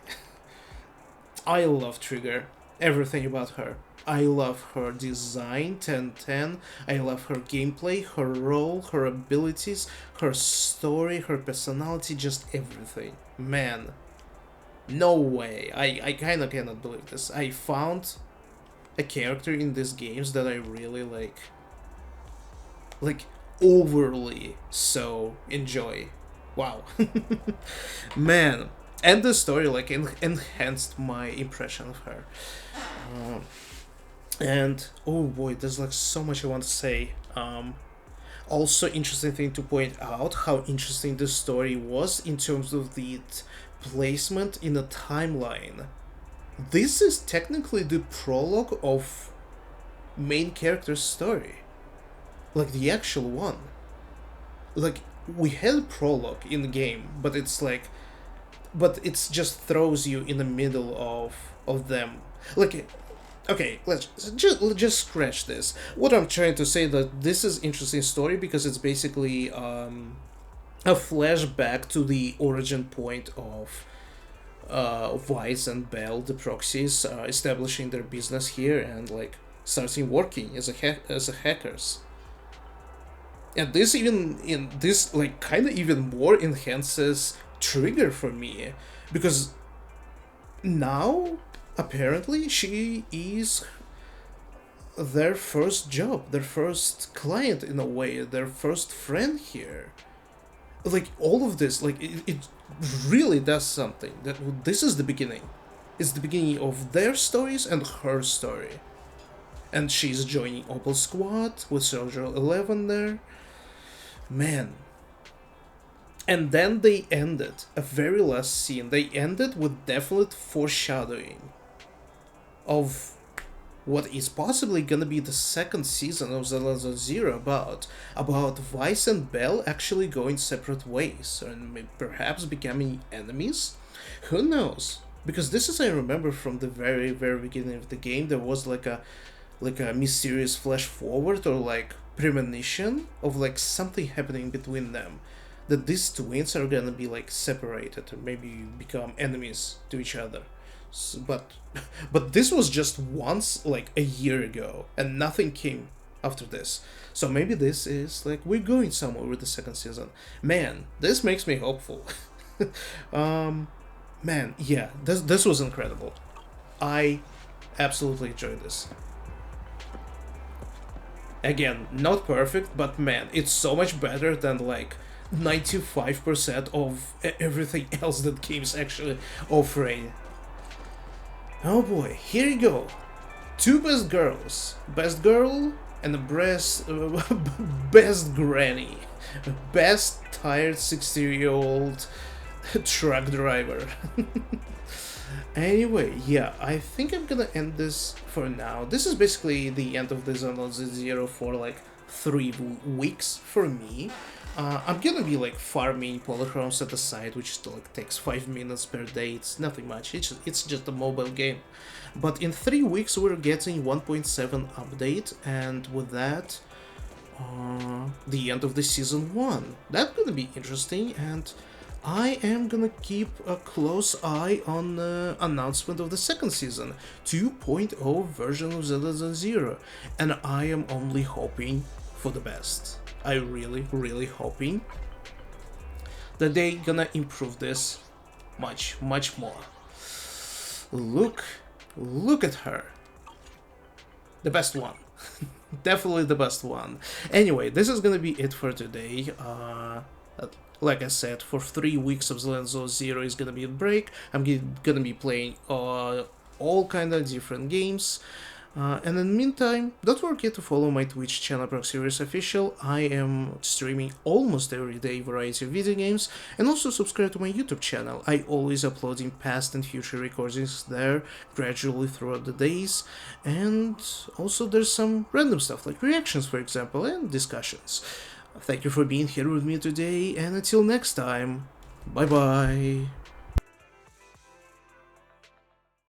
I love Trigger, everything about her. I love her design, 10/10. I love her gameplay, her role, her abilities, her story, her personality, just everything. Man, no way. I kind of cannot believe this. I found a character in these games that I really like overly so enjoy. Wow. Man, and the story like enhanced my impression of her. And oh boy, there's like so much I want to say. Also, interesting thing to point out how interesting this story was in terms of the placement in a timeline. This is technically the prologue of main character's story, like the actual one. Like, we had prologue in the game, but it's like, but it's just throws you in the middle of them. Like, okay, let's just scratch this. What I'm trying to say that this is interesting story because it's basically a flashback to the origin point of Weiss and Bell, the proxies, establishing their business here and like starting working as a hackers. And this even in this like kind of even more enhances Trigger for me, because now apparently she is their first job, their first client in a way, their first friend here. Like all of this, like it really does something. That this is the beginning. It's the beginning of their stories and her story. And she's joining Opal Squad with Soldier 11 there. Man. And then they ended, a very last scene, they ended with definite foreshadowing of what is possibly gonna be the second season of Zenless Zero about Weiss and Bell actually going separate ways and perhaps becoming enemies? Who knows? Because this is, I remember from the very beginning of the game, there was like a mysterious flash forward or like premonition of like something happening between them, that these twins are gonna be like separated or maybe become enemies to each other. So, but this was just once like a year ago and nothing came after this. So maybe this is like we're going somewhere with the second season. Man, this makes me hopeful. Man, yeah, this was incredible. I absolutely enjoyed this. Again, not perfect, but man, it's so much better than like 95% of everything else that game's actually offering. Oh boy, here you go. Two best girls. Best girl and the best granny. Best tired 60-year-old truck driver. Anyway, yeah, I think I'm gonna end this for now. This is basically the end of the Zenless Zero for like 3 weeks for me. I'm gonna be like farming polychromes at the side, which still like takes 5 minutes per day. It's nothing much. It's just a mobile game. But in 3 weeks we're getting 1.7 update, and with that, the end of the season 1. That's gonna be interesting, and I am gonna keep a close eye on the announcement of the second season, 2.0 version of Zenless Zero, and I am only hoping for the best. I really hoping that they gonna improve this much more. Look at her. The best one. Definitely the best one. Anyway, this is gonna be it for today. Like I said, for 3 weeks of Zenless Zero is gonna be a break. I'm gonna be playing all kind of different games. And in the meantime, don't forget to follow my Twitch channel Proxy Official. I am streaming almost every day variety of video games, and also subscribe to my YouTube channel. I always uploading past and future recordings there gradually throughout the days, and also there's some random stuff like reactions, for example, and discussions. Thank you for being here with me today, and until next time, bye bye.